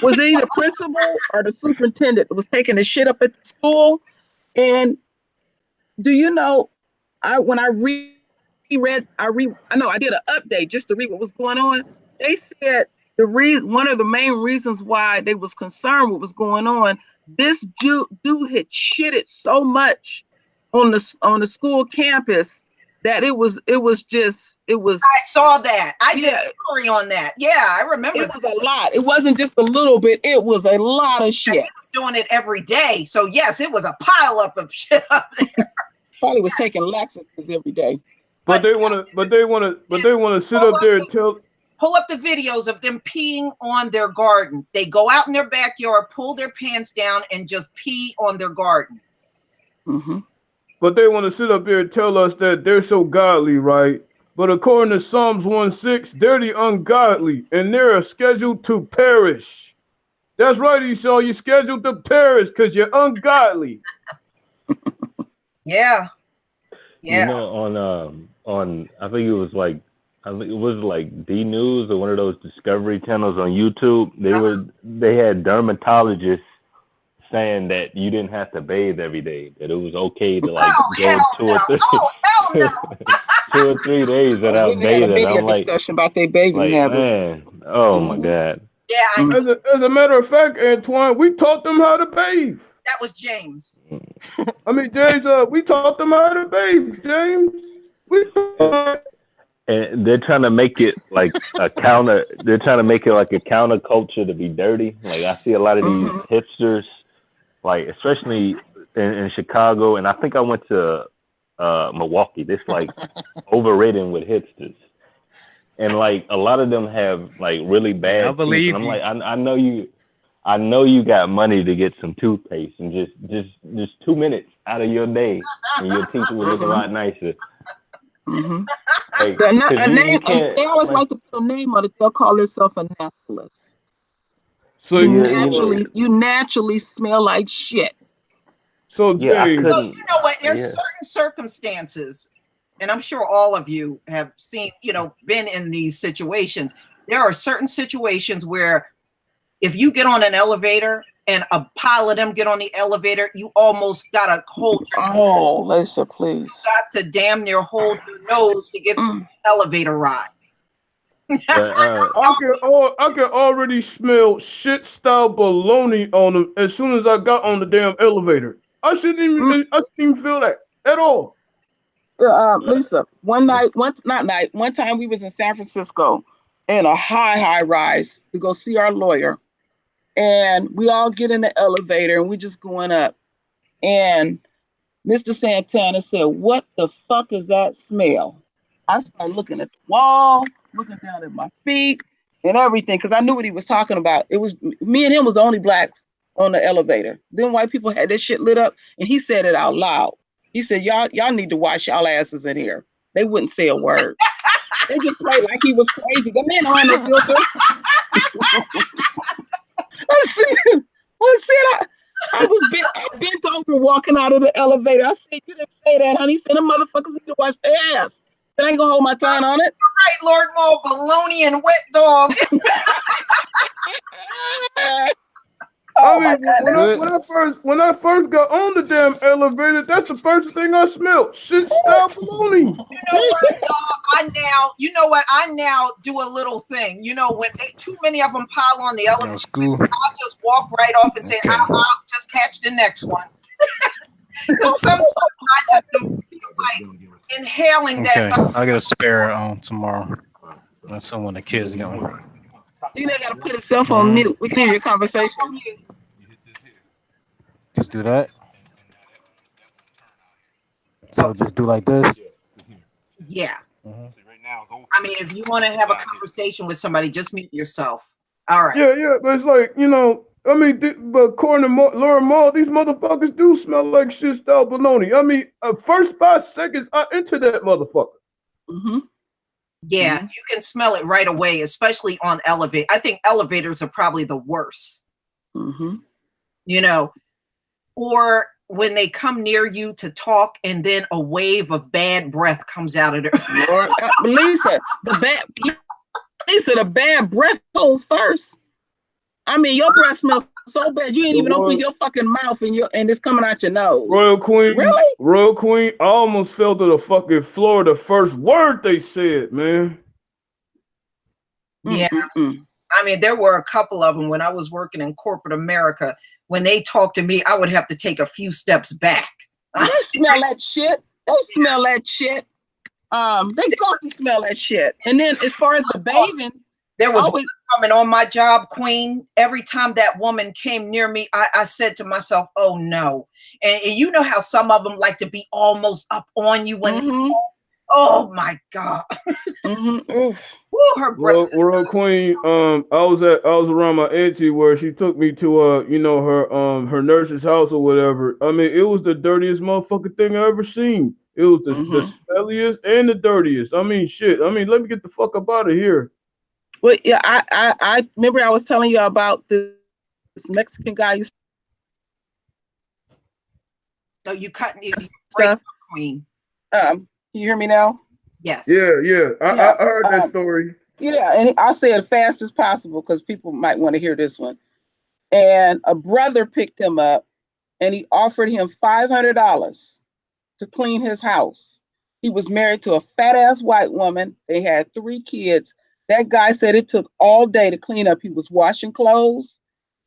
S2: Was he the principal or the superintendent that was taking the shit up at the school? And do you know, I did an update just to read what was going on. They said one of the main reasons why they was concerned with what was going on, this dude had shitted so much on the school campus that it was. I
S1: saw that. I did a story on that. Yeah, I remember.
S2: It was a lot. It wasn't just a little bit. It was a lot of shit.
S1: He was doing it every day. So yes, it was a pile up of shit up there.
S2: Probably was taking laxatives every day.
S3: But they want to sit up there and tell.
S1: Pull up the videos of them peeing on their gardens. They go out in their backyard, pull their pants down, and just pee on their gardens.
S2: Mm-hmm.
S3: But they want to sit up here and tell us that they're so godly, right? But according to Psalms 1:6, they're the ungodly, and they're scheduled to perish. That's right, Esau. You're scheduled to perish because you're ungodly.
S1: Yeah.
S6: You know, on I think it was like D News or one of those Discovery channels on YouTube. They had dermatologists saying that you didn't have to bathe every day. That it was okay to like go 2 or 3 days without
S2: We had a
S6: bathing.
S2: media
S6: I'm like,
S2: discussion about their bathing habits.
S6: man, oh my God.
S1: Yeah,
S3: As a matter of fact, Antoine, we taught them how to bathe.
S1: that was James.
S3: I mean, James, we taught them how to bathe, James.
S6: And they're trying to make it like a counter. They're trying to make it like a counterculture to be dirty. Like I see a lot of these hipsters, like especially in Chicago, and I think I went to Milwaukee. This like overridden with hipsters, and like a lot of them have like really bad
S4: I
S6: teeth.
S4: believe
S6: And I'm
S4: you.
S6: like, I know you got money to get some toothpaste, and just 2 minutes out of your day, and your teeth will look a lot nicer.
S2: Mm-hmm.
S6: Like,
S2: They always like to put a name on it. They'll call themselves a naturalist.
S3: So
S2: You naturally smell like shit.
S3: So
S6: yeah,
S3: James,
S1: Well, you know what? There's certain circumstances, and I'm sure all of you have seen, been in these situations. There are certain situations where if you get on an elevator and a pile of them get on the elevator, you almost gotta hold your
S2: Oh, Lisa, please.
S1: You got to damn near hold your nose to get through the elevator ride.
S3: I can already smell shit style baloney on them as soon as I got on the damn elevator. I shouldn't even feel that at all.
S2: Lisa, one time we was in San Francisco in a high rise to go see our lawyer, and we all get in the elevator and we just going up, and Mr. Santana said, "What the fuck is that smell?" I started looking at the wall, looking down at my feet and everything, because I knew what he was talking about. It was me and him was the only blacks on the elevator. Then white people had this shit lit up, and he said it out loud. He said, y'all need to wash y'all asses in here. They wouldn't say a word. They just played like he was crazy. The man on the filter. I was bent over walking out of the elevator. I said, "You didn't say that, honey." He said, "The motherfuckers need to wash their ass. I ain't gonna hold my tongue on it."
S1: Right, Lord Maul, baloney and wet dog.
S3: When I first got on the damn elevator, that's the first thing I smelled. Shit style baloney.
S1: You know what, y'all? I now do a little thing. When too many of them pile on the elevator, I'll just walk right off and say, I'll just catch the next one. Because sometimes I just don't feel like inhaling that.
S4: I'll get a spare tomorrow. That's someone the kids going.
S2: You know, gotta put himself on mute. We can hear your conversation.
S4: Just do that. So just do like this.
S1: Yeah. I mean, if you want to have a conversation with somebody, just mute yourself. All right.
S3: Yeah, but it's like, but according to Laura Maul, these motherfuckers do smell like shit style baloney. I mean, first 5 seconds I enter that motherfucker.
S2: Mm-hmm.
S1: Yeah, you can smell it right away, especially on elevator. I think elevators are probably the worst.
S2: Mm-hmm.
S1: Or when they come near you to talk and then a wave of bad breath comes out of their
S2: Lord, Lisa, the bad breath goes first. I mean, your breath smells so bad you ain't even open your fucking mouth and it's coming out your nose.
S3: Royal Queen,
S2: really?
S3: Royal Queen, I almost fell to the fucking floor the first word they said, man.
S1: Yeah. Mm-mm. I mean, there were a couple of them when I was working in corporate America. When they talked to me, I would have to take a few steps back.
S2: They smell that shit. They smell that shit. They got to smell that shit. And then as far as the bathing,
S1: there was one woman on my job, Queen. Every time that woman came near me, I said to myself, "Oh no!" And you know how some of them like to be almost up on you when. Oh my God!
S2: Mm-hmm.
S1: Woo, her breath.
S3: Well, Queen, I was around my auntie where she took me to her nurse's house or whatever. I mean, it was the dirtiest motherfucking thing I ever seen. It was the smelliest and the dirtiest. I mean, shit. I mean, let me get the fuck up out of here.
S2: Well, yeah, I remember I was telling you about this Mexican guy used
S1: No, you cut me
S2: stuff.
S1: Queen.
S2: Can you hear me now?
S1: Yes.
S3: Yeah. I heard that story.
S2: Yeah, and I'll say it fast as possible because people might want to hear this one. And a brother picked him up and he offered him $500 to clean his house. He was married to a fat ass white woman. They had 3 kids. That guy said it took all day to clean up. He was washing clothes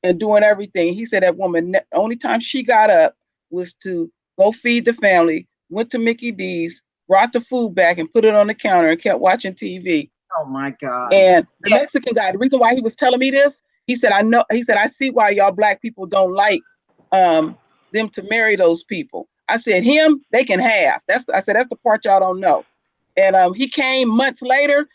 S2: and doing everything. He said that woman, the only time she got up was to go feed the family, went to Mickey D's, brought the food back and put it on the counter and kept watching TV.
S1: Oh my God.
S2: And the Mexican guy, the reason why he was telling me this, he said, I see why y'all black people don't like them to marry those people. I said, him, they can have. I said, that's the part y'all don't know. And he came months later.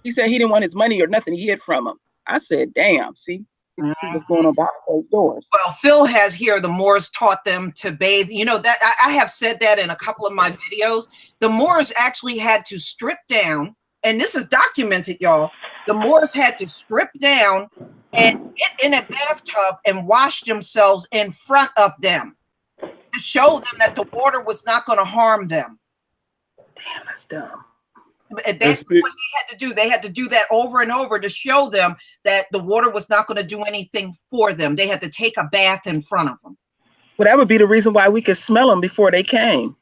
S2: He said he didn't want his money or nothing. He hid from him. I said, damn, see what's going on behind those doors.
S1: Well, Phil has here, the Moors taught them to bathe. You know, that I have said that in a couple of my videos. The Moors actually had to strip down, and this is documented, y'all. The Moors had to strip down and get in a bathtub and wash themselves in front of them to show them that the water was not going to harm them.
S2: Damn, that's dumb.
S1: That's what they had to do. They had to do that over and over to show them that the water was not going to do anything for them. They had to take a bath in front of them.
S2: Well, that would be the reason why we could smell them before they came.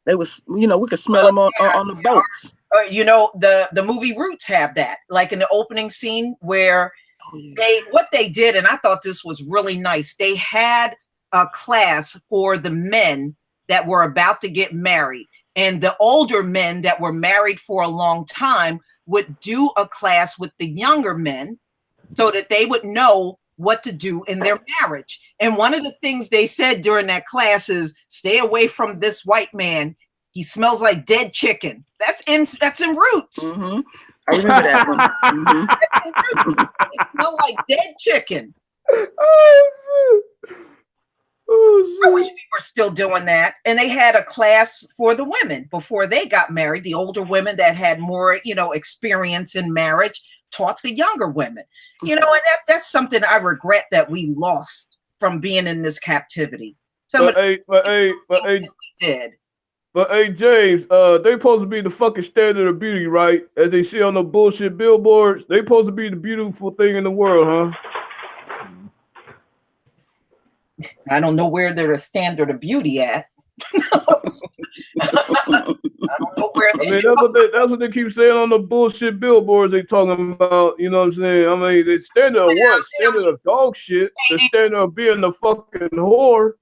S2: They was, we could smell them on the boats.
S1: The movie Roots have that, like in the opening scene where what they did, and I thought this was really nice. They had a class for the men that were about to get married. And the older men that were married for a long time would do a class with the younger men so that they would know what to do in their marriage. And one of the things they said during that class is, stay away from this white man. He smells like dead chicken. That's in Roots.
S2: Mm-hmm. I remember that one. Mm-hmm.
S1: That's in Roots. It smells like dead chicken. I wish we were still doing that. And they had a class for the women before they got married. The older women that had more, experience in marriage taught the younger women. And that's something I regret that we lost from being in this captivity.
S3: But hey, James, they supposed to be the fucking standard of beauty, right? As they see on the bullshit billboards, they supposed to be the beautiful thing in the world, huh?
S1: I don't know where they're a standard of beauty at. I don't know where they
S3: that's what they keep saying on the bullshit billboards they talking about, you know what I'm saying? I mean, the standard of what? Standard of dog shit. The standard of being the fucking whore.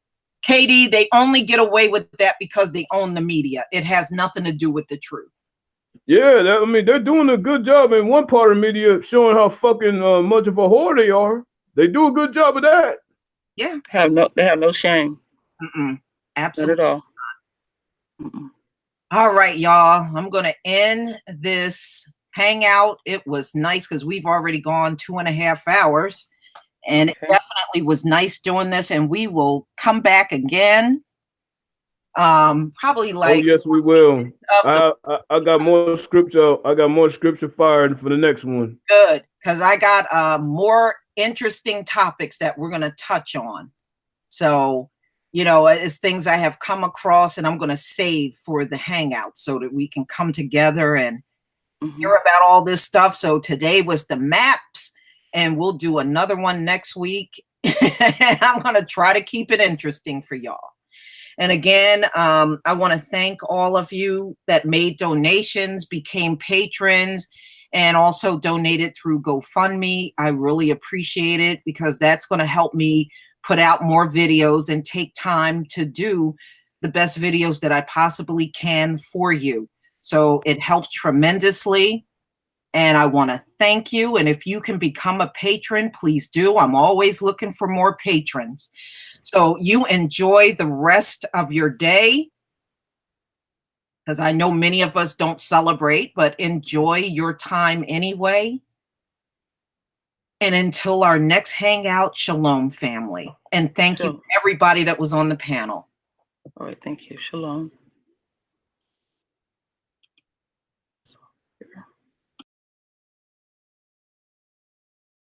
S1: Katie, they only get away with that because they own the media. It has nothing to do with the truth.
S3: Yeah, they're doing a good job in one part of the media showing how fucking much of a whore they are. They do a good job of that.
S1: Yeah,
S2: they have no shame.
S1: Absolutely
S2: not at all.
S1: All right, y'all. I'm gonna end this hangout. It was nice because we've already gone 2.5 hours, and it definitely was nice doing this. And we will come back again. Probably like.
S3: Oh yes, we will. I got more scripture. I got more scripture fired for the next one.
S1: Good, because I got more interesting topics that we're going to touch on. So, it's things I have come across and I'm going to save for the hangout so that we can come together and hear about all this stuff. So today was the maps, and we'll do another one next week. And I'm going to try to keep it interesting for y'all. And again, I want to thank all of you that made donations, became patrons, and also donated through GoFundMe. I really appreciate it because that's going to help me put out more videos and take time to do the best videos that I possibly can for you. So it helps tremendously. And I want to thank you. And if you can become a patron, please do. I'm always looking for more patrons. So you enjoy the rest of your day. because I know many of us don't celebrate, but enjoy your time anyway. And until our next hangout, shalom, family. And thank you
S2: Shalom.
S1: to everybody that was on the panel.
S2: All right, thank you. Shalom.